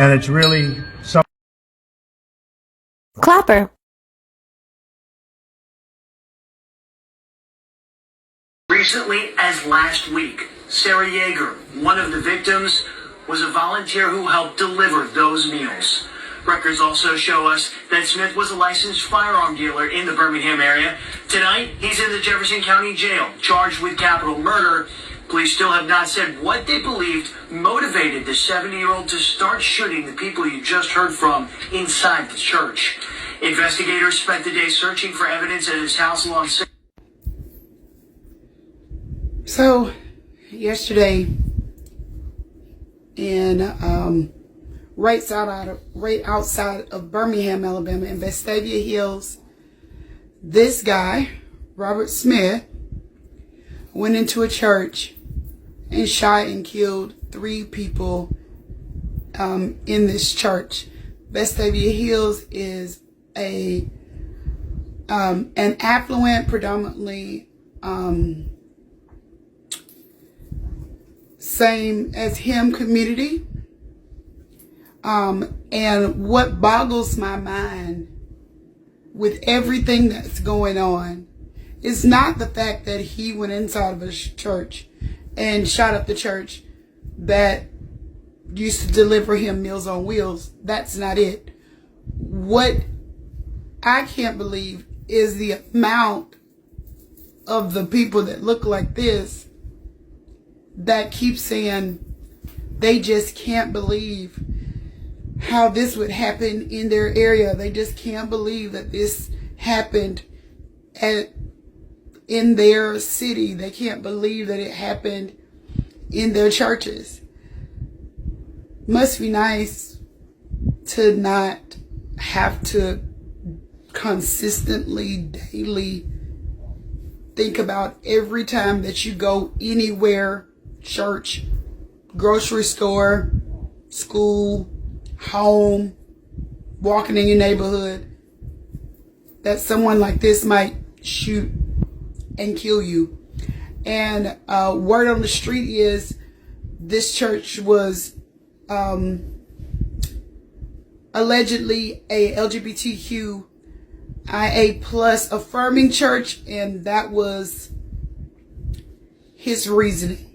and it's really something. Clapper. Recently as last week, Sarah Yeager, one of the victims, was a volunteer who helped deliver those meals. Records also show us that Smith was a licensed firearm dealer in the Birmingham area. Tonight, he's in the Jefferson County Jail, charged with capital murder. Police still have not said what they believed motivated the 70-year-old to start shooting the people you just heard from inside the church. Investigators spent the day searching for evidence at his house along. So, yesterday, in right outside of Birmingham, Alabama, in Vestavia Hills, this guy, Robert Smith, went into a church and shot and killed 3 people in this church. Vestavia Hills is an affluent, predominantly same as him community. And what boggles my mind with everything that's going on is not the fact that he went inside of a church and shot up the church that used to deliver him Meals on Wheels. That's not it. What I can't believe is the amount of the people that look like this that keep saying they just can't believe how this would happen in their area. They just can't believe that this happened in their city. They can't believe that it happened in their churches. Must be nice to not have to consistently, daily think about every time that you go anywhere, church, grocery store, school, home, walking in your neighborhood, that someone like this might shoot and kill you. And word on the street is this church was allegedly a LGBTQIA plus affirming church, and that was his reasoning.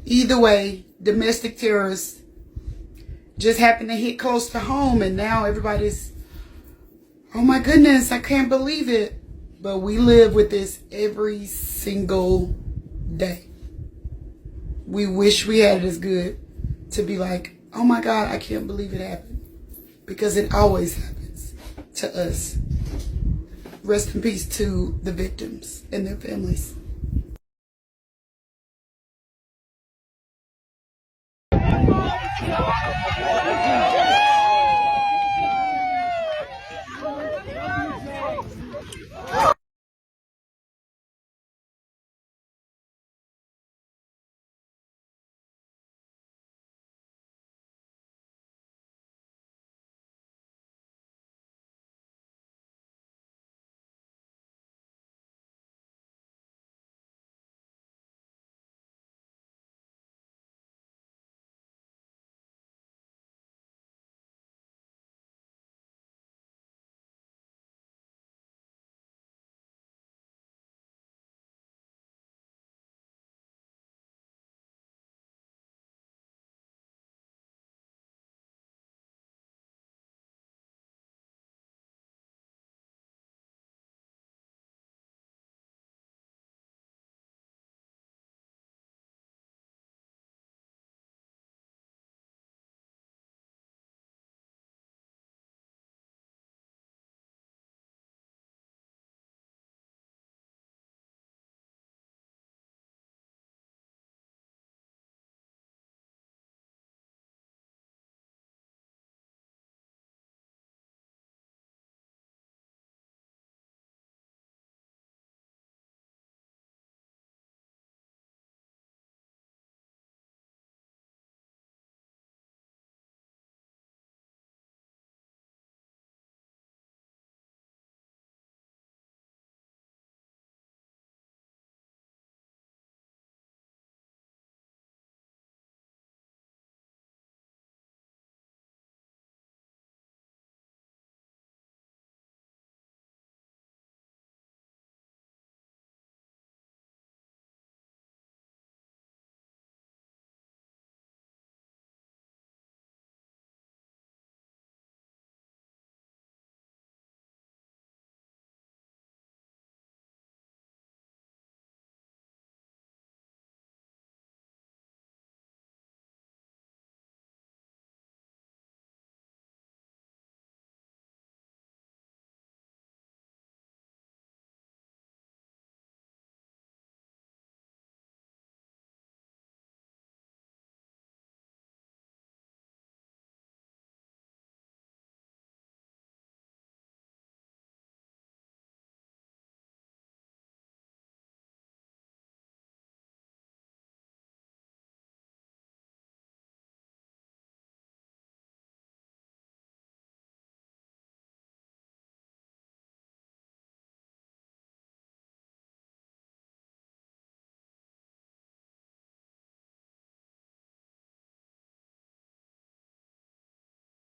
Either way, domestic terrorists just happened to hit close to home, and now everybody's, oh my goodness, I can't believe it. But we live with this every single day. We wish we had it as good to be like, oh my God, I can't believe it happened. Because it always happens to us. Rest in peace to the victims and their families.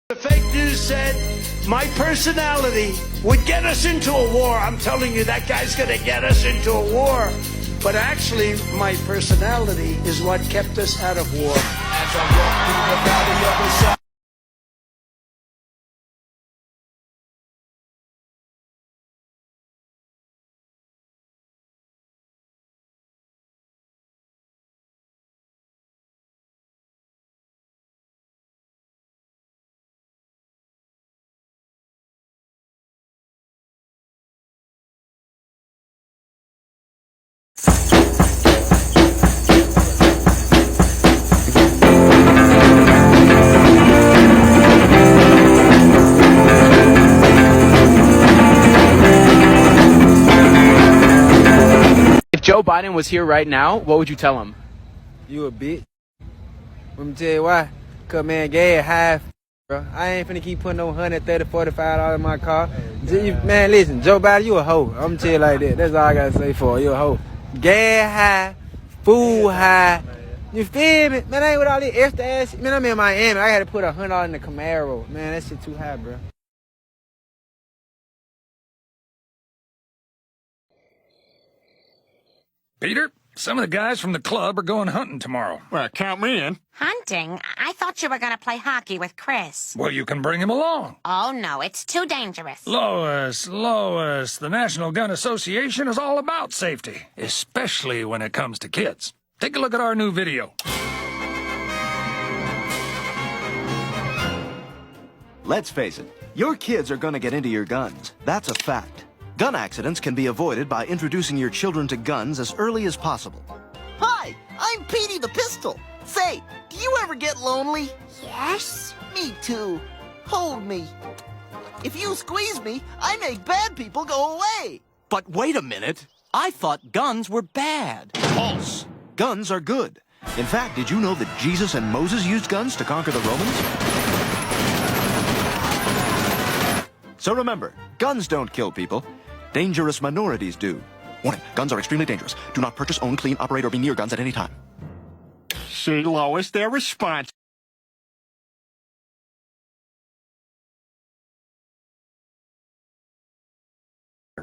The fake news said my personality would get us into a war. I'm telling you, that guy's going to get us into a war. But actually, my personality is what kept us out of war. As I walk through the valley of the sun. If Joe Biden was here right now, what would you tell him? You a bitch. Let me tell you why. Cause man, gas high, bro. I ain't finna keep putting no $130, $45 in my car. Man, listen, Joe Biden, you a hoe. I'm gonna tell you like that. That's all I gotta say for you. You a hoe. Gas high, food high. You feel me? Man, I ain't with all this extra ass. Man, I'm in Miami. I had to put $100 in the Camaro. Man, that shit too high, bro. Peter, some of the guys from the club are going hunting tomorrow. Well, count me in. Hunting? I thought you were going to play hockey with Chris. Well, you can bring him along. Oh, no, it's too dangerous. Lois, the National Gun Association is all about safety, especially when it comes to kids. Take a look at our new video. Let's face it, your kids are going to get into your guns. That's a fact. Gun accidents can be avoided by introducing your children to guns as early as possible. Hi, I'm Petey the Pistol. Say, do you ever get lonely? Yes. Me too. Hold me. If you squeeze me, I make bad people go away. But wait a minute. I thought guns were bad. False. Guns are good. In fact, did you know that Jesus and Moses used guns to conquer the Romans? So remember, guns don't kill people. Dangerous minorities do. Warning, guns are extremely dangerous. Do not purchase, own, clean, operate, or be near guns at any time. See, Lois, their response.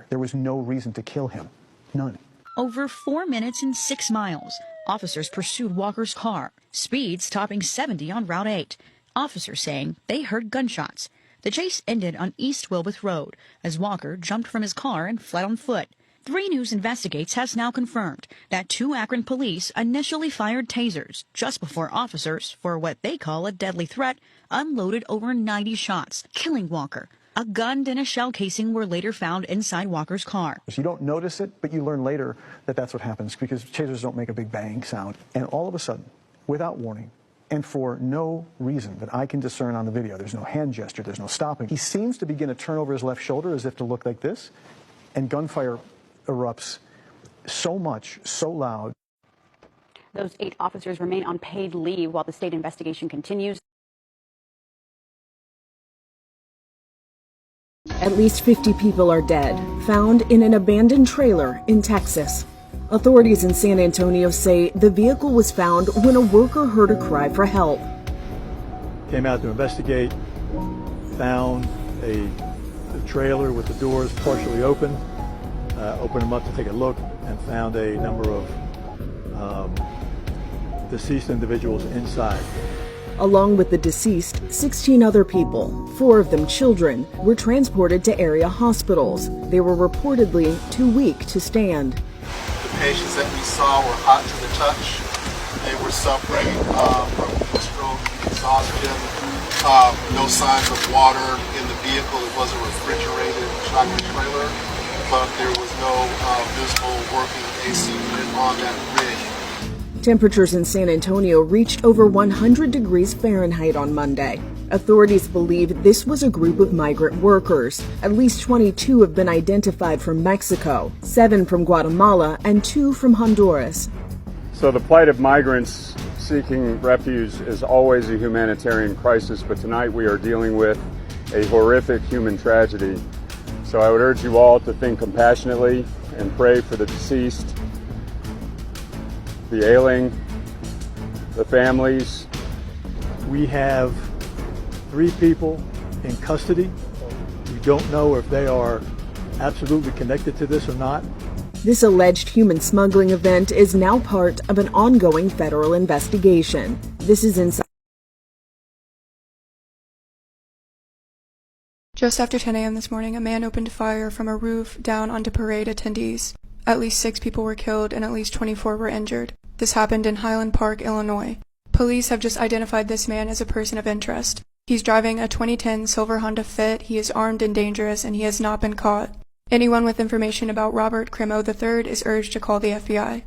There was no reason to kill him. None. Over 4 minutes and 6 miles, officers pursued Walker's car, speeds topping 70 on Route 8. Officers saying they heard gunshots. The chase ended on East Wilbeth Road as Walker jumped from his car and fled on foot. 3 News Investigates has now confirmed that 2 Akron police initially fired tasers just before officers, for what they call a deadly threat, unloaded over 90 shots, killing Walker. A gun and a shell casing were later found inside Walker's car. You don't notice it, but you learn later that that's what happens because tasers don't make a big bang sound. And all of a sudden, without warning, and for no reason that I can discern on the video, there's no hand gesture, there's no stopping, he seems to begin to turn over his left shoulder as if to look like this, and gunfire erupts so much, so loud. Those 8 officers remain on paid leave while the state investigation continues. At least 50 people are dead, found in an abandoned trailer in Texas. Authorities in San Antonio say the vehicle was found when a worker heard a cry for help. Came out to investigate, found a trailer with the doors partially open, opened them up to take a look, and found a number of deceased individuals inside. Along with the deceased, 16 other people, 4 of them children, were transported to area hospitals. They were reportedly too weak to stand. The patients that we saw were hot to the touch. They were suffering from stroke, exhaustion, no signs of water in the vehicle. It was a refrigerated tractor trailer, but there was no visible working AC unit on that rig. Temperatures in San Antonio reached over 100 degrees Fahrenheit on Monday. Authorities believe this was a group of migrant workers. At least 22 have been identified from Mexico, 7 from Guatemala, and 2 from Honduras. So the plight of migrants seeking refuge is always a humanitarian crisis, but tonight we are dealing with a horrific human tragedy. So I would urge you all to think compassionately and pray for the deceased, the ailing, the families. We have 3 people in custody. We don't know if they are absolutely connected to this or not. This alleged human smuggling event is now part of an ongoing federal investigation. This is inside. Just after 10 a.m. this morning, a man opened fire from a roof down onto parade attendees. At least 6 people were killed and at least 24 were injured. This happened in Highland Park, Illinois. Police have just identified this man as a person of interest. He's driving a 2010 silver Honda Fit, he is armed and dangerous, and he has not been caught. Anyone with information about Robert Crimo III is urged to call the FBI.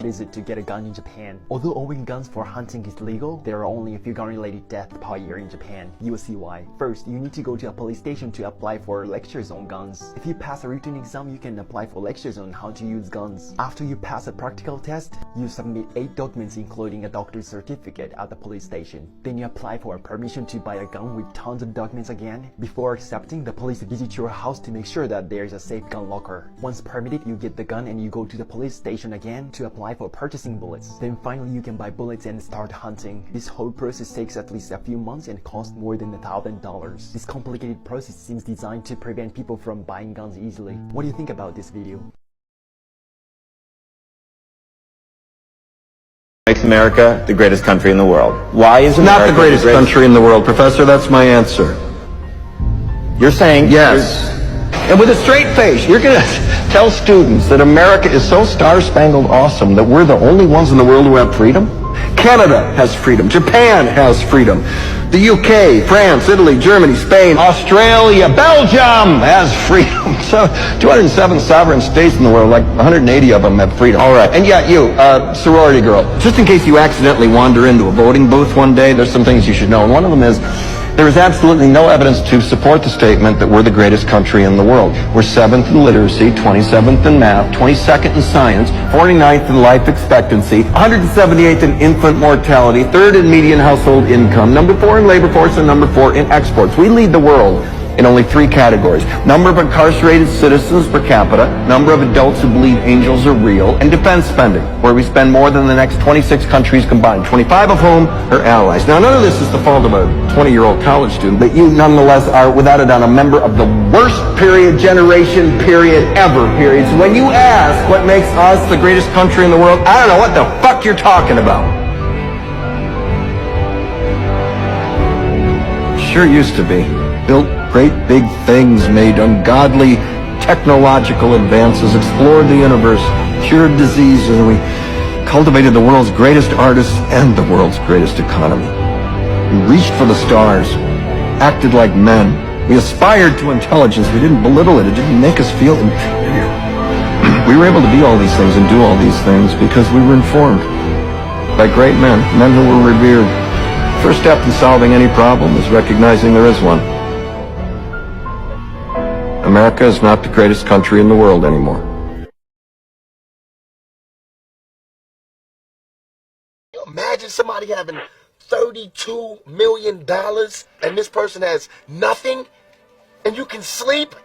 hard is it to get a gun in Japan? Although owning guns for hunting is legal, there are only a few gun-related deaths per year in Japan. You will see why. First, you need to go to a police station to apply for lectures on guns. If you pass a written exam, you can apply for lectures on how to use guns. After you pass a practical test, you submit 8 documents including a doctor's certificate at the police station. Then you apply for a permission to buy a gun with tons of documents again. Before accepting, the police visit your house to make sure that there is a safe gun locker. Once permitted, you get the gun and you go to the police station again to apply for purchasing bullets. Then finally you can buy bullets and start hunting. This whole process takes at least a few months and costs more than $1,000. This complicated process seems designed to prevent people from buying guns easily. What do you think about this video? Makes America the greatest country in the world. Why is America not the greatest country in the world, Professor? That's my answer. You're saying yes. And with a straight face, you're going to tell students that America is so star-spangled awesome that we're the only ones in the world who have freedom? Canada has freedom. Japan has freedom. The UK, France, Italy, Germany, Spain, Australia, Belgium has freedom. So 207 sovereign states in the world, like 180 of them have freedom. All right. And yet you, sorority girl, just in case you accidentally wander into a voting booth one day, there's some things you should know. And one of them is, there is absolutely no evidence to support the statement that we're the greatest country in the world. We're 7th in literacy, 27th in math, 22nd in science, 49th in life expectancy, 178th in infant mortality, 3rd in median household income, number 4 in labor force, and number 4 in exports. We lead the world in only 3 categories: number of incarcerated citizens per capita, number of adults who believe angels are real, and defense spending, where we spend more than the next 26 countries combined, 25 of whom are allies. Now, none of this is the fault of a 20-year-old college student, but you nonetheless are, without a doubt, a member of the worst generation ever. So when you ask what makes us the greatest country in the world, I don't know what the fuck you're talking about. Sure used to be. Built great big things, made ungodly technological advances, explored the universe, cured diseases, and we cultivated the world's greatest artists and the world's greatest economy. We reached for the stars, acted like men. We aspired to intelligence. We didn't belittle it. It didn't make us feel inferior. We were able to be all these things and do all these things because we were informed by great men, men who were revered. First step in solving any problem is recognizing there is one. America is not the greatest country in the world anymore. Imagine somebody having $32 million and this person has nothing and you can sleep?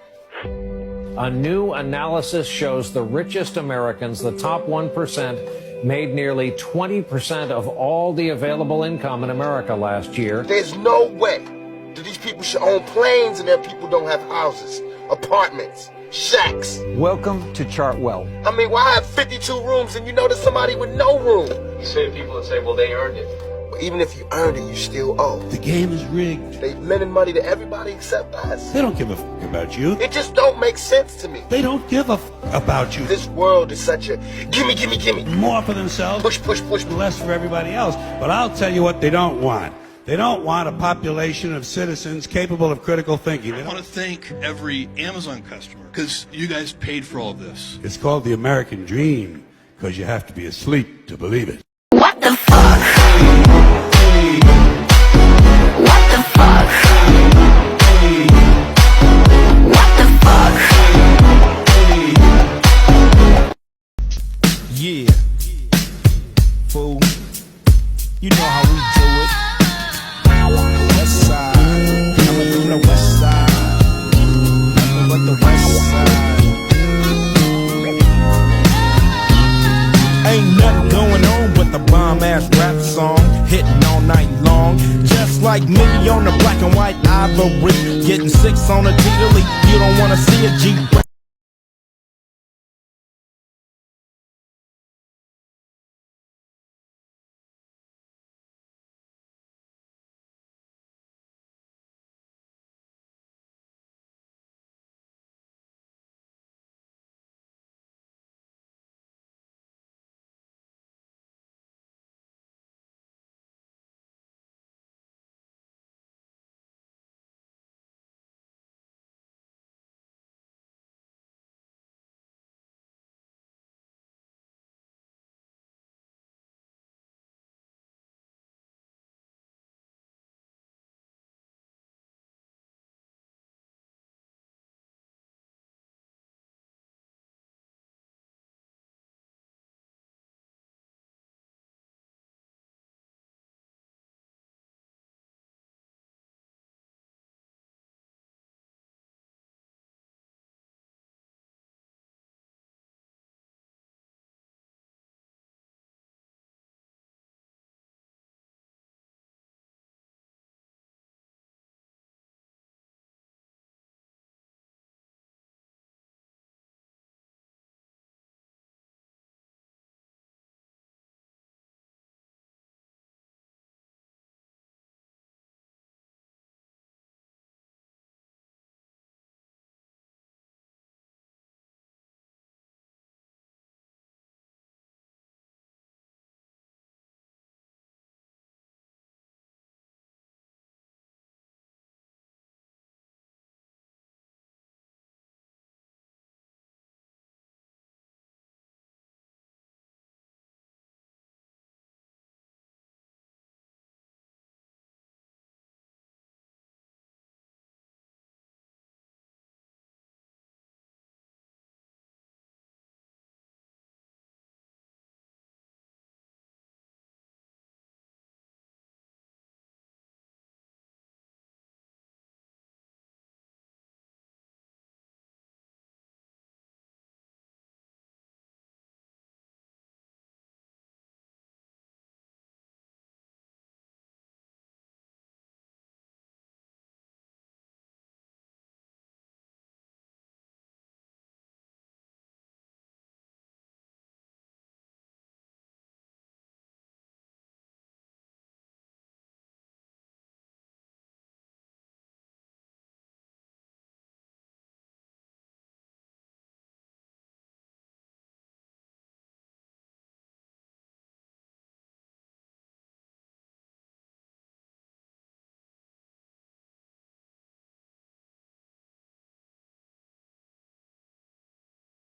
A new analysis shows the richest Americans, the top 1%, made nearly 20% of all the available income in America last year. There's no way that these people should own planes and their people don't have houses, apartments, shacks. Welcome to Chartwell. I mean, why have 52 rooms and you know there's somebody with no room? You say to people that say, well, they earned it. But even if you earned it, you still owe. The game is rigged. They lending money to everybody except us. They don't give a f about you. It just don't make sense to me. They don't give a f about you. This world is such a gimme, gimme, gimme. More for themselves. Push, push, push. Less for everybody else. But I'll tell you what they don't want. They don't want a population of citizens capable of critical thinking. I want to thank every Amazon customer because you guys paid for all of this. It's called the American dream because you have to be asleep to believe it. What the fuck? What the fuck? What the fuck? Yeah. Fool. You know how we do it. West side. Coming from the west side. Nothing but the west side. Ain't nothing going on but the bomb-ass rap song hitting all night long. Just like me on the black and white ivory, getting 6 on a T-Delete. You don't wanna see a G.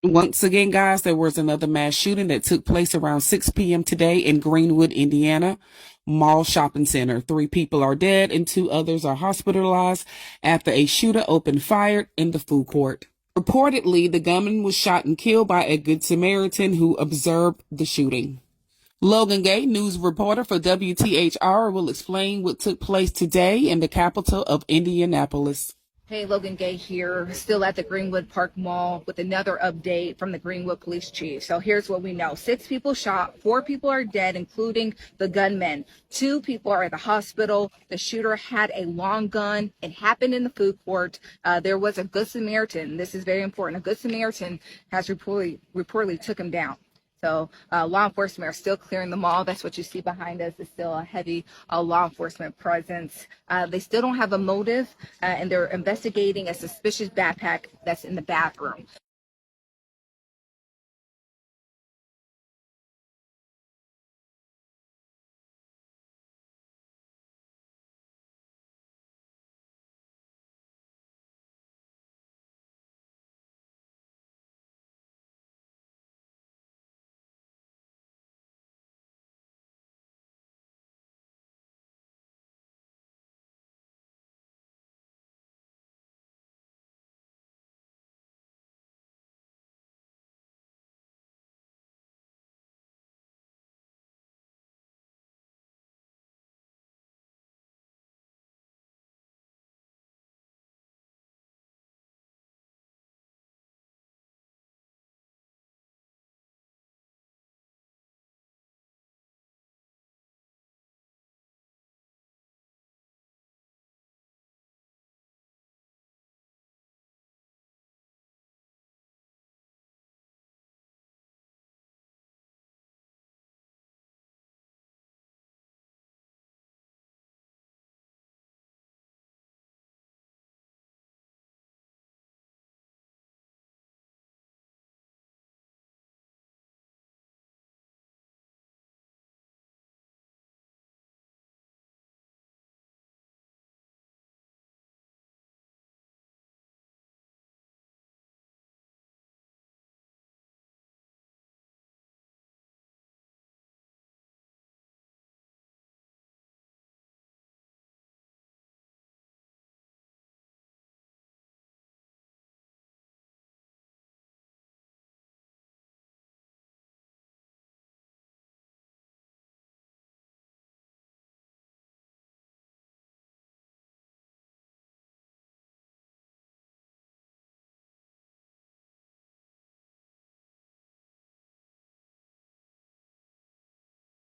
Once again, guys, there was another mass shooting that took place around 6 p.m. today in Greenwood, Indiana. Mall Shopping Center. 3 people are dead and 2 others are hospitalized after a shooter opened fire in the food court. Reportedly, the gunman was shot and killed by a Good Samaritan who observed the shooting. Logan Gay, news reporter for WTHR, will explain what took place today in the capital of Indianapolis. Hey, Logan Gay here, still at the Greenwood Park Mall with another update from the Greenwood Police Chief. So here's what we know. 6 people shot, 4 people are dead, including the gunman. 2 people are at the hospital. The shooter had a long gun. It happened in the food court. There was a Good Samaritan. This is very important. A Good Samaritan has reportedly took him down. So law enforcement are still clearing the mall. That's what you see behind us. Is still a heavy law enforcement presence. They still don't have a motive, and they're investigating a suspicious backpack that's in the bathroom.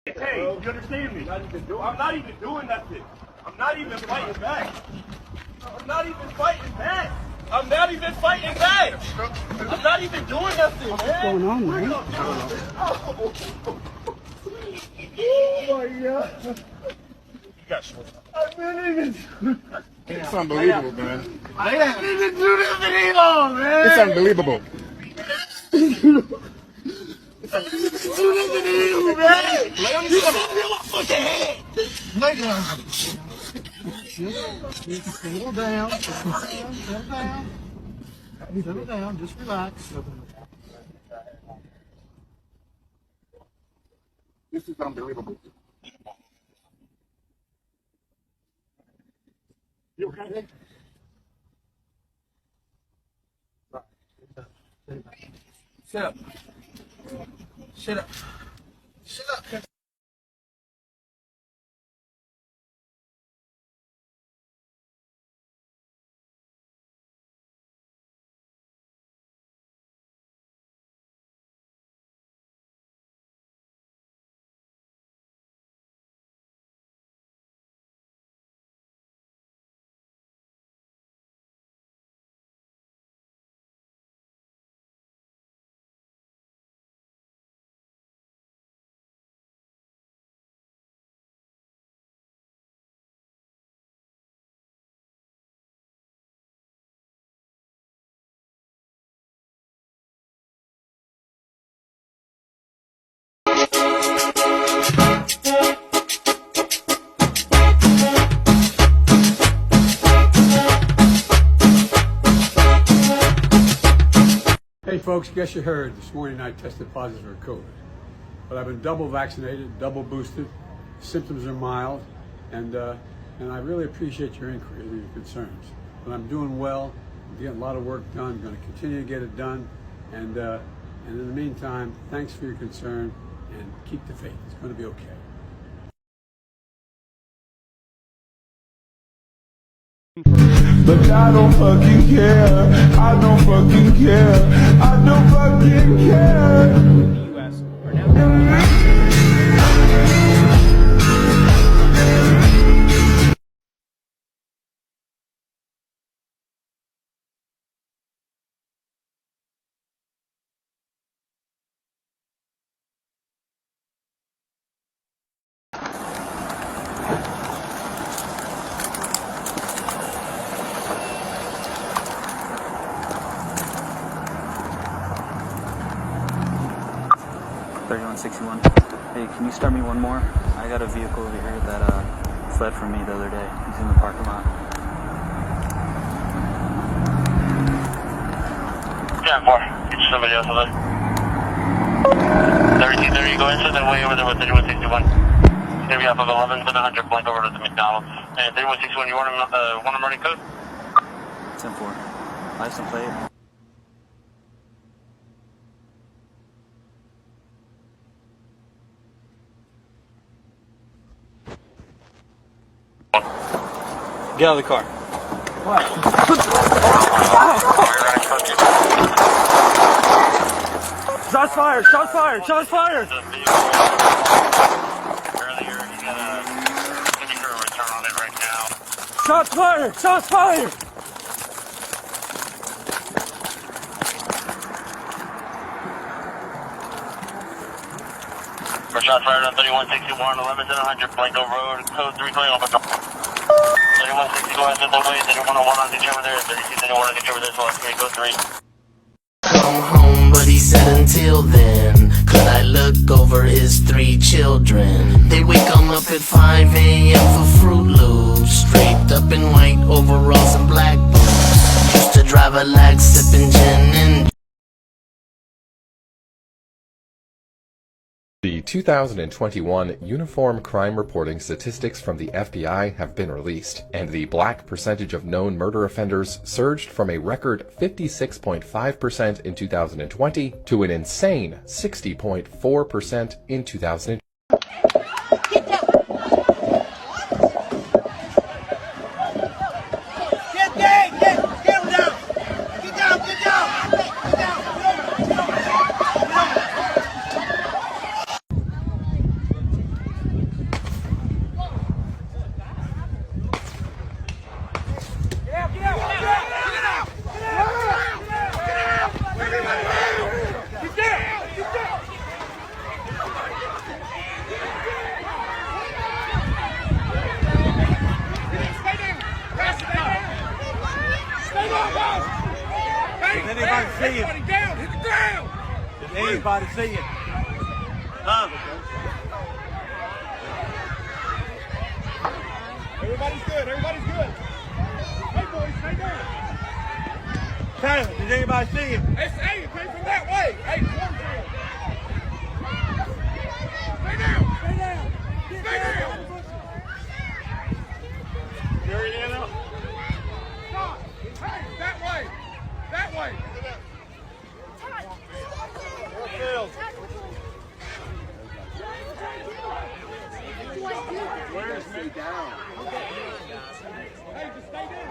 Hey, you understand me? I'm not even doing nothing. I'm not even fighting back. I'm not even fighting back. I'm not even fighting back. I'm not even doing nothing, man. What's going on, man? Oh my God. You got short. I didn't even. It's unbelievable, man. I didn't even do this video, man. It's unbelievable. Lay down. Settle down. Settle down. Just relax. This is unbelievable. You okay? Sit up. Sit up. Sit up. Hey folks, guess you heard this morning I tested positive for COVID. But I've been double vaccinated, double boosted, symptoms are mild, and I really appreciate your inquiry and your concerns. But I'm doing well. I'm getting a lot of work done. I'm going to continue to get it done, and in the meantime, thanks for your concern, and keep the faith. It's going to be okay. But I don't fucking care. I don't fucking care. I don't fucking care. Hey, can you start me one more? I got a vehicle over here that fled from me the other day. He's in the parking lot. Yeah, more. Get you somebody else over there. 3230, go into the way over there with 3161. It's gonna be off of 11 to the 100 blank over to the McDonald's. And 3161, you want a running code? 10-4. License plate. Get out of the car. Shots fired! Shots fired! Shots fired! Earlier, you gotta give me a return on it right now. Shots fired! Shots fired! For shots fired on 3161, 11 to the 100, Blanco Road, code 320 open. 3160, go into the way, 3101 on the over there, 3231 on the over there, so it's 3, code 3. Come home, but he said until then, could I look over his 3 children? They wake him up at 5 a.m. for Fruit Loops, draped up in white overalls and black boots. Used to drive a lag, sipping gin and The 2021 Uniform Crime Reporting statistics from the FBI have been released, and the black percentage of known murder offenders surged from a record 56.5% in 2020 to an insane 60.4% in 2020. Anybody see it? Everybody's good. Everybody's good. Hey, boys, stay down. Tyler, did anybody see it? Hey, it came from that way. Hey, cornfield. Stay down. Stay down. Stay down. You're in now? Stop. Hey, that way. That way. Where's me down? Hey, just stay down.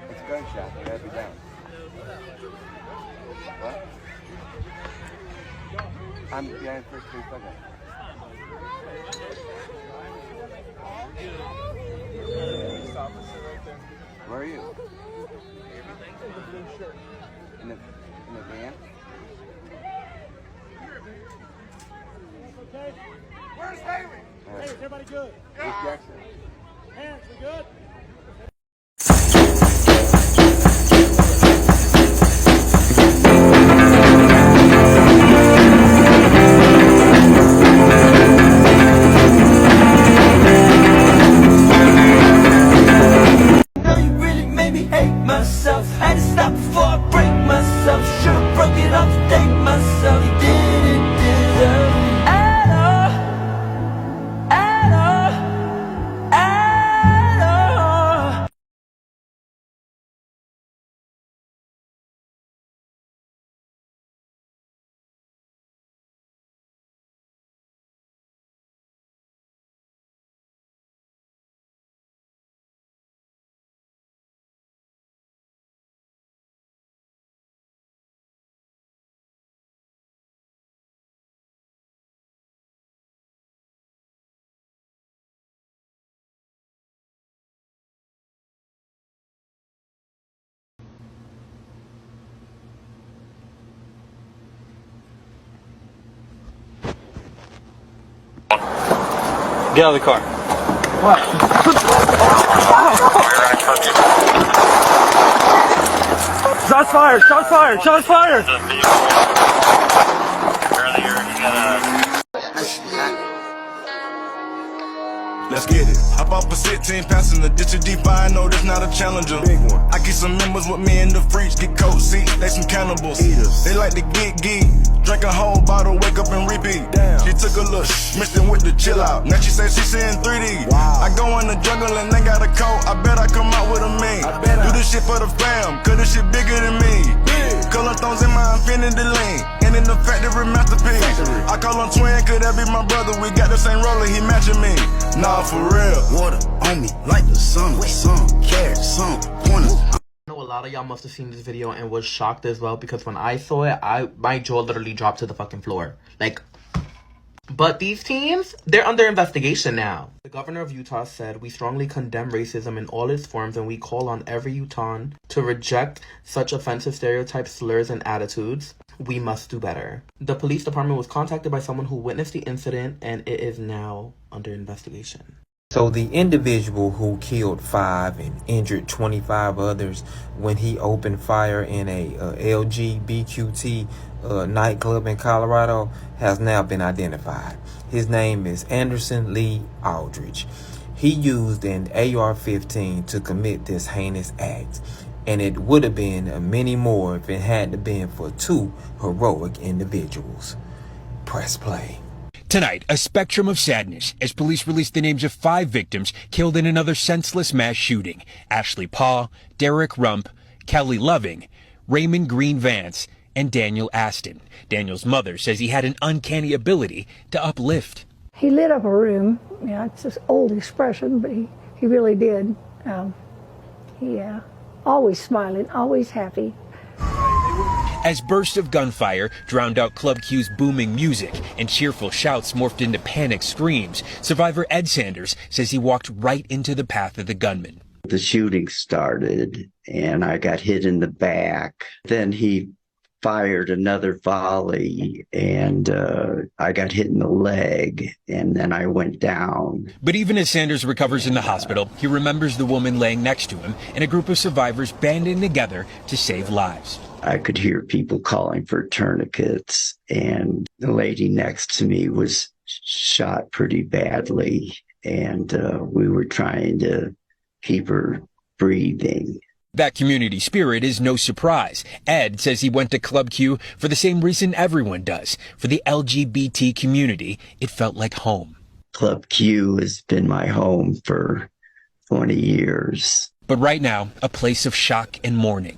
It's a gunshot. You gotta be down. What? I'm behind first three seconds. Where are you? In the van? Okay. Where's Haley? Hey, is everybody good? Where's Jackson? Hands, we good? At Get out of the car. Shots fired! Shots fired! Shots fired! Let's get it. Hop off a 16, passing the ditch of D5. No, that's not a challenger. Big one. I keep some members with me in the fridge. Get coat seats, they some cannibals. Eaters. They like to get geek. Drink a whole bottle, wake up and repeat. Damn. She took a look, mixed it with the chill out. Now she said she seeing 3D. Wow. I go in the jungle and they got a coat. I bet I come out with a mean. Do this shit for the fam, cause this shit bigger than me. Color thorns in my infinity lane. And in the factory masterpiece. I call him twin, could that be my brother? We got the same roller, he matching me. Nah, for real. Water on me like the summer. Some carrots, some pointers. I know a lot of y'all must have seen this video and was shocked as well, because when I saw it, my jaw literally dropped to the fucking floor. Like, but these teams, they're under investigation now. The governor of Utah said, "We strongly condemn racism in all its forms, and we call on every Utahn to reject such offensive stereotypes, slurs, and attitudes. We must do better." The police department was contacted by someone who witnessed the incident, and it is now under investigation. So the individual who killed 5 and injured 25 others when he opened fire in a LGBTQ nightclub in Colorado has now been identified. His name is Anderson Lee Aldridge. He used an AR-15 to commit this heinous act, and it would have been many more if it hadn't been for 2 heroic individuals. Press play. Tonight, a spectrum of sadness as police released the names of 5 victims killed in another senseless mass shooting. Ashley Paugh, Derek Rump, Kelly Loving, Raymond Green Vance, and Daniel Aston. Daniel's mother says he had an uncanny ability to uplift. He lit up a room. Yeah, it's this old expression, but he really did. Always smiling, always happy. As bursts of gunfire drowned out Club Q's booming music and cheerful shouts morphed into panicked screams, survivor Ed Sanders says he walked right into the path of the gunman. The shooting started and I got hit in the back. Then he fired another volley and I got hit in the leg and then I went down. But even as Sanders recovers in the hospital, he remembers the woman laying next to him and a group of survivors banding together to save lives. I could hear people calling for tourniquets, and the lady next to me was shot pretty badly, and we were trying to keep her breathing. That community spirit is no surprise. Ed says he went to Club Q for the same reason everyone does. For the LGBT community, it felt like home. Club Q has been my home for 20 years. But right now, a place of shock and mourning.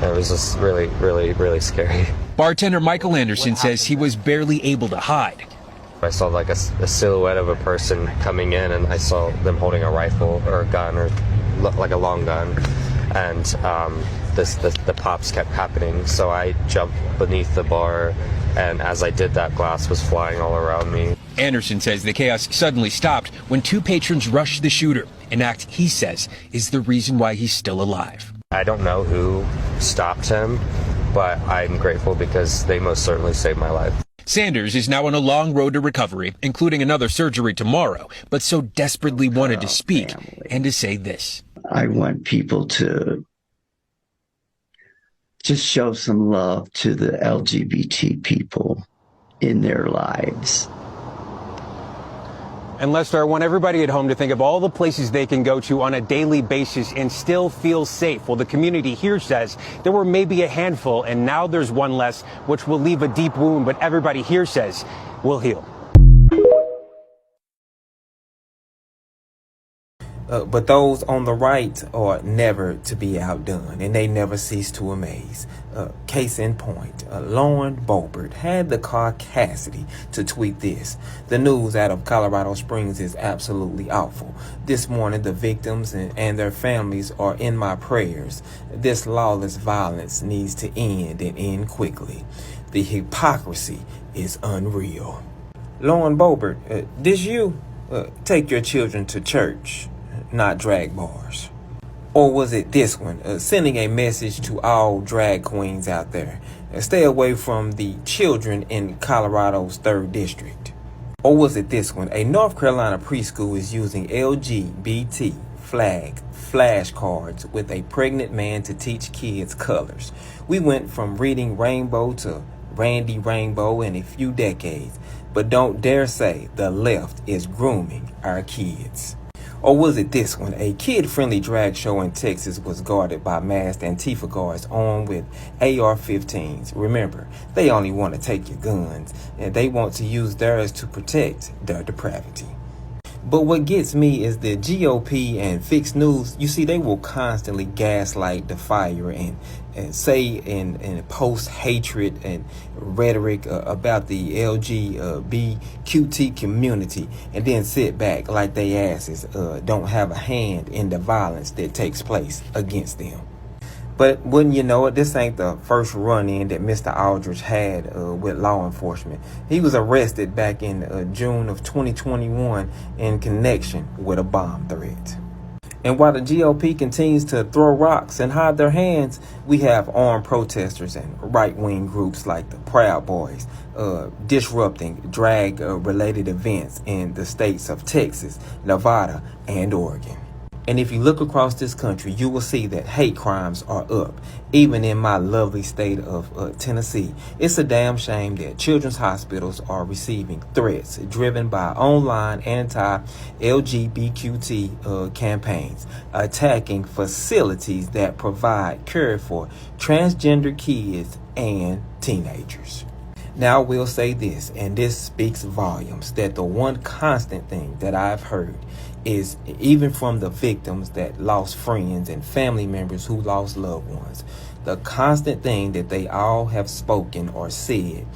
It was just really scary. Bartender Michael Anderson says he was barely able to hide. I saw like a silhouette of a person coming in, and I saw them holding a rifle or a gun or like a long gun, and the pops kept happening. So I jumped beneath the bar, and as I did that, glass was flying all around me. Anderson says the chaos suddenly stopped when 2 patrons rushed the shooter, an act he says is the reason why he's still alive. I don't know who stopped him, but I'm grateful because they most certainly saved my life. Sanders is now on a long road to recovery, including another surgery tomorrow, but so desperately wanted to speak and to say this. I want people to just show some love to the LGBT people in their lives. And Lester, I want everybody at home to think of all the places they can go to on a daily basis and still feel safe. Well, the community here says there were maybe a handful, and now there's one less, which will leave a deep wound, but everybody here says will heal. But those on the right are never to be outdone, and they never cease to amaze. Case in point, Lauren Boebert had the caucasity to tweet this. The news out of Colorado Springs is absolutely awful. This morning, the victims and their families are in my prayers. This lawless violence needs to end, and end quickly. The hypocrisy is unreal. Lauren Boebert, this you? Take your children to church, not drag bars. Or was it this one, sending a message to all drag queens out there? Stay away from the children in Colorado's 3rd district. Or was it this one? A North Carolina preschool is using LGBT flag flashcards with a pregnant man to teach kids colors. We went from reading Rainbow to Randy Rainbow in a few decades, but don't dare say the left is grooming our kids. Or was it this one? A kid-friendly drag show in Texas was guarded by masked Antifa guards armed with AR-15s. Remember, they only want to take your guns, and they want to use theirs to protect their depravity. But what gets me is the GOP and Fix News, you see, they will constantly gaslight the fire and say and post hatred and rhetoric about the LGBTQ community, and then sit back like they asses don't have a hand in the violence that takes place against them. But wouldn't you know it, this ain't the first run-in that Mr. Aldridge had with law enforcement. He was arrested back in June of 2021 in connection with a bomb threat. And while the GOP continues to throw rocks and hide their hands, we have armed protesters and right-wing groups like the Proud Boys disrupting drag-related events in the states of Texas, Nevada, and Oregon. And if you look across this country, you will see that hate crimes are up. Even in my lovely state of Tennessee, it's a damn shame that children's hospitals are receiving threats driven by online anti-LGBTQ campaigns, attacking facilities that provide care for transgender kids and teenagers. Now I will say this, and this speaks volumes, that the one constant thing that I've heard is, even from the victims that lost friends and family members who lost loved ones, the constant thing that they all have spoken or said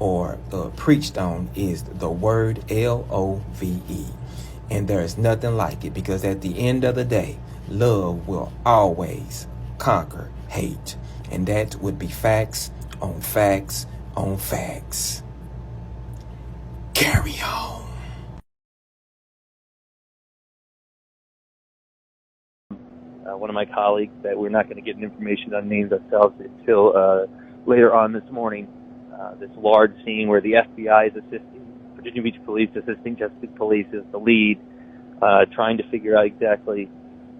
or preached on is the word LOVE. And there is nothing like it, because at the end of the day, love will always conquer hate. And that would be facts on facts on facts. Carry on. One of my colleagues that we're not going to get information on names ourselves until later on this morning. This large scene where the FBI is assisting, Virginia Beach Police assisting Chesapeake Police is the lead, trying to figure out exactly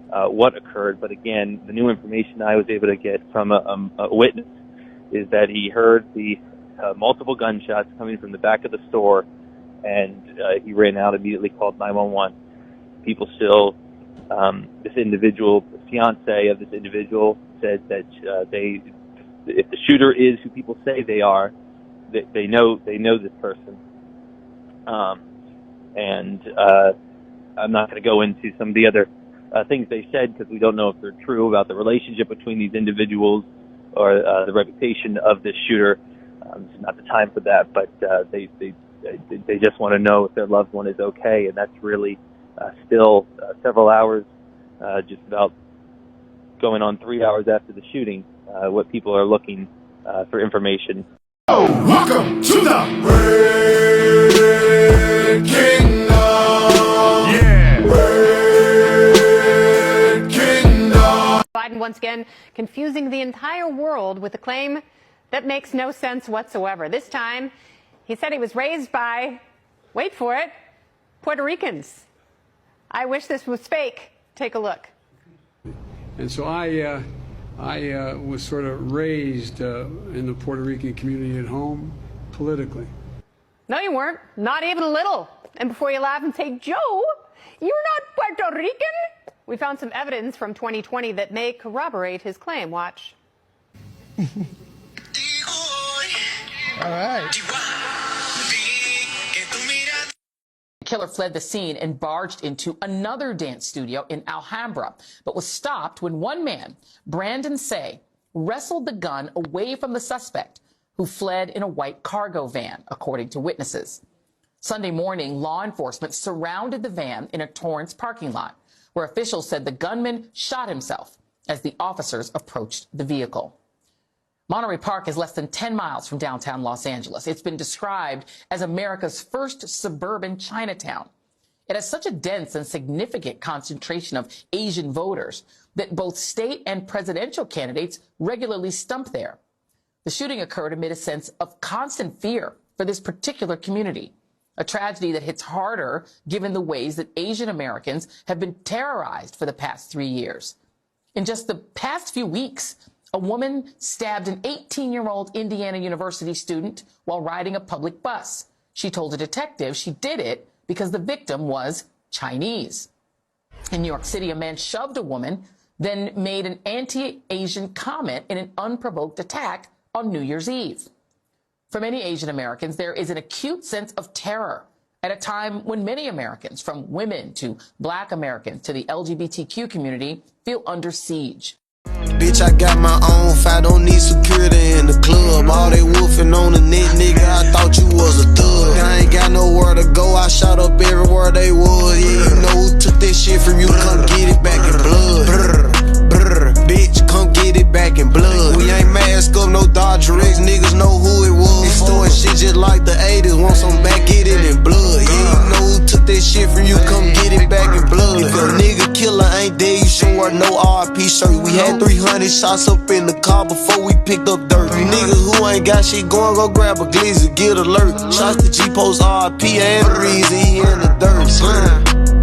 what occurred. But again, the new information I was able to get from a witness is that he heard the multiple gunshots coming from the back of the store, and he ran out, immediately called 911. People still, this individual, the fiance of this individual, said that if the shooter is who people say they are, they know this person. And I'm not going to go into some of the other things they said, because we don't know if they're true, about the relationship between these individuals or the reputation of this shooter. It's not the time for that, but they just want to know if their loved one is okay, and that's really still several hours, just about going on 3 hours after the shooting, what people are looking for information. Welcome to the Red Kingdom. Yeah. Red Kingdom. Biden once again confusing the entire world with a claim that makes no sense whatsoever. This time, he said he was raised by, wait for it, Puerto Ricans. I wish this was fake. Take a look. And so I was sort of raised in the Puerto Rican community at home politically. No, you weren't. Not even a little. And before you laugh and say, Joe, you're not Puerto Rican? We found some evidence from 2020 that may corroborate his claim. Watch. All right. The killer fled the scene and barged into another dance studio in Alhambra, but was stopped when one man, Brandon Say, wrestled the gun away from the suspect, who fled in a white cargo van, according to witnesses. Sunday morning, law enforcement surrounded the van in a Torrance parking lot, where officials said the gunman shot himself as the officers approached the vehicle. Monterey Park is less than 10 miles from downtown Los Angeles. It's been described as America's first suburban Chinatown. It has such a dense and significant concentration of Asian voters that both state and presidential candidates regularly stump there. The shooting occurred amid a sense of constant fear for this particular community. a tragedy that hits harder given the ways that Asian Americans have been terrorized for the past 3 years. In just the past few weeks, a woman stabbed an 18-year-old Indiana University student while riding a public bus. She told a detective she did it because the victim was Chinese. In New York City, a man shoved a woman, then made an anti-Asian comment in an unprovoked attack on New Year's Eve. For many Asian Americans, there is an acute sense of terror at a time when many Americans, from women to Black Americans to the LGBTQ community, feel under siege. Bitch, I got my own fight, don't need security in the club. All they wolfing on the net, nigga, I thought you was a thug. I ain't got nowhere to go, I shot up everywhere they was. Yeah, you know who took that shit from you, come get it back in blood. Brr, brr, bitch, come get it back in blood. We ain't mask up, no Dodger X, niggas know who it was. They storing shit just like the 80s, want some back, get it in blood. Yeah, you know who took that shit from you, come get it back in blood. If a nigga killer ain't dead, you should wear no RP shirt. We had 300 shots up in the car before we picked up dirt. You niggas who ain't got shit going, go grab a glizzy, get alert. Shots to G-Post, RP, and Reezy, he in the dirt.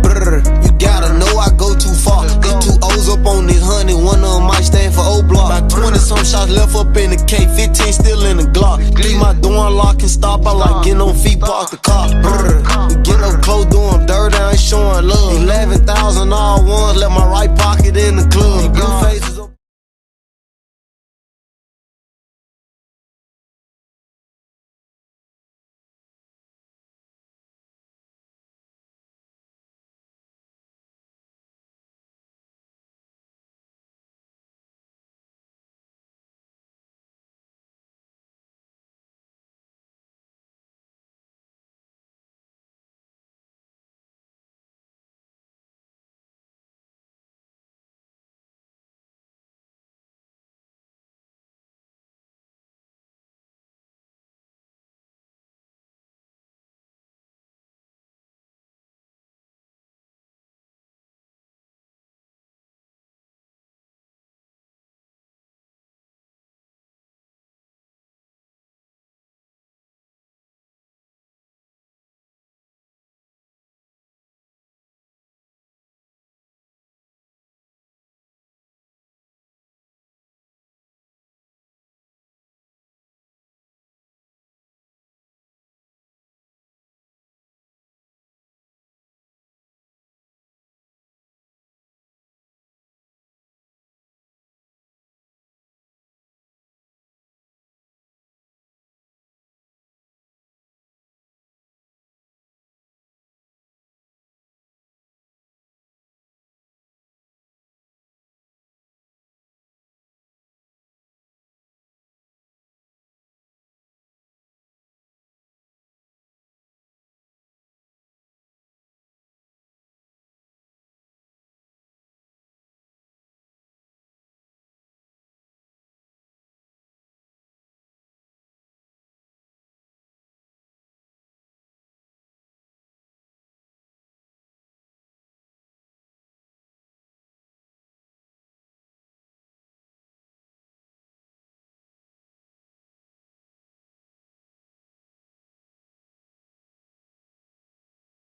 Brr, you gotta know I go too far. Get 2 O's up on this 100, one of them might stand for O-Block. About 20 some shots left up in the K, 15 still in the Glock. Leave my door unlocked and stop, I like getting on feet, park the car. Brr, we get up close, do them dirty, I ain't showing love. 11,000 all ones, let my